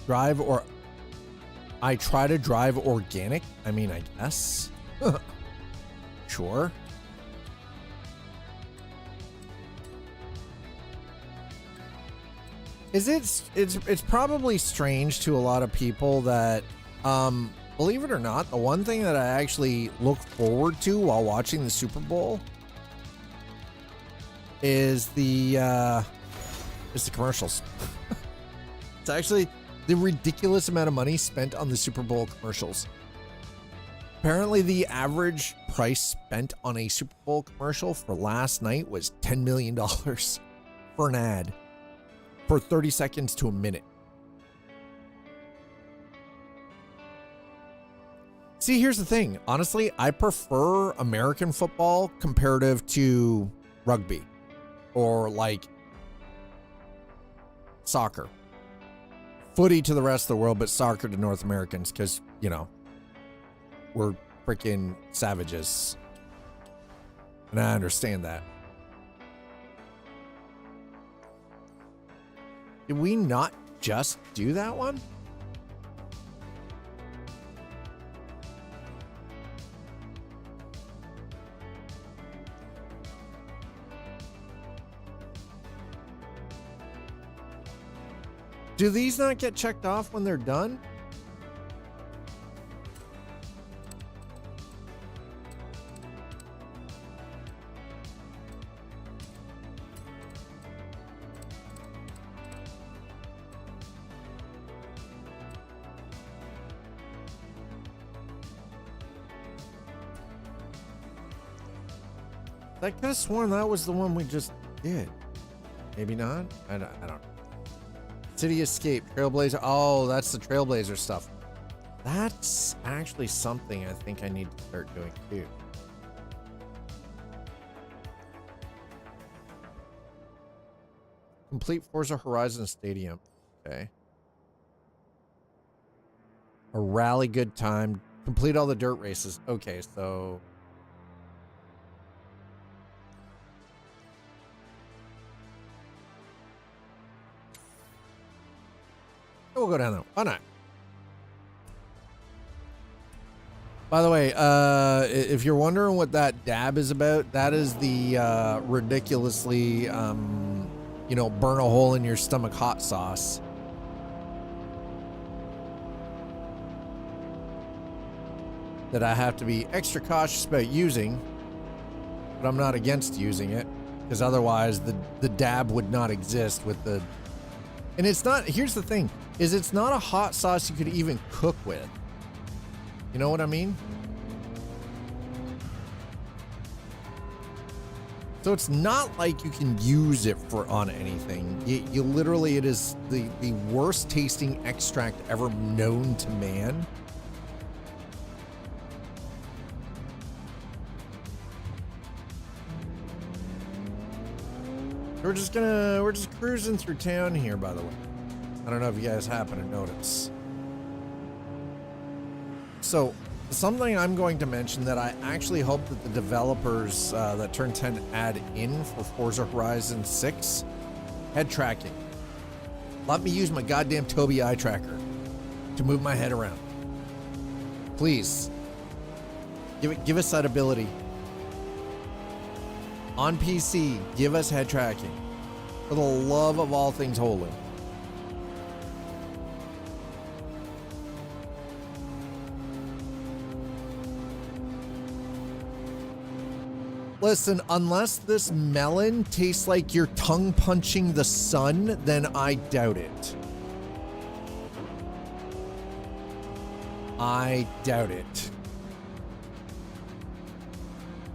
Drive or I try to drive organic. I mean, I guess. Sure. It's probably strange to a lot of people that believe it or not, the one thing that I actually look forward to while watching the Super Bowl is the commercials. It's actually the ridiculous amount of money spent on the Super Bowl commercials. Apparently, the average price spent on a Super Bowl commercial for last night was $10 million for an ad for 30 seconds to a minute. See, here's the thing. Honestly, I prefer American football comparative to rugby or like soccer. Footy to the rest of the world, but soccer to North Americans because, you know, we're freaking savages. And I understand that. Did we not just do that one? Do these not get checked off when they're done? I could have sworn that was the one we just did. Maybe not. I don't know. City Escape, Trailblazer. Oh, that's the Trailblazer stuff. That's actually something I think I need to start doing too. Complete Forza Horizon Stadium. Okay. A rally good time. Complete all the dirt races. Okay, so we'll go down there. Why not? By the way, if you're wondering what that dab is about, that is the ridiculously, you know, burn a hole in your stomach hot sauce. That I have to be extra cautious about using, but I'm not against using it, because otherwise the dab would not exist with the... And it's not, here's the thing, is it's not a hot sauce you could even cook with. You know what I mean? So it's not like you can use it on anything. You literally, it is the worst tasting extract ever known to man. We're just cruising through town here, by the way. I don't know if you guys happen to notice. So, something I'm going to mention that I actually hope that the developers that Turn 10 add in for Forza Horizon 6, head tracking. Let me use my goddamn Tobii eye tracker to move my head around. Please. Give us that ability. On PC, give us head tracking. For the love of all things holy. Listen, unless this melon tastes like you're tongue punching the sun, then I doubt it. I doubt it.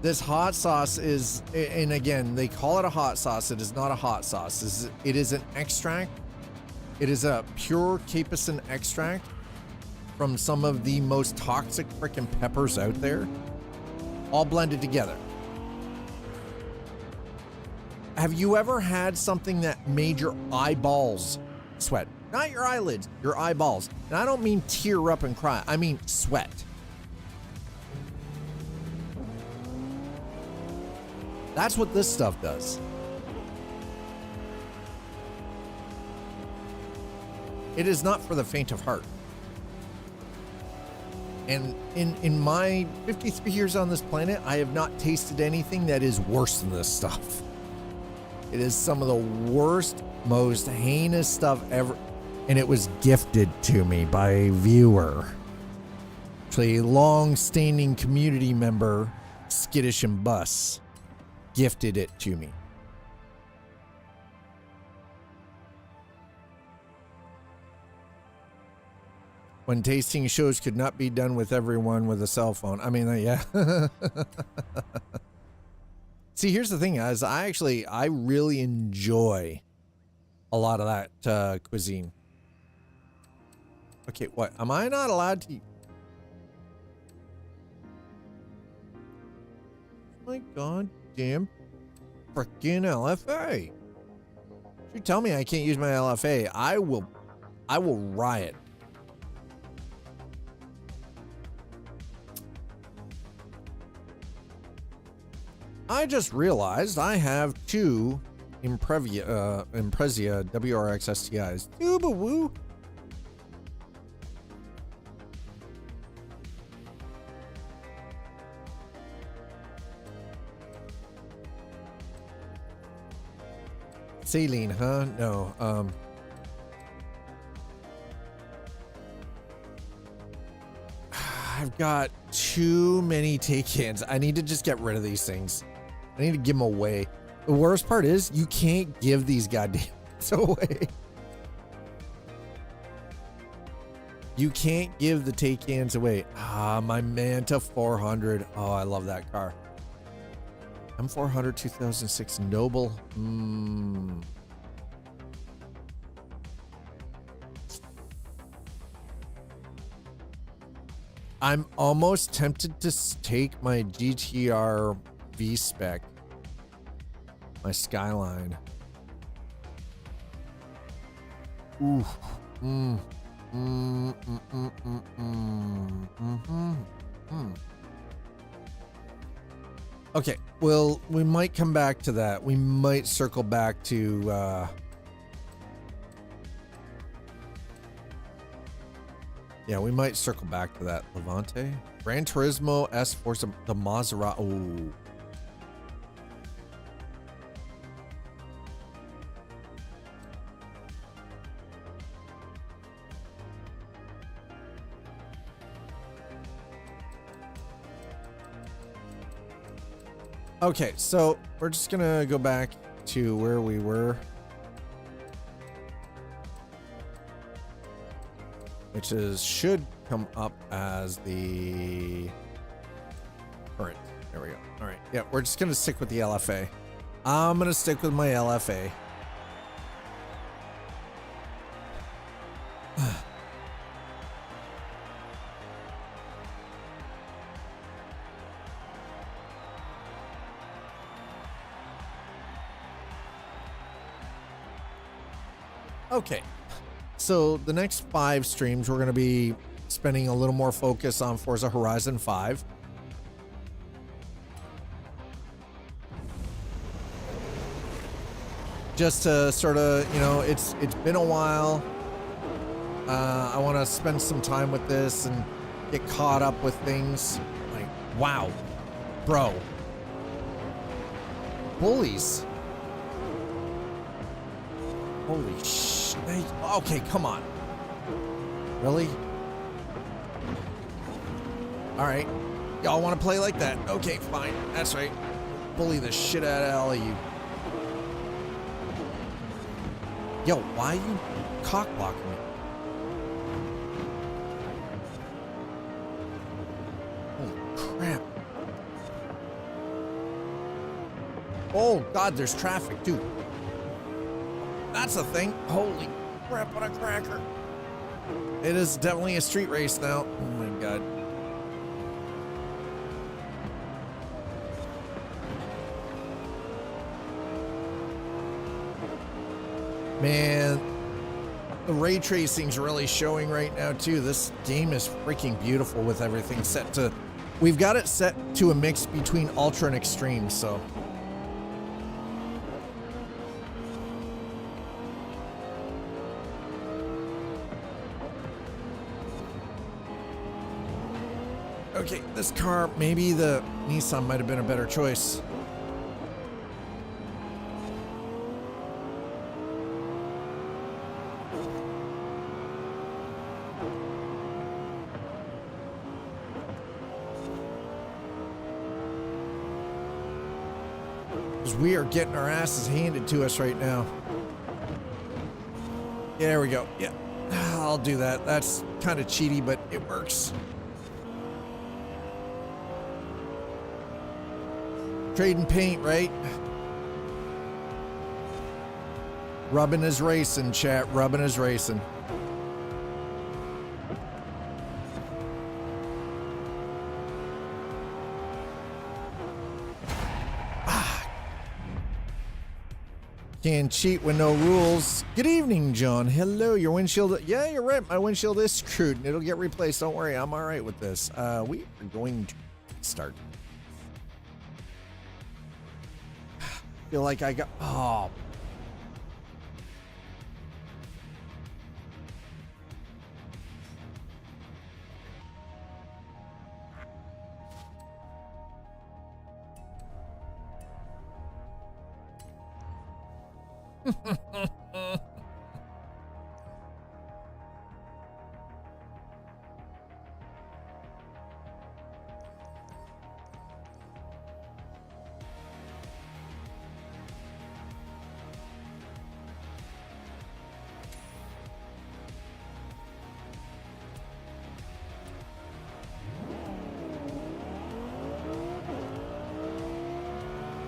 This hot sauce is, and again, they call it a hot sauce. It is not a hot sauce. It is an extract. It is a pure capsaicin extract from some of the most toxic freaking peppers out there, all blended together. Have you ever had something that made your eyeballs sweat? Not your eyelids, your eyeballs. And I don't mean tear up and cry. I mean sweat. That's what this stuff does. It is not for the faint of heart. And in my 53 years on this planet, I have not tasted anything that is worse than this stuff. It is some of the worst, most heinous stuff ever. And it was gifted to me by a viewer. Actually, a long-standing community member, Skittish and Bus, gifted it to me. When tasting shows could not be done with everyone with a cell phone. I mean, yeah. See, here's the thing, guys. I really enjoy a lot of that cuisine. Okay, what? Am I not allowed to eat? My goddamn freaking LFA. You tell me I can't use my LFA, I will riot. I just realized I have two Impreza WRX STIs. Ooba-woo. Saline, huh? No. I've got too many take-ins. I need to just get rid of these things. I need to give them away. The worst part is you can't give these goddamn away. You can't give the take-ins away. My Manta 400. Oh, I love that car. M400 2006 Noble. I'm almost tempted to take my GTR V-Spec, my Skyline. Ooh. Okay, well, we might come back to that. We might circle back to yeah, we might circle back to that. Levante, Gran Turismo S Forza, the Maserati. Oh. Okay, so we're just gonna go back to where we were, which should come up as the current. There we go. All right, yeah, we're just gonna stick with the LFA. I'm gonna stick with my LFA. Okay, so the next 5 streams, we're going to be spending a little more focus on Forza Horizon 5. Just to sort of, you know, it's been a while. I want to spend some time with this and get caught up with things. Like, wow, bro. Bullies. Holy sh! Okay, come on. Really? All right. Y'all want to play like that? Okay, fine. That's right. Bully the shit out of all of you. Yo, why are you cock blocking me? Holy crap. Oh, God, there's traffic, too. That's a thing. Holy crap, what a cracker. It is definitely a street race now. Oh, my God. Man, the ray tracing's really showing right now too. This game is freaking beautiful with everything set to, we've got it set to a mix between ultra and extreme, so. Okay, this car, maybe the Nissan might have been a better choice. We are getting our asses handed to us right now. Yeah, there we go. Yeah, I'll do that. That's kind of cheaty, but it works. Trading paint, right? Rubbing is racing, chat. Rubbing is racing. Can't cheat with no rules. Good evening, John. Hello, your windshield. Yeah, you're right. My windshield is screwed and it'll get replaced. Don't worry. I'm all right with this. We are going to start. Feel like I got, oh.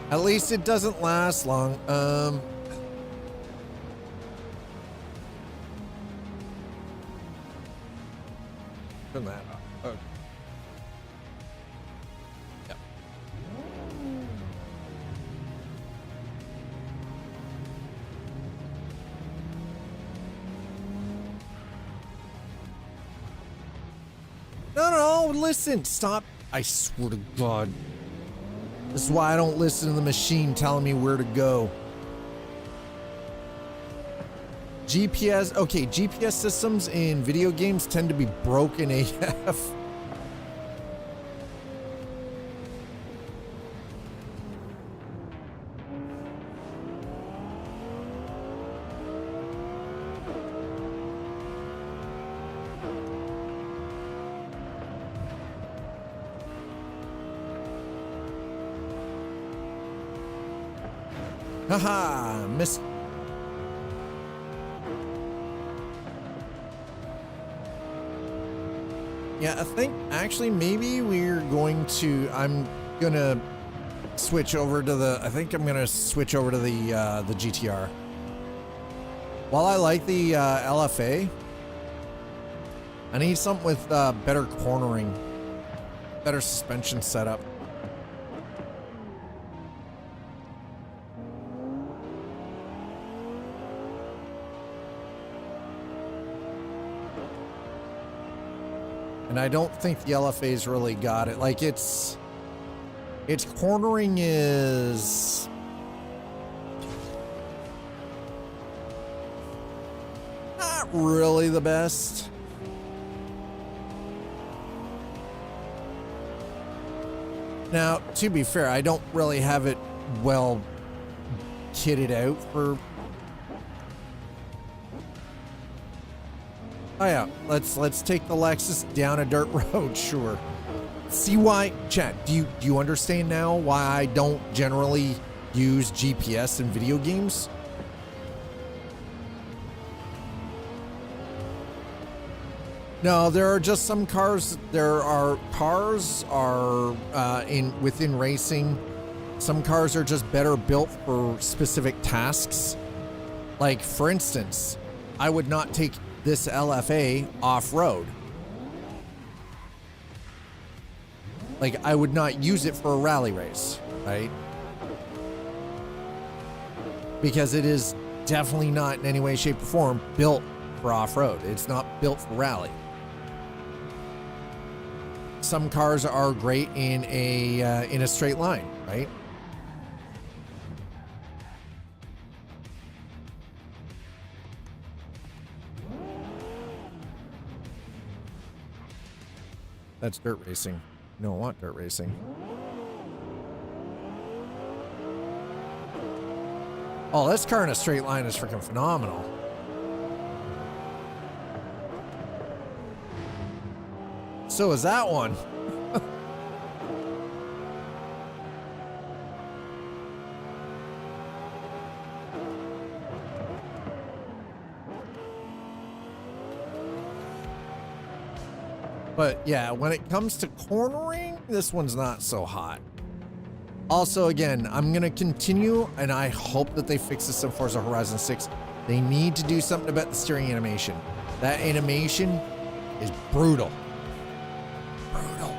At least it doesn't last long. Turn that off. Okay. Yep. No, listen, stop. I swear to God. This is why I don't listen to the machine telling me where to go. GPS systems in video games tend to be broken AF. Haha, missed. Yeah, I think actually maybe we're going to, I'm gonna switch over to the, I think I'm gonna switch over to the GTR. While I like the LFA, I need something with better cornering, better suspension setup. And I don't think the LFA's really got it. Like its cornering is not really the best. Now, to be fair, I don't really have it well kitted out for... Oh yeah, let's take the Lexus down a dirt road, sure. See why, chat, do you understand now why I don't generally use GPS in video games? No, there are just some cars. There are cars within racing. Some cars are just better built for specific tasks. Like, for instance, I would not take this LFA off-road. Like, I would not use it for a rally race, right? Because it is definitely not in any way, shape, or form built for off-road. It's not built for rally. Some cars are great in a straight line, right? That's dirt racing. You don't want dirt racing. Oh, this car in a straight line is freaking phenomenal. So is that one. But yeah, when it comes to cornering, this one's not so hot. Also, again, I'm going to continue, and I hope that they fix this in Forza Horizon 6. They need to do something about the steering animation. That animation is brutal. Brutal.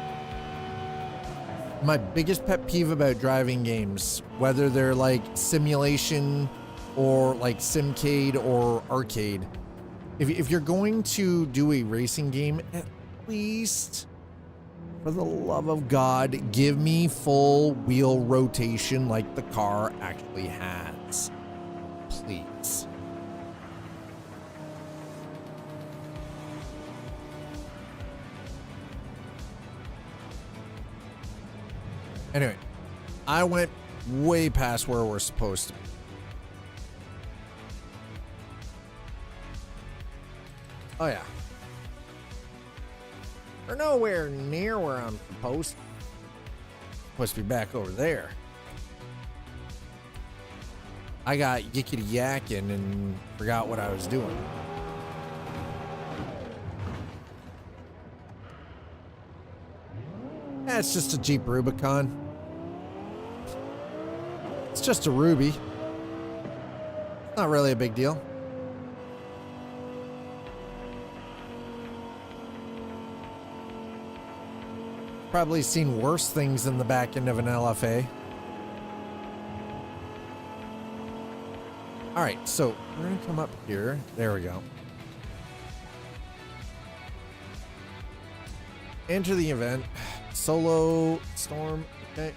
My biggest pet peeve about driving games, whether they're like simulation or like Simcade or arcade, if you're going to do a racing game, at least, for the love of God, give me full wheel rotation like the car actually has. Please. Anyway, I went way past where we're supposed to be. Oh yeah. We're nowhere near where I'm supposed to be back over there. I got yickety yakking and forgot what I was doing. That's just a Jeep Rubicon. It's just a Ruby. Not really a big deal. Probably seen worse things in the back end of an LFA. All right, so we're gonna come up here. There we go. Enter the event. Solo storm. Okay.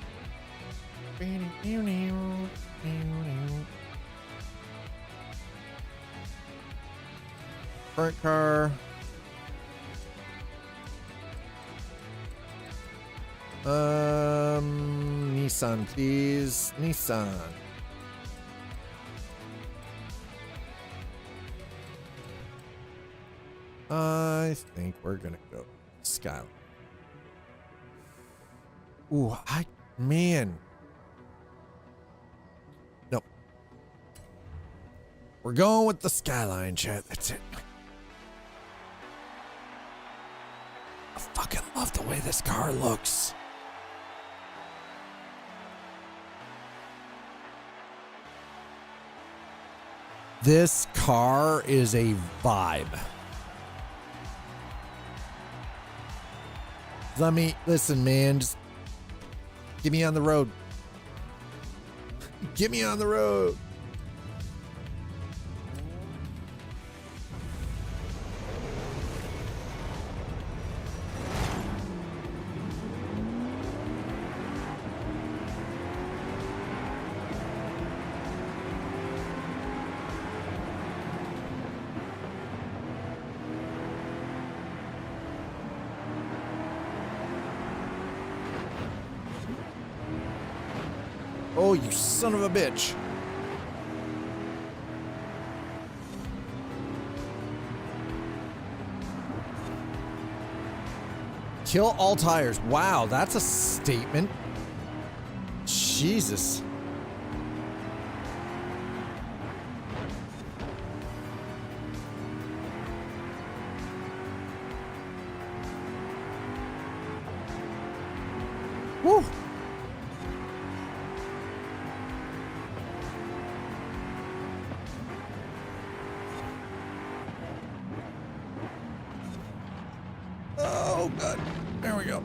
Front car. Nissan, please. Nissan. I think we're gonna go Skyline. Ooh, man. Nope. We're going with the Skyline, chat. That's it. I fucking love the way this car looks. This car is a vibe. Listen, man, just get me on the road. Get me on the road. Oh, you son of a bitch. Kill all tires. Wow, that's a statement. Jesus. Woo. Oh, God. There we go.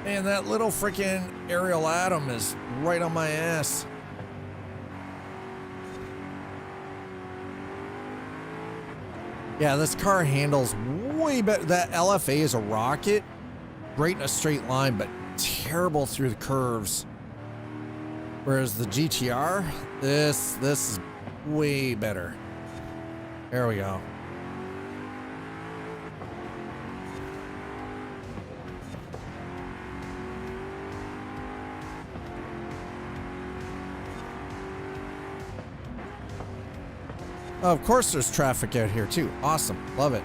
Man, that little freaking Ariel Atom is right on my ass. Yeah, this car handles way better. That LFA is a rocket. Great in a straight line, but terrible through the curves. Whereas the GTR, this is way better. There we go. Of course there's traffic out here too. Awesome. Love it.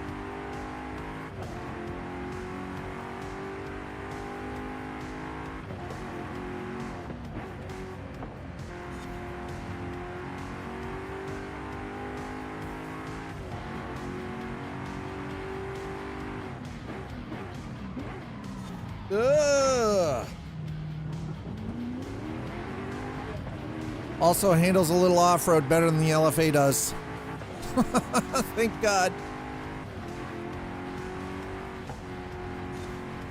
Ugh. Also handles a little off-road better than the LFA does. Thank God.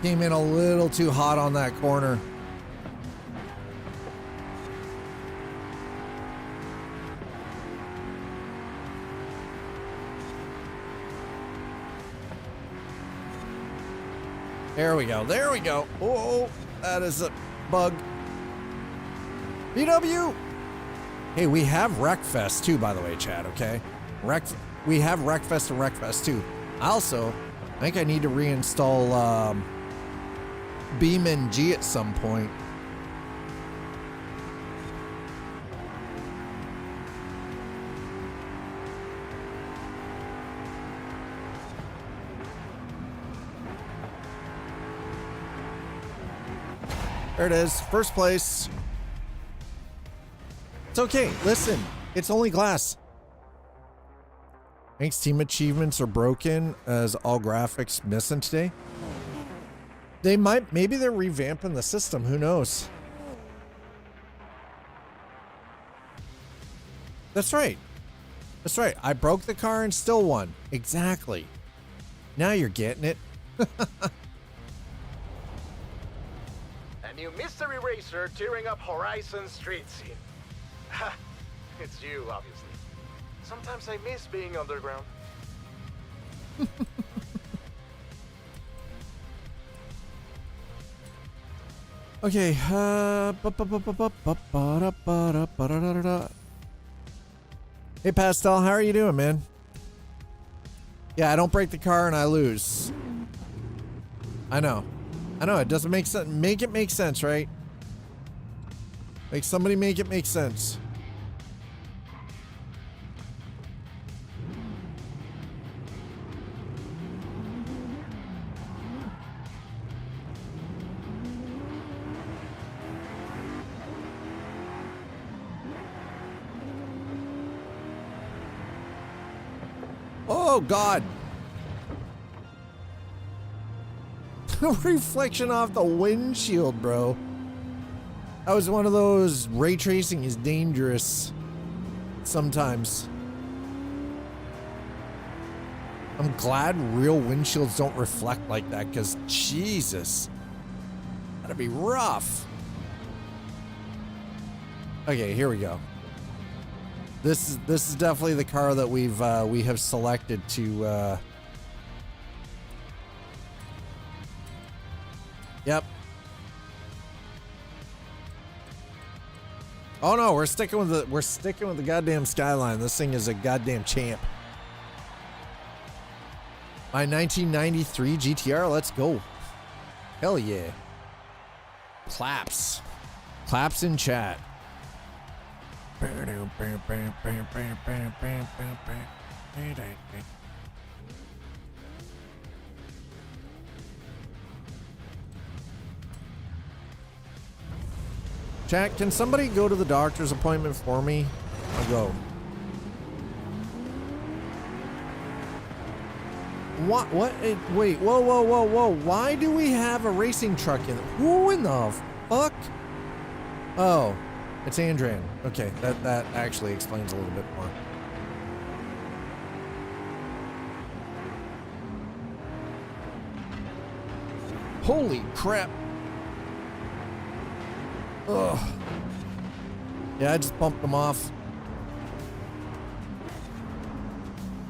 Came in a little too hot on that corner. There we go. There we go. Oh, that is a bug. VW. Hey, we have Wreckfest too, by the way, Chad, okay? We have Wreckfest and Wreckfest too. Also, I think I need to reinstall Beam G at some point. There it is. First place. It's okay. Listen, it's only glass. Thanks, team achievements are broken as all graphics missing today. Maybe they're revamping the system. Who knows? That's right. That's right. I broke the car and still won. Exactly. Now you're getting it. A new mystery racer tearing up Horizon street scene. Ha! It's you, obviously. Sometimes I miss being underground. Okay. Hey, Pastel, how are you doing, man? Yeah, I don't break the car and I lose. I know. It doesn't make sense. Make it make sense, right? Make somebody make it make sense. Oh, God. Reflection off the windshield, bro. That was one of those ray tracing is dangerous sometimes. I'm glad real windshields don't reflect like that because Jesus, that'd be rough. Okay, here we go. This is definitely the car that we have selected to Yep. Oh no, we're sticking with the goddamn Skyline. This thing is a goddamn champ. My 1993 GTR, let's go. Hell yeah. Claps. Claps in chat. Chat, can somebody go to the doctor's appointment for me? I'll go. What? Wait, whoa. Why do we have a racing truck in? Who in the fuck? Oh, it's Andran. Okay, that actually explains a little bit more. Holy crap. Ugh. Yeah, I just bumped them off.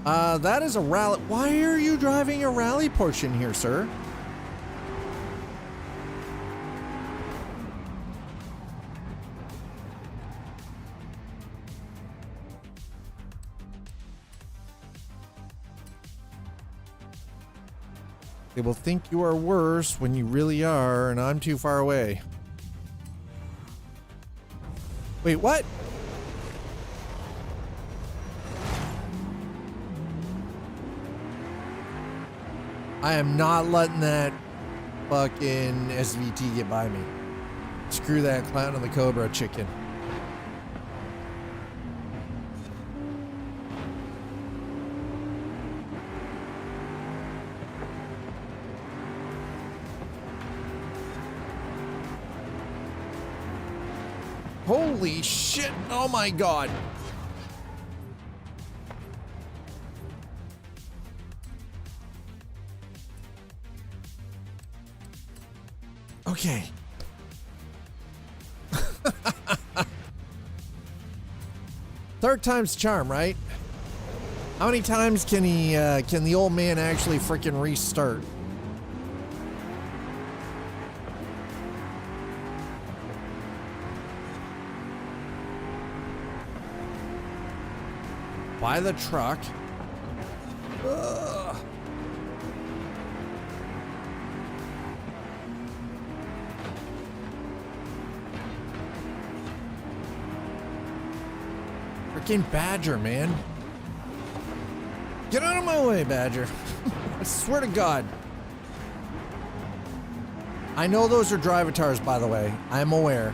That is a rally. Why are you driving a rally portion here, sir? They will think you are worse when you really are, and I'm too far away. Wait, what? I am not letting that fucking SVT get by me. Screw that clown and the Cobra chicken. Holy shit, oh my god. Okay. Third time's the charm, right? How many times can he, can the old man actually freaking restart? Buy the truck. Ugh. Freaking Badger, man. Get out of my way, Badger. I swear to God. I know those are drivatars, by the way. I'm aware.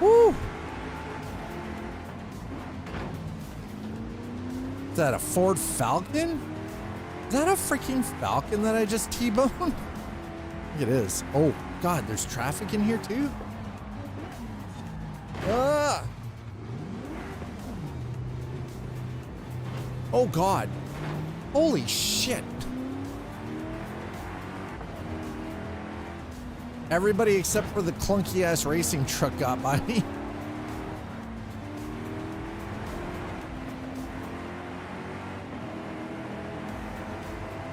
Woo! Is that a Ford Falcon? Is that a freaking Falcon that I just T-boned? I think it is. Oh, God, there's traffic in here too? Ah! Oh, God. Holy shit. Everybody except for the clunky-ass racing truck got by me.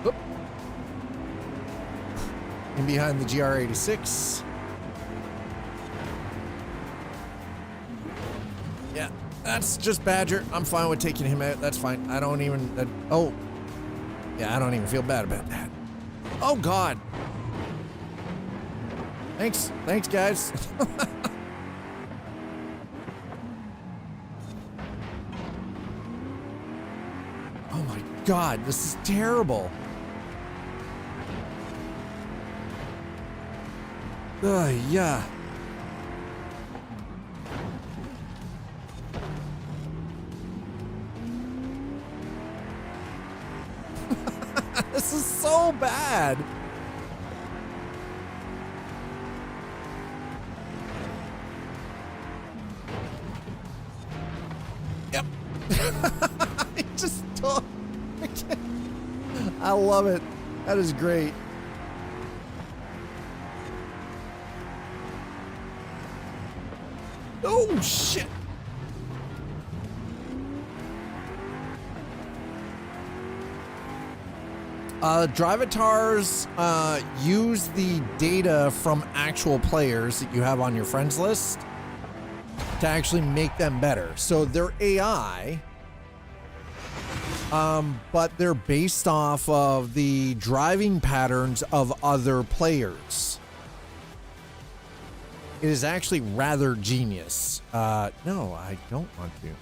Oop. In behind the GR86. Yeah, that's just Badger. I'm fine with taking him out. That's fine. I don't even... oh. Yeah, I don't even feel bad about that. Oh, God. Thanks, guys. Oh my God, this is terrible. Yeah. This is so bad. Yep. I just don't. I love it. That is great. Oh, shit. Drivatars use the data from actual players that you have on your friends list to actually make them better. So their AI but they're based off of the driving patterns of other players. It is actually rather genius. No, I don't want to. No.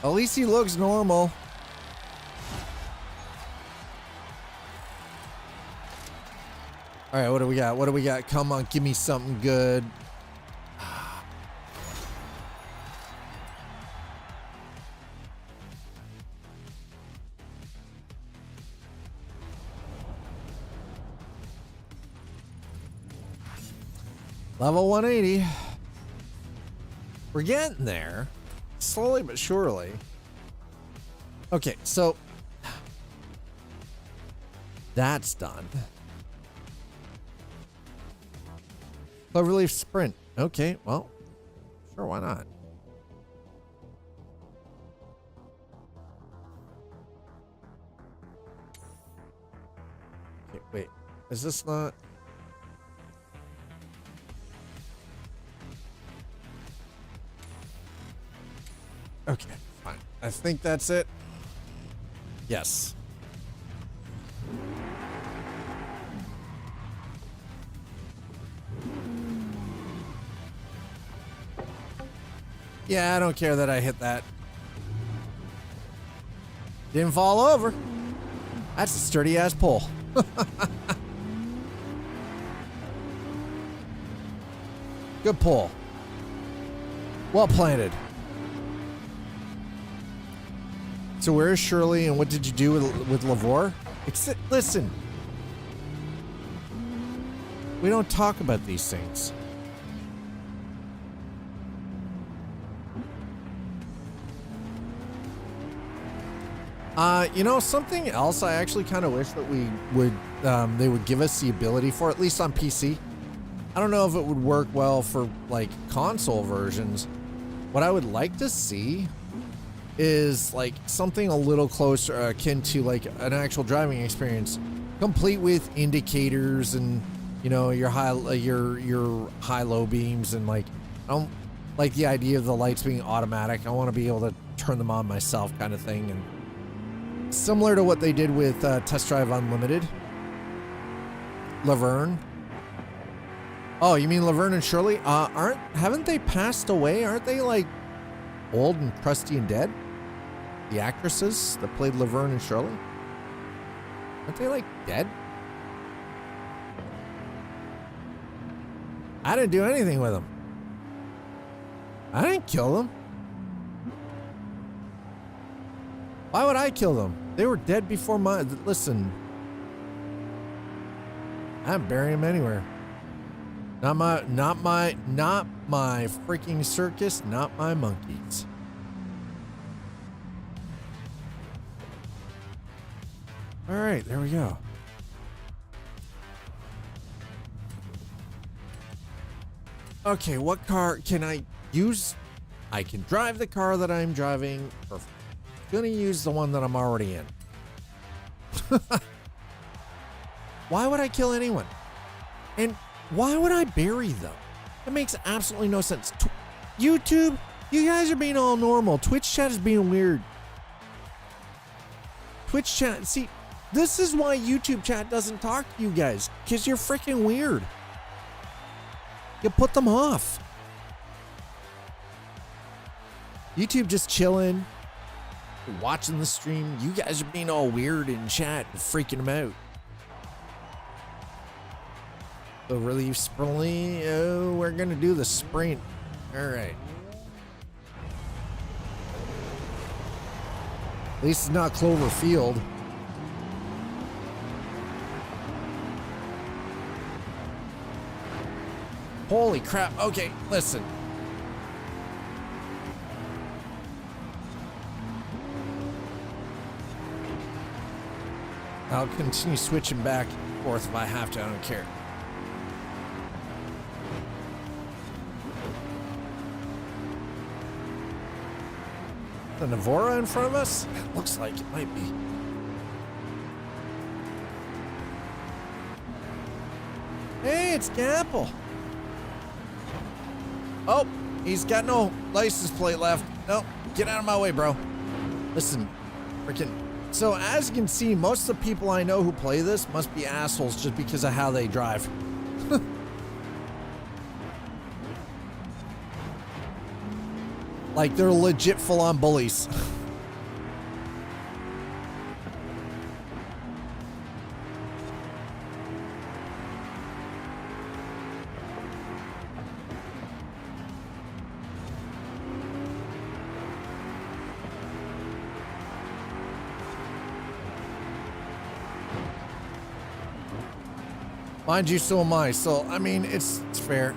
At least he looks normal. All right, what do we got? What do we got? Come on, give me something good. Level 180. We're getting there. Slowly but surely. Okay, so that's done. Cloverleaf sprint. Okay, well, sure, why not? Okay, wait. Is this not? Okay, fine. I think that's it. Yes. Yeah, I don't care that I hit that. Didn't fall over. That's a sturdy ass pole. Good pull. Well planted. So where is Shirley and what did you do with Lavore? Listen. We don't talk about these things. You know, something else I actually kind of wish that we would, they would give us the ability for, at least on PC. I don't know if it would work well for like console versions. What I would like to see is like something a little closer akin to like an actual driving experience, complete with indicators and, you know, your high-low beams, and like, I don't like the idea of the lights being automatic. I want to be able to turn them on myself, kind of thing. And similar to what they did with Test Drive Unlimited. Laverne. Oh, you mean Laverne and Shirley? Haven't they passed away? Aren't they like old and crusty and dead? The actresses that played Laverne and Shirley? Aren't they like dead? I didn't do anything with them. I didn't kill them. Why would I kill them? They were dead before my... Listen. I didn't bury them anywhere. Not my freaking circus, not my monkeys. All right, there we go. Okay, what car can I use? I can drive the car that I'm driving. Perfect. Gonna use the one that I'm already in. Why would I kill anyone? And why would I bury them? That makes absolutely no sense. YouTube, you guys are being all normal. Twitch chat is being weird. Twitch chat, see, this is why YouTube chat doesn't talk to you guys, because you're freaking weird. You put them off. YouTube just chilling, watching the stream. You guys are being all weird in chat and freaking them out. So relief sprint. Oh, we're gonna do the sprint. All right. At least it's not Clover Field. Holy crap. Okay, listen. I'll continue switching back and forth if I have to. I don't care. The Navora in front of us? It looks like it might be. Hey, it's Gapple. Oh, he's got no license plate left. No, get out of my way, bro. Listen, freaking. So as you can see, most of the people I know who play this must be assholes just because of how they drive. Like they're legit full-on bullies. Mind you, so am I. So, I mean, it's fair.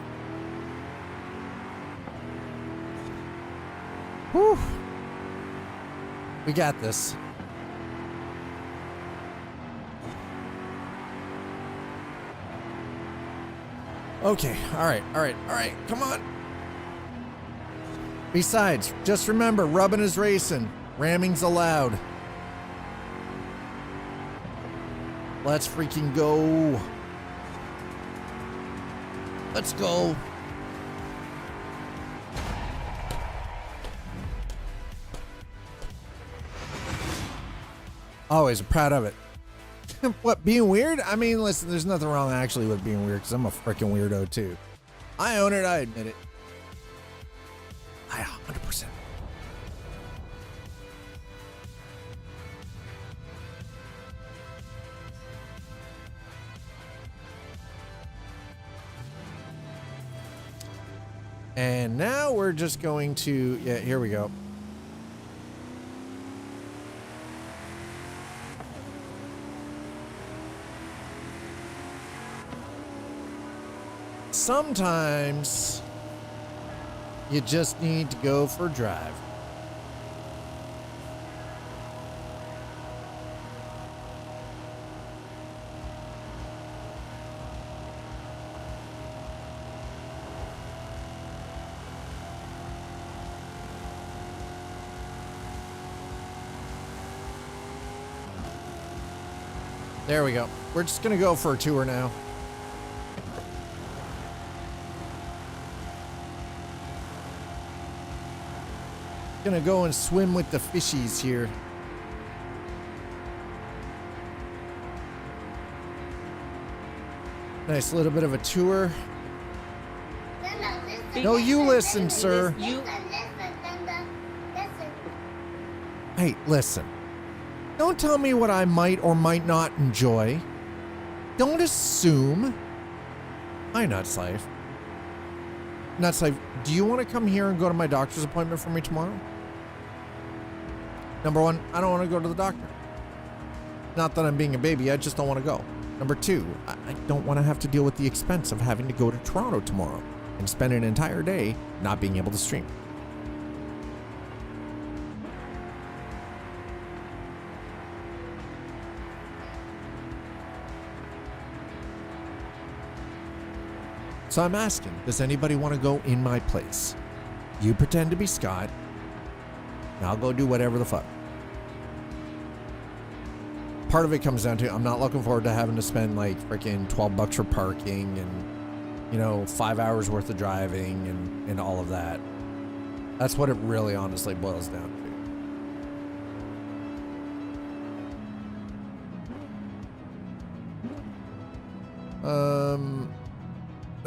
Whew. We got this. Okay, all right, come on. Besides, just remember, rubbing is racing. Ramming's allowed. Let's freaking go. Let's go. Always proud of it. What, being weird? I mean, listen, there's nothing wrong actually with being weird because I'm a freaking weirdo too. I own it, I admit it. I 100%. And now we're just going to, yeah, here we go. Sometimes you just need to go for a drive. There we go. We're just gonna go for a tour now. Gonna go and swim with the fishies here. Nice little bit of a tour. No, you listen, sir. Hey, listen. Don't tell me what I might or might not enjoy. Don't assume. Hi, Nutslave. Nutslave, do you want to come here and go to my doctor's appointment for me tomorrow? Number one, I don't want to go to the doctor. Not that I'm being a baby, I just don't want to go. Number two, I don't want to have to deal with the expense of having to go to Toronto tomorrow and spend an entire day not being able to stream. So I'm asking, does anybody want to go in my place? You pretend to be Scott, and I'll go do whatever the fuck. Part of it comes down to, I'm not looking forward to having to spend like freaking $12 for parking and, you know, 5 hours worth of driving and all of that. That's what it really honestly boils down to.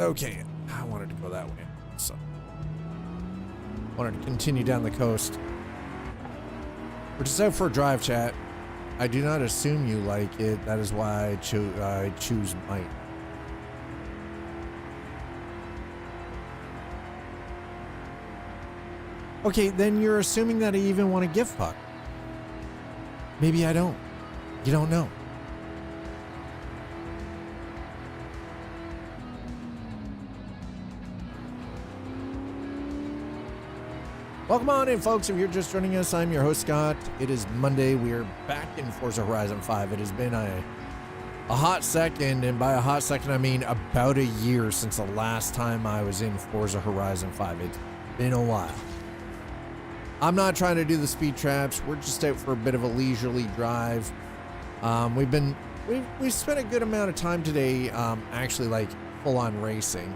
Okay, I wanted to go that way, so wanted to continue down the coast. We're just out for a drive, chat. I do not assume you like it. That is why I choose might. Okay, then you're assuming that I even want to give fuck. Maybe I don't. You don't know. Welcome on in, folks. If you're just joining us, I'm your host, Scott. It is Monday. We're back in Forza Horizon 5. It has been a hot second, and by a hot second, I mean about a year since the last time I was in Forza Horizon 5. It's been a while. I'm not trying to do the speed traps. We're just out for a bit of a leisurely drive. We've spent a good amount of time today, actually, like full on racing.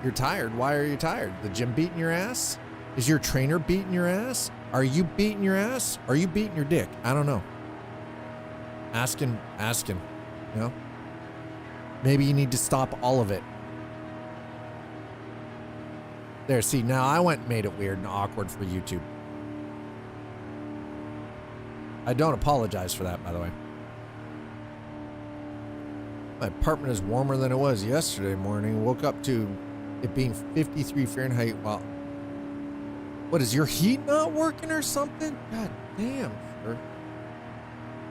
You're tired. Why are you tired? The gym beating your ass? Is your trainer beating your ass? Are you beating your ass? Are you beating your dick? I don't know. Asking, you know? Maybe you need to stop all of it. There, see, now I went and made it weird and awkward for YouTube. I don't apologize for that, by the way. My apartment is warmer than it was yesterday morning. Woke up to it being 53 Fahrenheit. Well, what, is your heat not working or something? God damn, sir.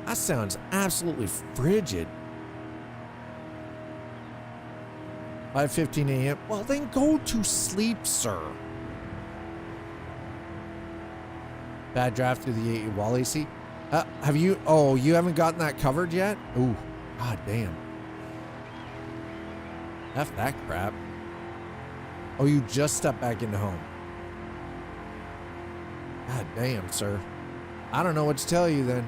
That sounds absolutely frigid. 5:15 a.m. Well, then go to sleep, sir. Bad draft through the Wally seat. Have you? Oh, you haven't gotten that covered yet? Ooh, god damn. F that crap. Oh, you just stepped back into home. God damn, sir. I don't know what to tell you then.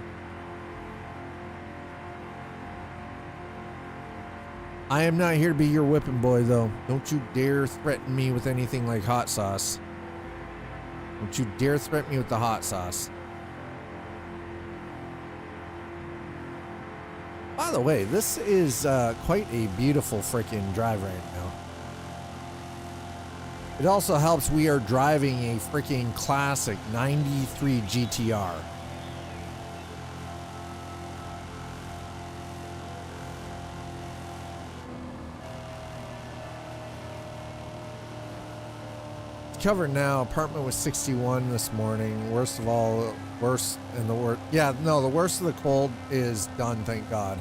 I am not here to be your whipping boy, though. Don't you dare threaten me with anything like hot sauce. Don't you dare threaten me with the hot sauce. By the way, this is quite a beautiful freaking drive right now. It also helps we are driving a freaking classic 93 GTR. Covered now. Apartment was 61 this morning. Worst of the worst of the cold is done, thank God.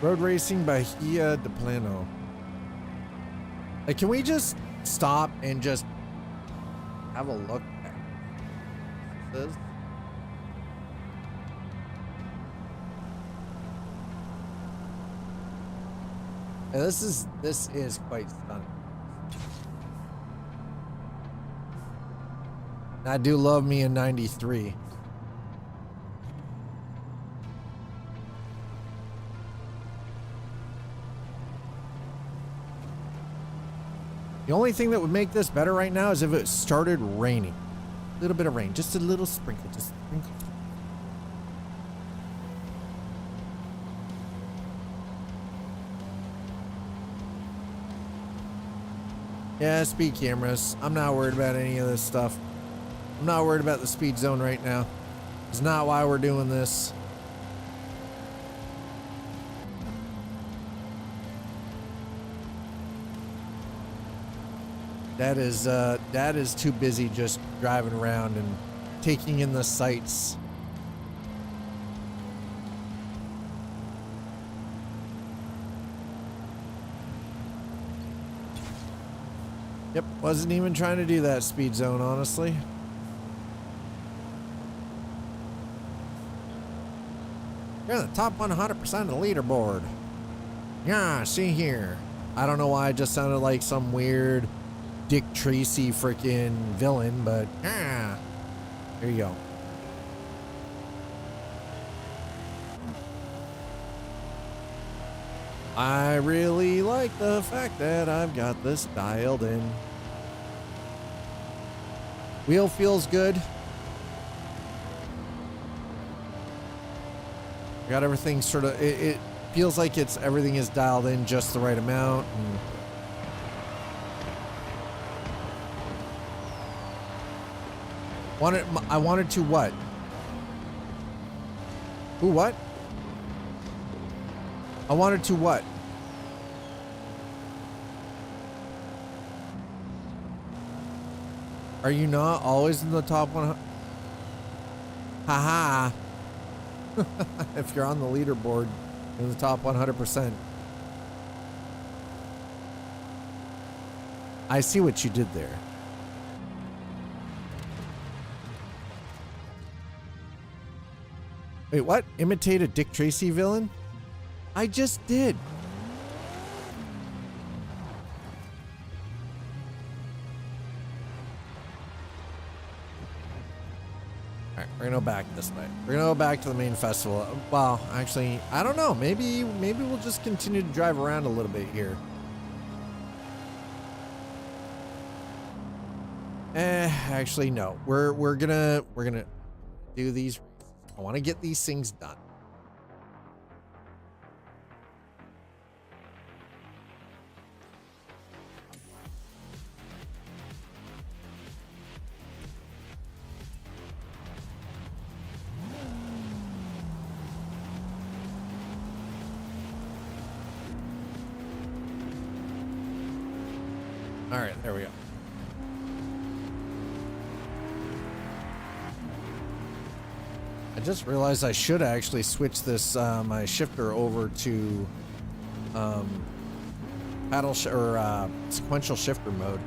Road racing Bahia de Plano. Like, can we just stop and just have a look at this? Yeah, this is quite stunning. I do love me a 93. The only thing that would make this better right now is if it started raining. A little bit of rain, just a little sprinkle, just a sprinkle. Yeah, speed cameras. I'm not worried about any of this stuff. I'm not worried about the speed zone right now. It's not why we're doing this. Dad is too busy just driving around and taking in the sights. Yep, wasn't even trying to do that speed zone, honestly. You're in the top 100% of the leaderboard. Yeah, see here. I don't know why it just sounded like some weird Dick Tracy freaking villain, but yeah. There you go. I really like the fact that I've got this dialed in. Wheel feels good. Got everything sort of, it feels like everything is dialed in just the right amount. And I wanted to what? Ooh, what? I wanted to what? Are you not always in the top 100? Haha. If you're on the leaderboard in the top 100%. I see what you did there. Wait, what? Imitate a Dick Tracy villain? I just did. Alright, we're gonna go back this way. We're gonna go back to the main festival. Well, actually, I don't know. Maybe we'll just continue to drive around a little bit here. Actually, no. We're gonna do these. I want to get these things done. All right, there we go. I just realized I should actually switch this my shifter over to sequential shifter mode.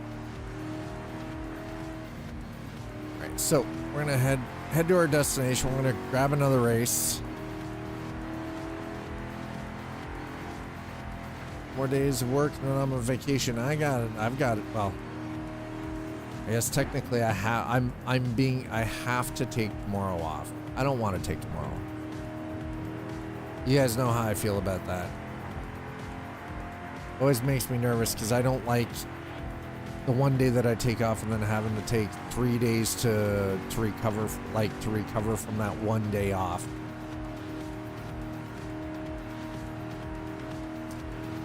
All right, so we're gonna head to our destination. We're gonna grab another race. More days of work, and then I'm on vacation. I've got it. Well, I guess technically I have to take tomorrow off. I don't want to take tomorrow. You guys know how I feel about that. Always makes me nervous because I don't like the one day that I take off and then having to take 3 days to recover, from that one day off.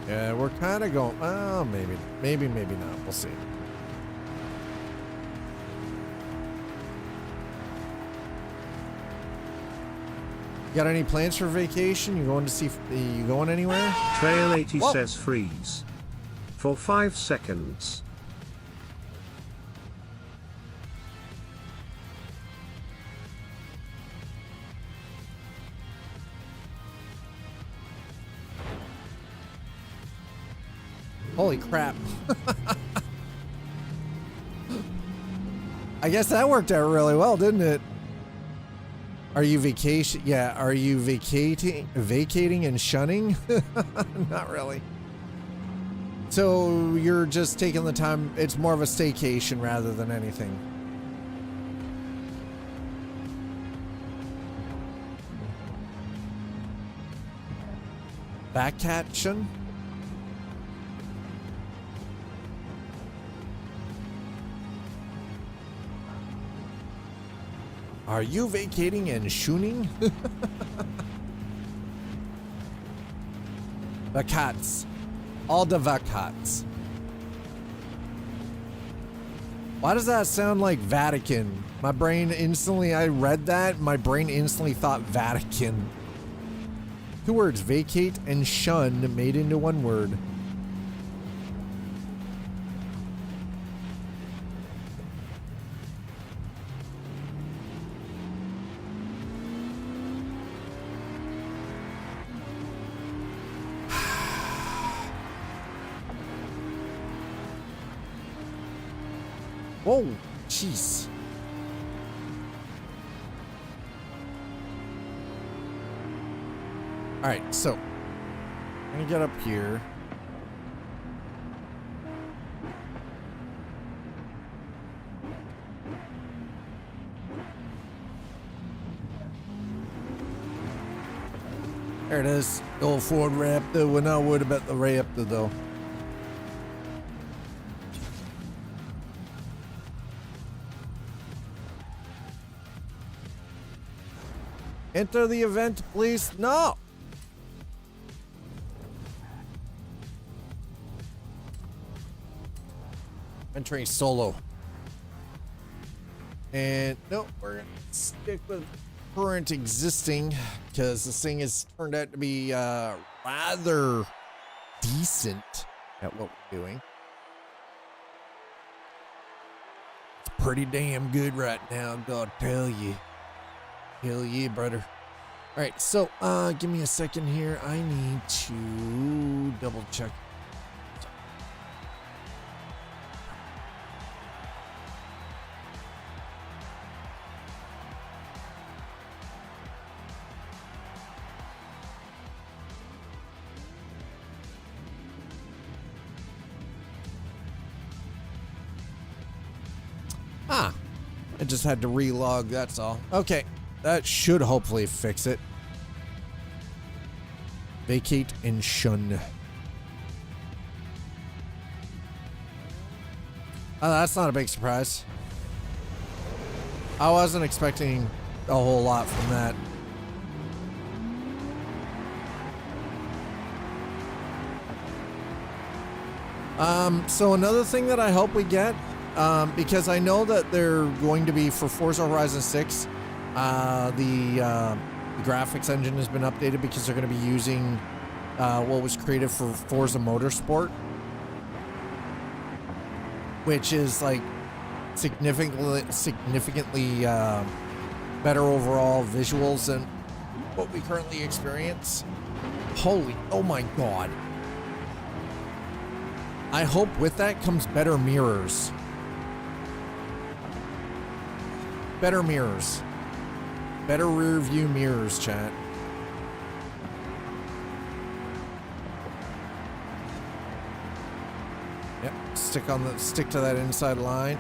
Yeah, we're kind of going, well, maybe not. We'll see. You got any plans for vacation? You going anywhere? Trail 80 Whoa. says freeze. For 5 seconds. Holy crap. I guess that worked out really well, didn't it? Are you vacation? Yeah, are you vacating and shunning? Not really. So you're just taking the time, it's more of a staycation rather than anything. Backcatching? Are you vacating and shooning? Vacats. All the vacats. Why does that sound like Vatican? My brain instantly, I read that, my brain instantly thought Vatican. 2 words, vacate and shun, made into 1 word. Whoa, jeez. All right, so I'm gonna get up here. There it is, the old Ford Raptor. We're not worried about the Raptor though. Enter the event, please. No. Entering solo. And no, we're gonna stick with current existing because this thing has turned out to be rather decent at what we're doing. It's pretty damn good right now, I'm gonna tell you. Hell yeah, brother. All right, so give me a second here. I need to double check. I just had to relog, that's all. Okay, that should hopefully fix it. Vacate and shun. Oh, that's not a big surprise. I wasn't expecting a whole lot from that. So another thing that I hope we get, because I know that they're going to be for Forza Horizon 6, the graphics engine has been updated because they're going to be using what was created for Forza Motorsport, which is like significantly better overall visuals than what we currently experience. Oh my God. I hope with that comes better mirrors. Better mirrors. Better rear view mirrors, chat. Yep, stick to that inside line.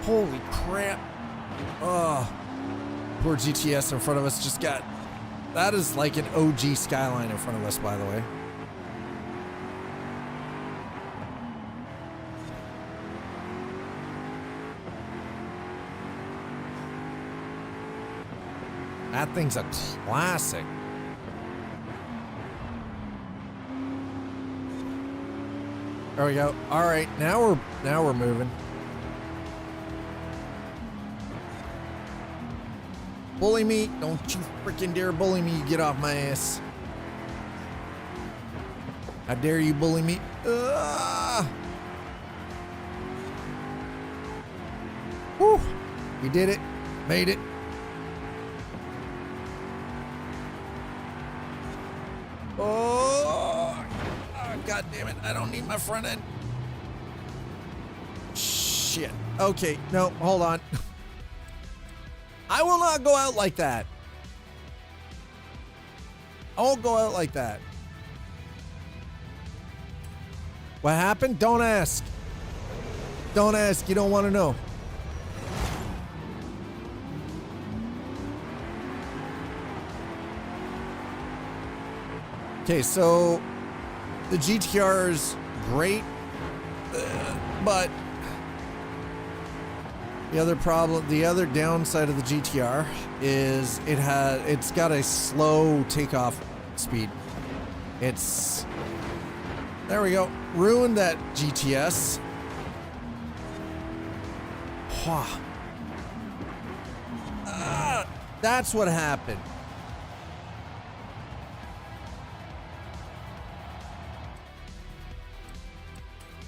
Holy crap. Oh, poor GTS in front of us just got, that is like an OG Skyline in front of us, by the way. That thing's a classic. There we go. All right, now we're moving. Bully me! Don't you freaking dare bully me! Get off my ass! How dare you bully me? Whew! We did it. Made it. Oh, God damn it. I don't need my front end. Shit. Okay, no, hold on. I will not go out like that. I won't go out like that. What happened? Don't ask. Don't ask. You don't want to know. Okay, so the GTR is great, but the other downside of the GTR is it's got a slow takeoff speed. There we go. Ruined that GTS. That's what happened.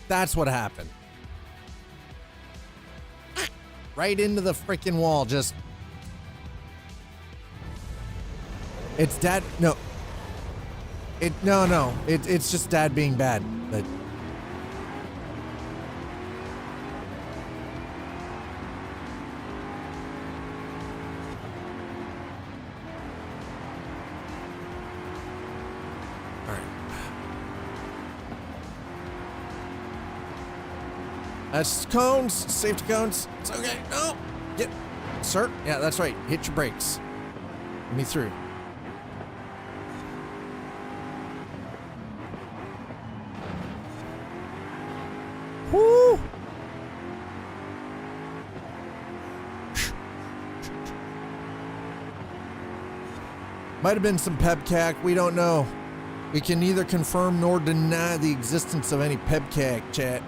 That's what happened. Right into the freaking wall, just. It's dad. No. No. It's just dad being bad. But. That's cones, safety cones. It's okay. No, get, sir. Yeah, that's right. Hit your brakes. Get me through. Woo! Might have been some pebcac. We don't know. We can neither confirm nor deny the existence of any pebcac, chat.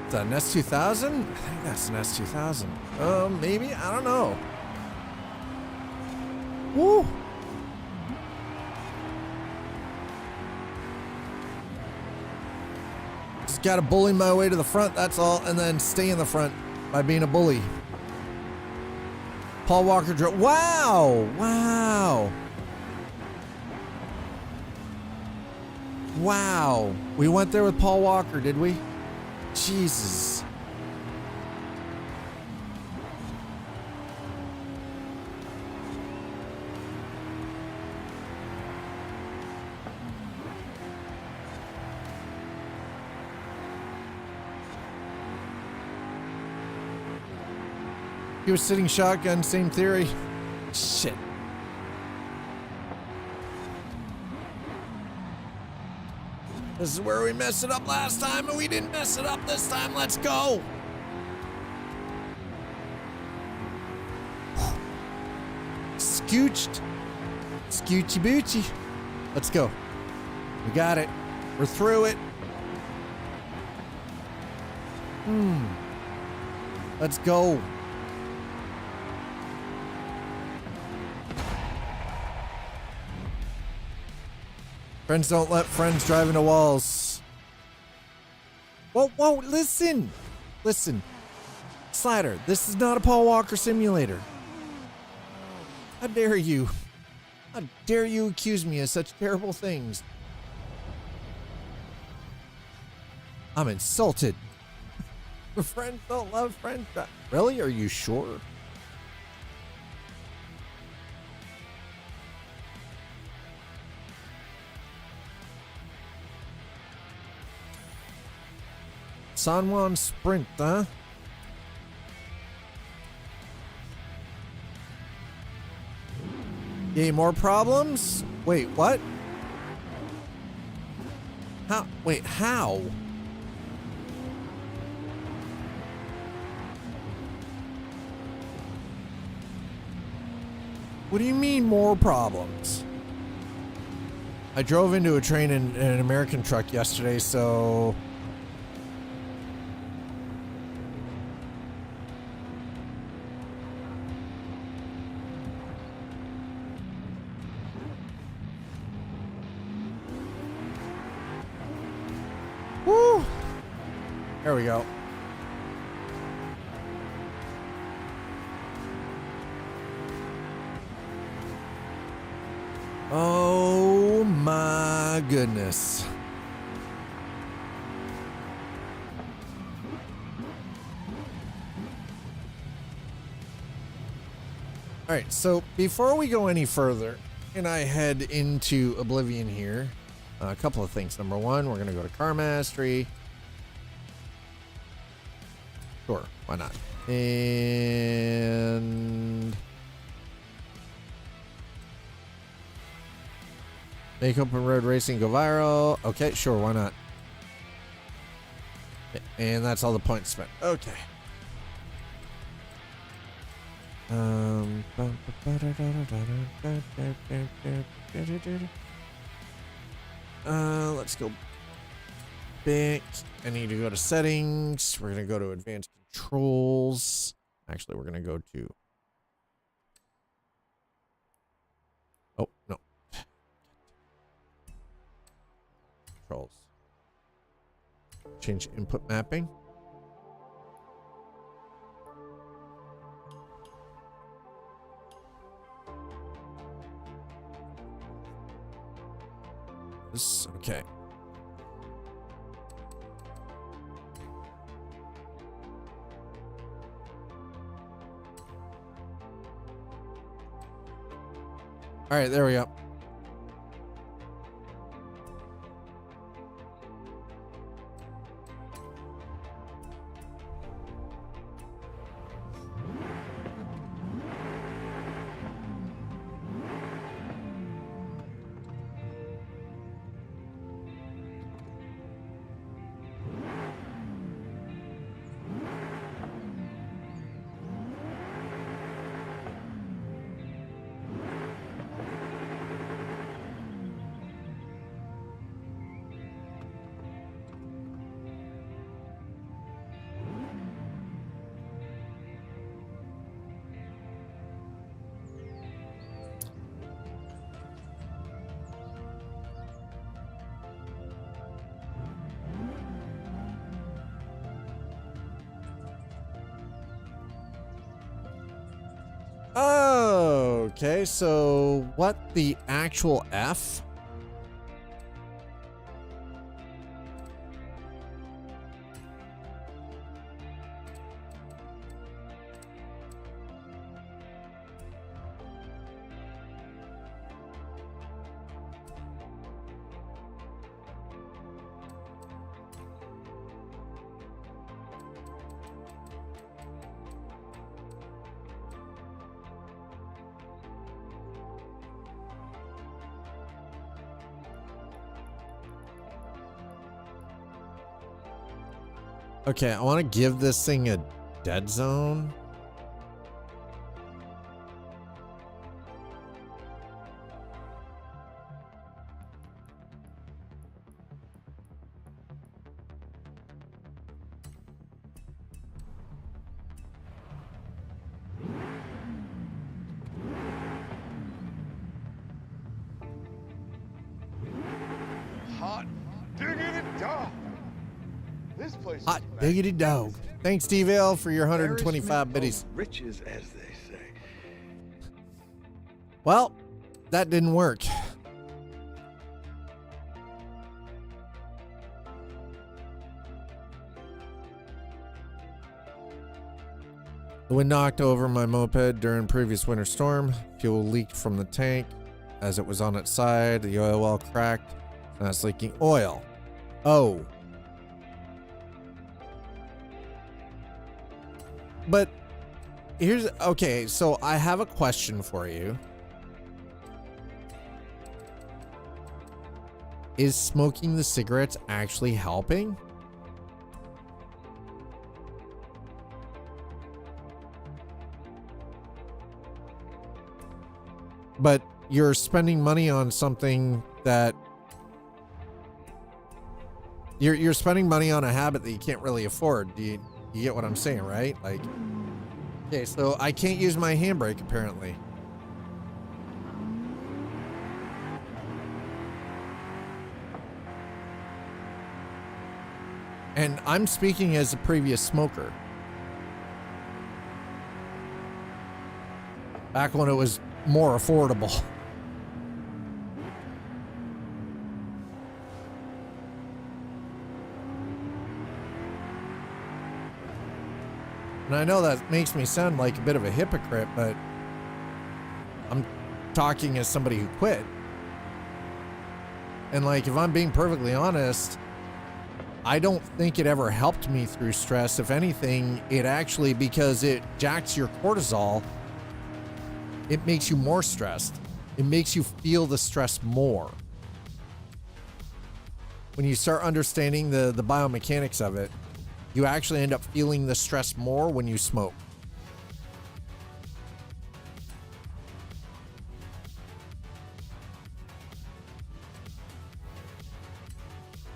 Is that an S2000? I think that's an S2000. Maybe? I don't know. Woo! Just gotta bully my way to the front, that's all, and then stay in the front by being a bully. Paul Walker drove. Wow! Wow! Wow! We went there with Paul Walker, did we? Jesus. He was sitting shotgun, same theory. Shit. This is where we messed it up last time, and we didn't mess it up this time. Let's go. Scooched. Scoochy boochy. Let's go. We got it. We're through it. Let's go. Friends don't let friends drive into walls. Whoa, listen. Listen. Slider, this is not a Paul Walker simulator. How dare you? How dare you accuse me of such terrible things? I'm insulted. Friends don't love friends. Really? Are you sure? San Juan Sprint, huh? Yay, more problems? Wait, what? How? Wait, how? What do you mean more problems? I drove into a train in an American truck yesterday, so... Woo! There we go. Oh my goodness. All right, so before we go any further and I head into Oblivion here, a couple of things. Number one, we're going to go to Car Mastery. Sure, why not? And make open road racing go viral. Okay, sure, why not? And that's all the points spent. Okay. Let's go back. I need to go to settings. We're gonna go to advanced controls. Actually, we're gonna go to... Oh, no. Controls. Change input mapping. This, okay. All right, there we go. Okay, so what the actual F? Okay, I want to give this thing a dead zone. Hot diggity dog. This place Hot diggity dog. Thanks, Steve L, for your 125 biddies. Riches, as they say. Well, that didn't work. The wind knocked over my moped during previous winter storm. Fuel leaked from the tank as it was on its side. The oil well cracked. Now it's leaking oil. Oh. But here's, okay, so I have a question for you. Is smoking the cigarettes actually helping? But you're spending money on something that you're spending money on a habit that you can't really afford. Do you get what I'm saying, right? Like, okay, so I can't use my handbrake apparently. And I'm speaking as a previous smoker. Back when it was more affordable. And I know that makes me sound like a bit of a hypocrite, but I'm talking as somebody who quit. And like, if I'm being perfectly honest, I don't think it ever helped me through stress. If anything, it actually, because it jacks your cortisol, it makes you more stressed. It makes you feel the stress more. When you start understanding the biomechanics of it, you actually end up feeling the stress more when you smoke.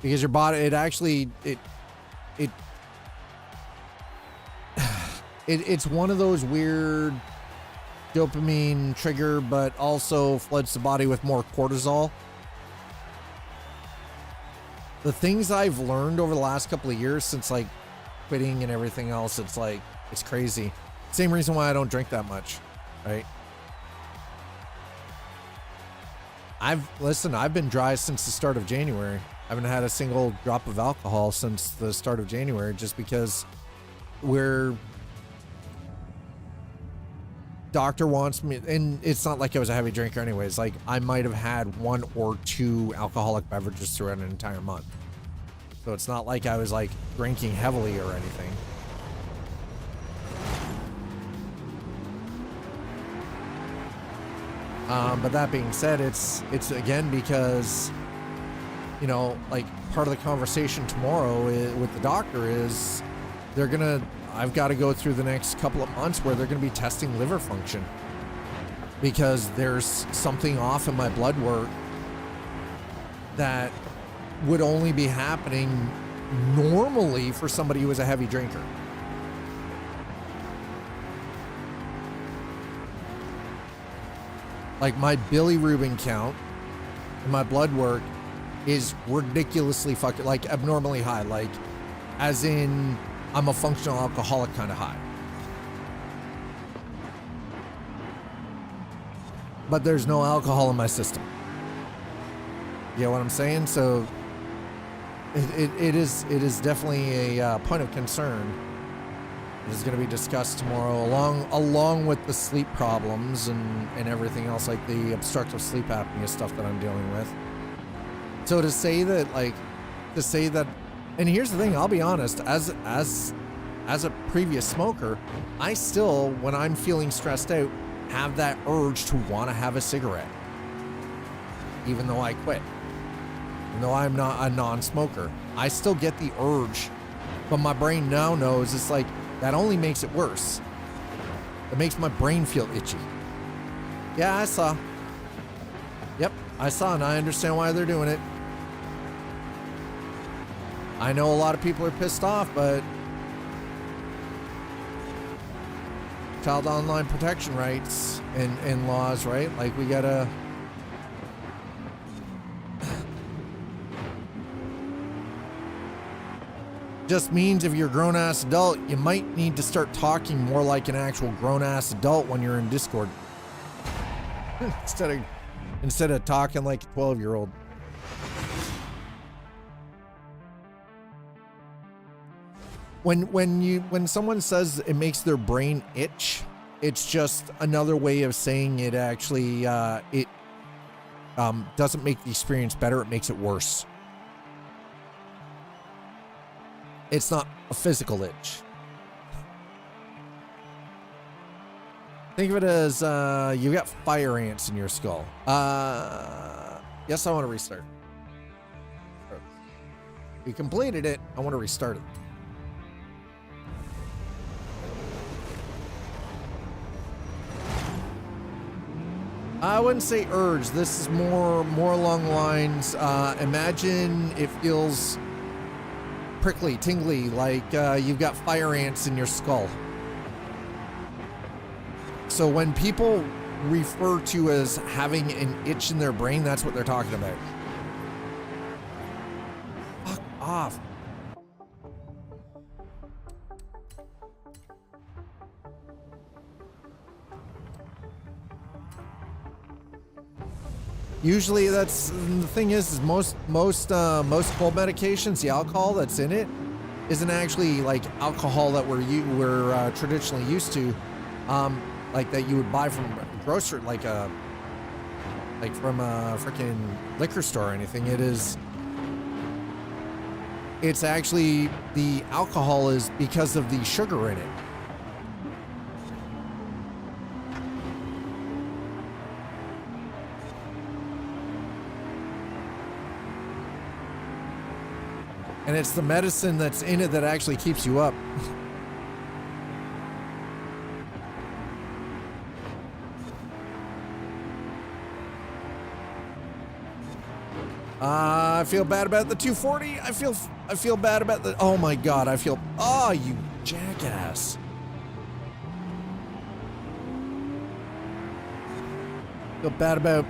Because your body, it's one of those weird dopamine trigger, but also floods the body with more cortisol. The things I've learned over the last couple of years since like quitting and everything else, it's like, it's crazy. Same reason why I don't drink that much, right? I've been dry since the start of January. I haven't had a single drop of alcohol since the start of January, just because doctor wants me, and it's not like I was a heavy drinker anyways. Like, I might have had 1 or 2 alcoholic beverages throughout an entire month. So it's not like I was like drinking heavily or anything. But that being said, it's again because, you know, like part of the conversation tomorrow with the doctor is I've got to go through the next couple of months where they're going to be testing liver function, because there's something off in my blood work that would only be happening normally for somebody who is a heavy drinker. Like, my bilirubin count and my blood work is ridiculously fucking, like, abnormally high. Like, as in, I'm a functional alcoholic kind of high. But there's no alcohol in my system. You know what I'm saying? So it is definitely a point of concern. It is going to be discussed tomorrow, along with the sleep problems and everything else, like the obstructive sleep apnea stuff that I'm dealing with. So to say that, and here's the thing, I'll be honest, as a previous smoker, I still, when I'm feeling stressed out, have that urge to want to have a cigarette, even though I quit. Even though I'm not a non-smoker, I still get the urge But my brain now knows it's like, that only makes it worse. It makes my brain feel itchy. Yeah, I saw. Yep, I saw, and I understand why they're doing it. I know a lot of people are pissed off, but child online protection rights and laws, right? Like, we gotta... Just means if you're a grown-ass adult, you might need to start talking more like an actual grown-ass adult when you're in Discord. instead of talking like a 12-year-old. When someone says it makes their brain itch, it's just another way of saying it actually doesn't make the experience better, it makes it worse. It's not a physical itch. Think of it as you got fire ants in your skull. Yes, I want to restart. We completed it. I want to restart it. I wouldn't say urge. This is more along the lines. Imagine it feels prickly, tingly, like you've got fire ants in your skull. So when people refer to as having an itch in their brain, that's what they're talking about. Fuck off. Usually that's the thing is most cold medications, the alcohol that's in it isn't actually like alcohol that we're traditionally used to, like that you would buy from a grocery, like from a freaking liquor store or anything. It's actually, the alcohol is because of the sugar in it. And it's the medicine that's in it that actually keeps you up. I feel bad about the 240. I feel bad about the... Oh my God, Oh, you jackass. Feel bad about...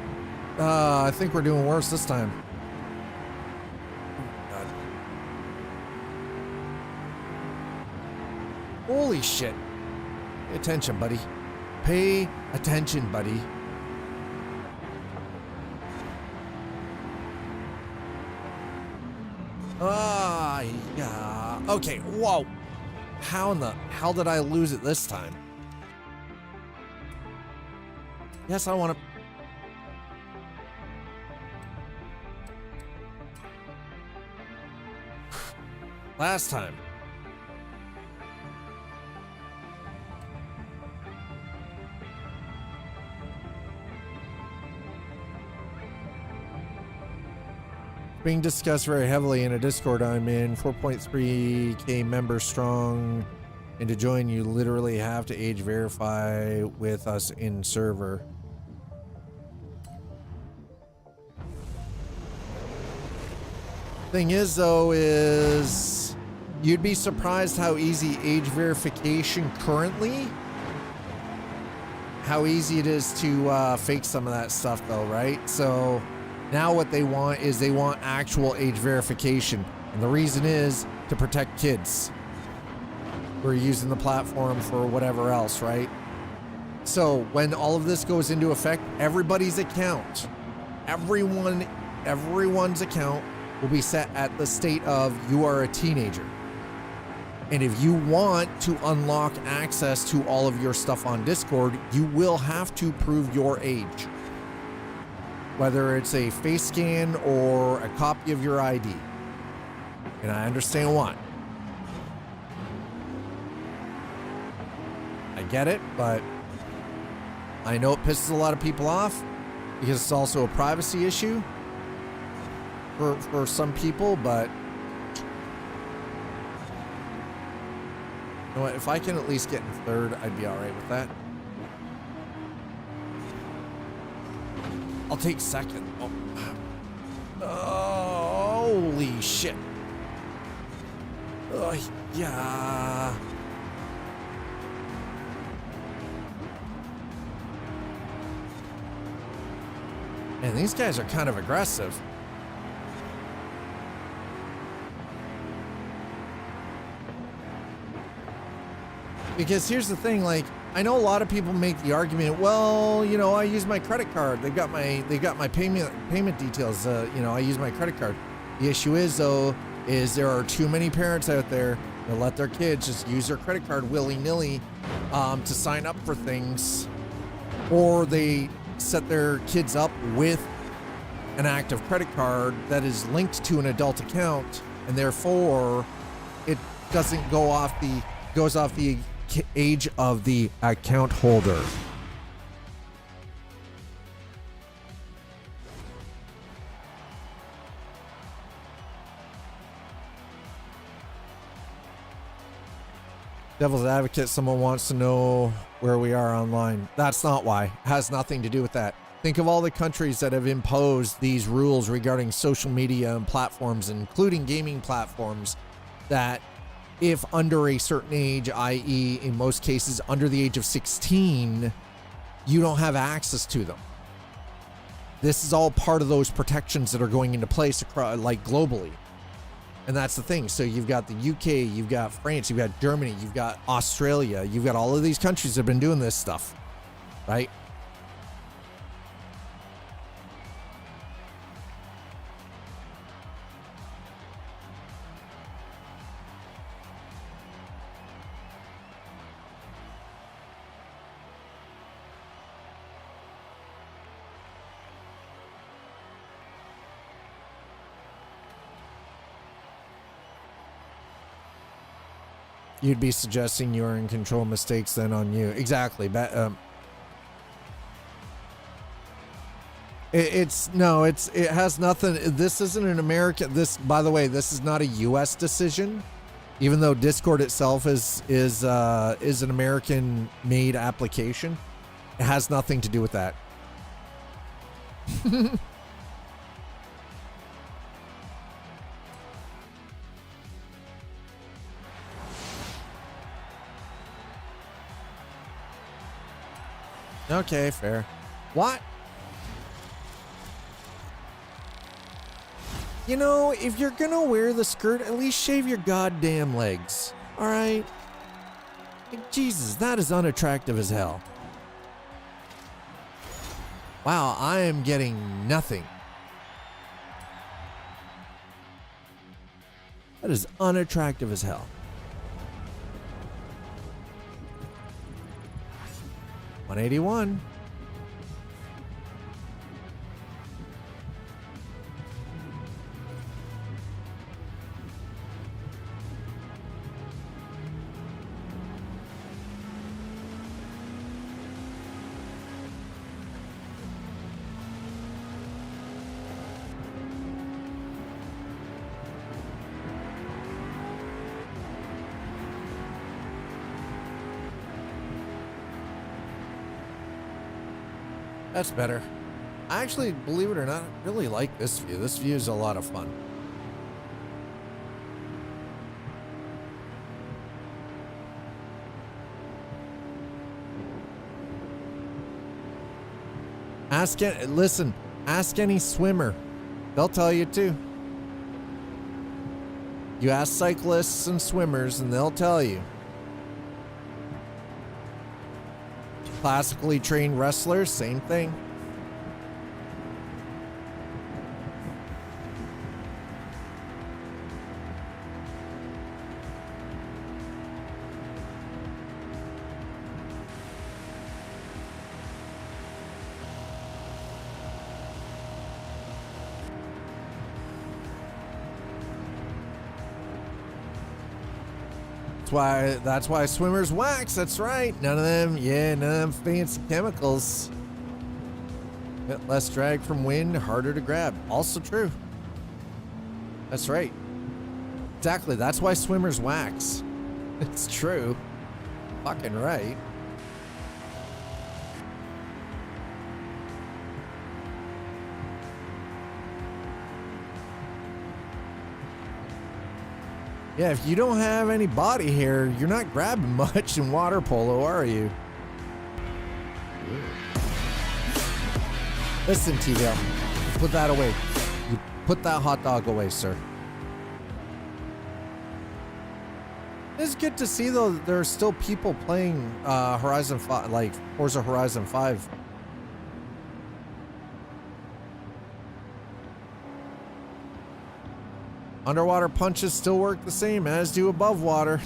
I think we're doing worse this time. Holy shit. Pay attention, buddy. Pay attention, buddy. Yeah. Okay, whoa. How in the hell did I lose it this time? Yes, I want to... Last time. Being discussed very heavily in a Discord I'm in, 4.3k members strong, and to join you literally have to age verify with us in server. Thing is though is you'd be surprised how easy age verification currently, how easy it is to fake some of that stuff though, right? So now what they want is they want actual age verification. And the reason is to protect kids who are using the platform for whatever else, right? So when all of this goes into effect, everybody's account, everyone's account will be set at the state of you are a teenager. And if you want to unlock access to all of your stuff on Discord, you will have to prove your age. Whether it's a face scan or a copy of your ID. And I understand why. I get it, but I know it pisses a lot of people off because it's also a privacy issue for some people, but You know what? If I can at least get in third, I'd be all right with that. I'll take second. Oh, holy shit. Oh, yeah. Man, these guys are kind of aggressive. Because here's the thing, like, I know a lot of people make the argument, well, you know, I use my credit card. They've got my payment details. You know, I use my credit card. The issue is, though, is there are too many parents out there that let their kids just use their credit card willy-nilly to sign up for things, or they set their kids up with an active credit card that is linked to an adult account, and therefore it doesn't goes off the age of the account holder. Devil's advocate, someone wants to know where we are online. That's not why. It has nothing to do with that. Think of all the countries that have imposed these rules regarding social media and platforms, including gaming platforms, that if under a certain age, i.e. in most cases under the age of 16, you don't have access to them. This is all part of those protections that are going into place across, like, globally. And that's the thing. So you've got the UK, you've got France, you've got Germany, you've got Australia, you've got all of these countries that have been doing this stuff, right? You'd be suggesting you're in control, mistakes then on you. Exactly. It has nothing. This isn't an American. This, by the way, this is not a U.S. decision, even though Discord itself is an American-made application. It has nothing to do with that. Okay, fair. What? You know, if you're gonna wear the skirt, at least shave your goddamn legs. Alright? Jesus, that is unattractive as hell. Wow, I am getting nothing. That is unattractive as hell. 181. That's better. I actually, believe it or not, really like this view. This view is a lot of fun. Ask any swimmer. They'll tell you too. You ask cyclists and swimmers and they'll tell you. Classically trained wrestlers, same thing. That's why swimmers wax. That's right. None of them fancy chemicals. Get less drag from wind, harder to grab. Also true. That's right. Exactly. That's why swimmers wax. It's true. Fucking right. Yeah, if you don't have any body hair, you're not grabbing much in water polo, are you? Listen, T-Dale, put that away. You put that hot dog away, sir. It's good to see, though, that there are still people playing Horizon 5, like Forza Horizon 5. Underwater punches still work the same as do above water.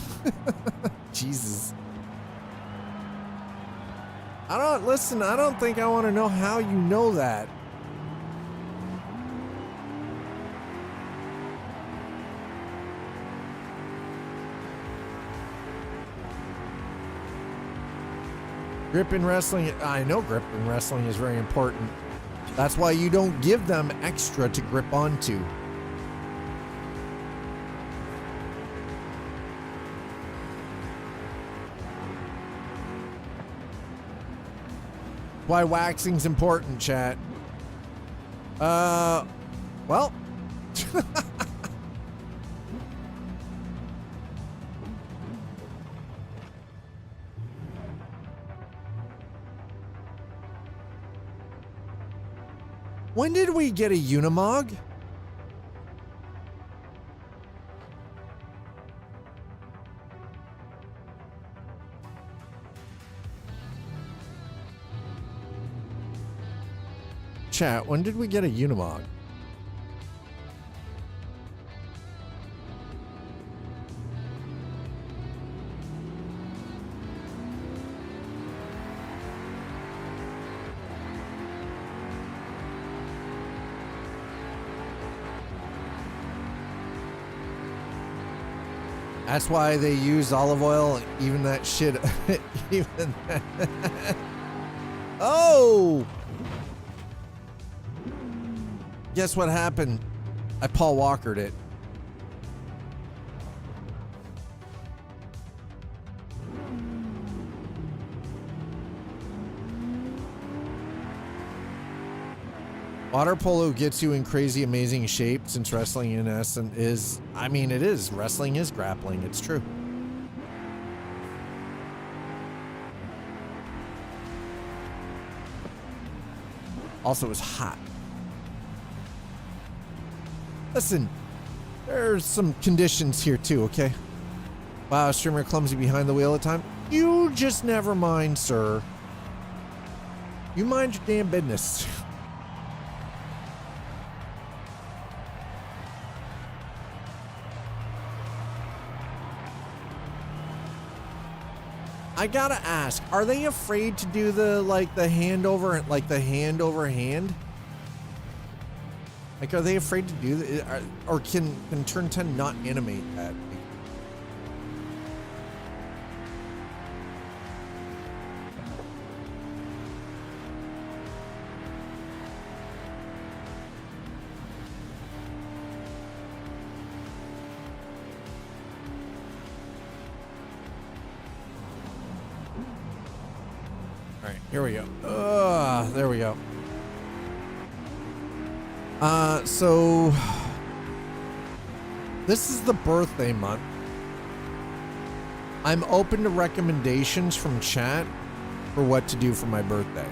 Jesus. I don't think I want to know how you know that. Grip in wrestling, I know grip in wrestling is very important. That's why you don't give them extra to grip onto. Why waxing's important, chat. Well. When did we get a Unimog? Chat, when did we get a Unimog? That's why they use olive oil, even that shit. Even that. Oh! Guess what happened? I Paul Walkered it. Water polo gets you in crazy, amazing shape since wrestling in essence is, I mean, it is. Wrestling is grappling. It's true. Also, it was hot. Listen, there's some conditions here too, okay? Wow, streamer clumsy behind the wheel at time. You just never mind, sir. You mind your damn business. I gotta ask, are they afraid to do the hand over hand? Like, are they afraid to do that? Or can Turn 10 not animate that? All right, here we go. There we go. So this is the birthday month. I'm open to recommendations from chat for what to do for my birthday.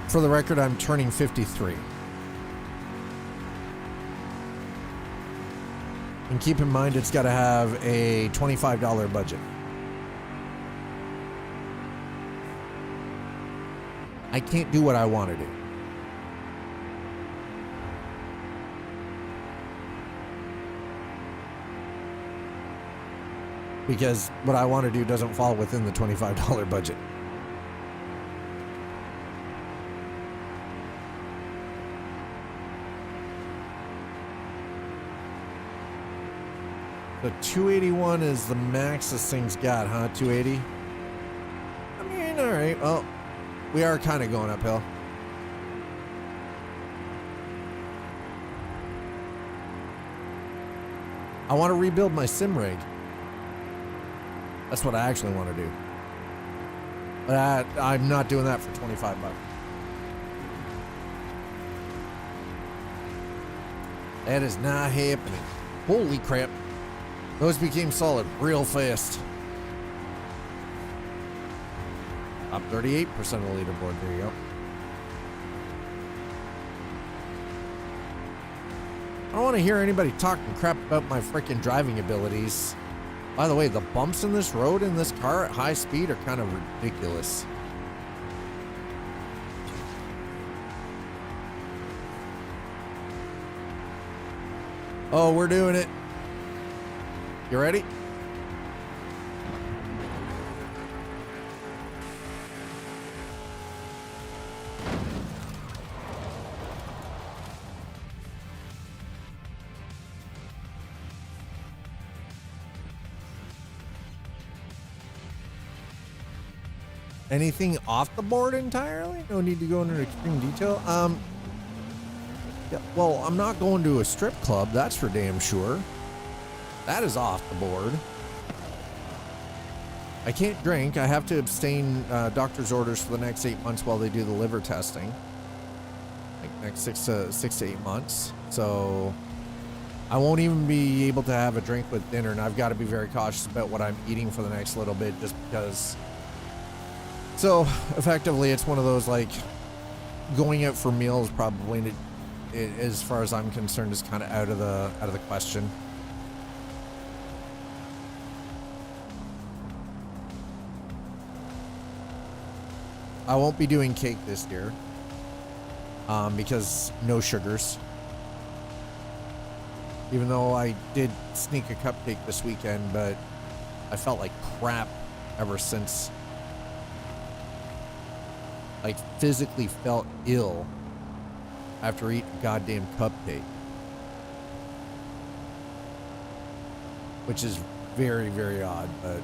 For the record, I'm turning 53. And keep in mind, it's got to have a $25 budget. I can't do what I want to do. Because what I want to do doesn't fall within the $25 budget. The 281 is the max this thing's got, huh? 280? I mean, all right. Well, we are kind of going uphill. I want to rebuild my sim rig. That's what I actually want to do. But I'm not doing that for 25 bucks. That is not happening. Holy crap. Those became solid real fast. Up 38% of the leaderboard. There you go. I don't want to hear anybody talking crap about my freaking driving abilities. By the way, the bumps in this road in this car at high speed are kind of ridiculous. Oh, we're doing it. You ready? Anything off the board entirely? No need to go into extreme detail. Yeah, well, I'm not going to a strip club, that's for damn sure. That is off the board. I can't drink. I have to abstain doctor's orders for the next 8 months while they do the liver testing. Like next six to 8 months. So I won't even be able to have a drink with dinner, and I've got to be very cautious about what I'm eating for the next little bit just because. So effectively, it's one of those like going out for meals probably, as far as I'm concerned, is kind of out of the question. I won't be doing cake this year because no sugars. Even though I did sneak a cupcake this weekend, but I felt like crap ever since. Like physically felt ill after eating a goddamn cupcake. Which is very, very odd, but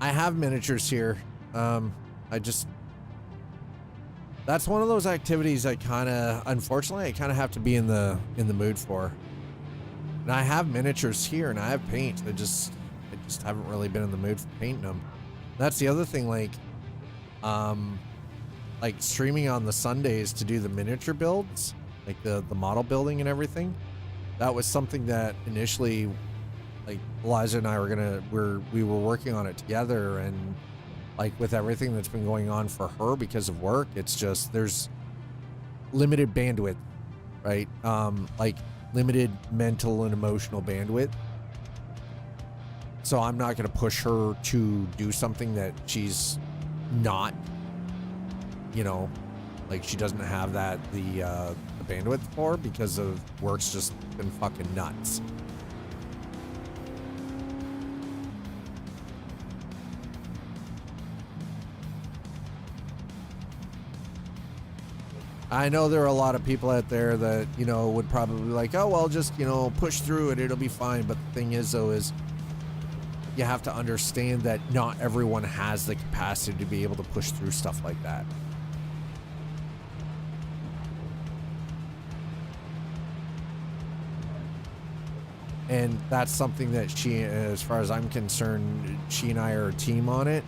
I have miniatures here. That's one of those activities I unfortunately I kind of have to be in the mood for. And I have miniatures here and I have paint. I just haven't really been in the mood for painting them. That's the other thing, like streaming on the Sundays to do the miniature builds, like the model building and everything. That was something that initially, like Eliza and I we were working on it together, and like with everything that's been going on for her because of work, it's just there's limited bandwidth, right? Like limited mental and emotional bandwidth. So I'm not going to push her to do something that she's not, like she doesn't have the bandwidth for, because of work's just been fucking nuts. I know there are a lot of people out there that, would probably be like, oh, well, just, push through it. It'll be fine. But the thing is, though, is you have to understand that not everyone has the capacity to be able to push through stuff like that. And that's something that she, as far as I'm concerned, she and I are a team on it.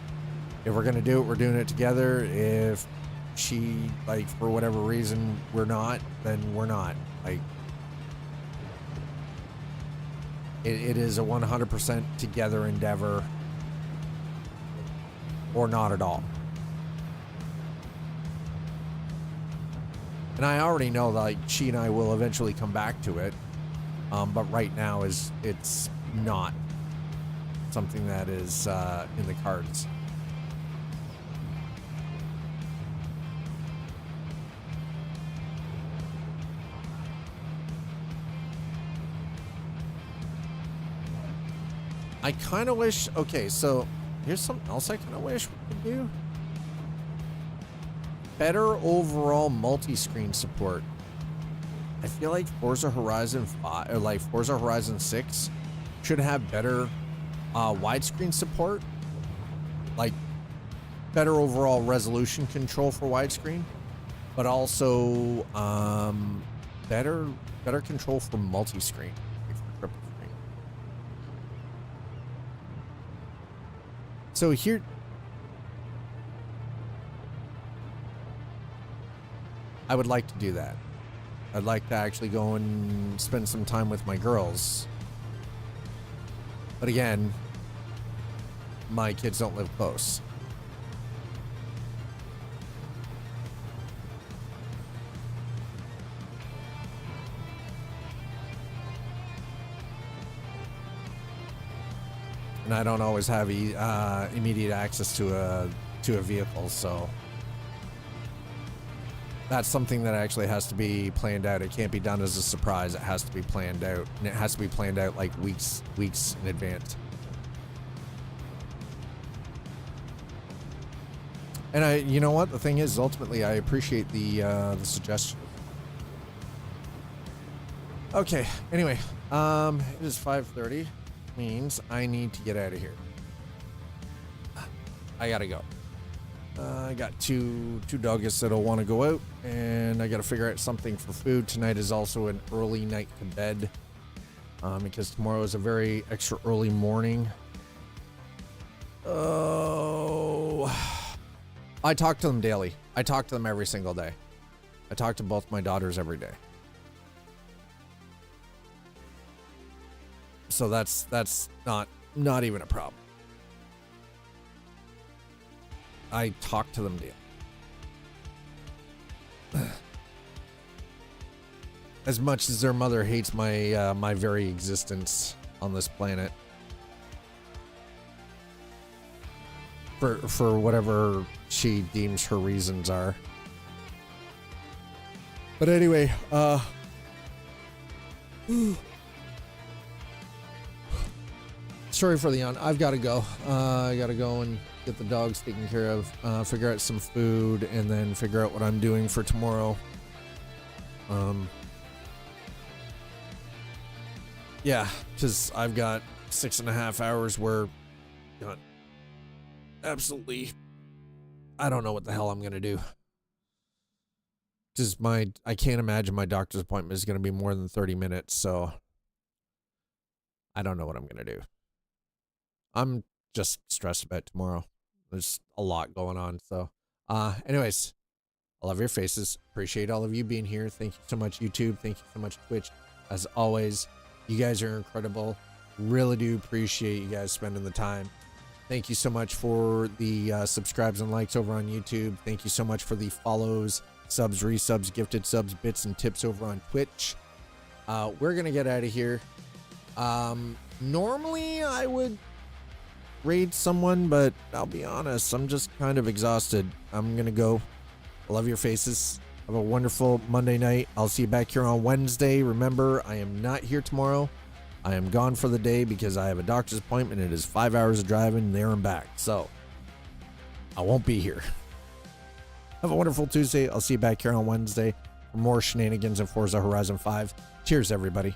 If we're going to do it, we're doing it together. If she, like, for whatever reason we're not, then we're not. Like, it is a 100% together endeavor, or not at all. And I already know that, like, she and I will eventually come back to it, but right now it's not something that is in the cards. I kind of wish, okay, so here's something else I kind of wish we could do. Better overall multi-screen support. I feel like Forza Horizon 5 or like Forza Horizon 6 should have better widescreen support, like better overall resolution control for widescreen, but also better control for multi-screen, like for triple screen. So here, I would like to do that. I'd like to actually go and spend some time with my girls. But again, my kids don't live close. And I don't always have immediate access to a vehicle, so that's something that actually has to be planned out. It can't be done as a surprise. It has to be planned out, and it has to be planned out like weeks in advance. And you know what? The thing is, ultimately, I appreciate the suggestion. Okay. Anyway, it is 5:30. Means I need to get out of here. I gotta go. I got two doggies that'll want to go out, and I got to figure out something for food. Tonight is also an early night to bed, because tomorrow is a very extra early morning. Oh, I talk to them daily. I talk to them every single day. I talk to both my daughters every day. So that's not even a problem. I talk to them daily. As much as their mother hates my my very existence on this planet, for whatever she deems her reasons are. But anyway, sorry for the yawn. I've got to go. I got to go and get the dogs taken care of, figure out some food, and then figure out what I'm doing for tomorrow. Yeah, because I've got 6.5 hours where absolutely, I don't know what the hell I'm going to do. Because I can't imagine my doctor's appointment is going to be more than 30 minutes, so I don't know what I'm going to do. I'm just stressed about tomorrow. There's a lot going on. So, anyways, I love your faces. Appreciate all of you being here. Thank you so much, YouTube. Thank you so much, Twitch. As always, you guys are incredible. Really do appreciate you guys spending the time. Thank you so much for the subscribes and likes over on YouTube. Thank you so much for the follows, subs, resubs, gifted subs, bits, and tips over on Twitch. We're going to get out of here. Normally, I would raid someone, but I'll be honest, I'm just kind of exhausted. I'm gonna go. I love your faces. Have a wonderful Monday night. I'll see you back here on Wednesday. Remember, I am not here tomorrow. I am gone for the day because I have a doctor's appointment. It is 5 hours of driving there and back, so I won't be here. Have a wonderful Tuesday. I'll see you back here on Wednesday for more shenanigans in Forza Horizon 5. Cheers, everybody.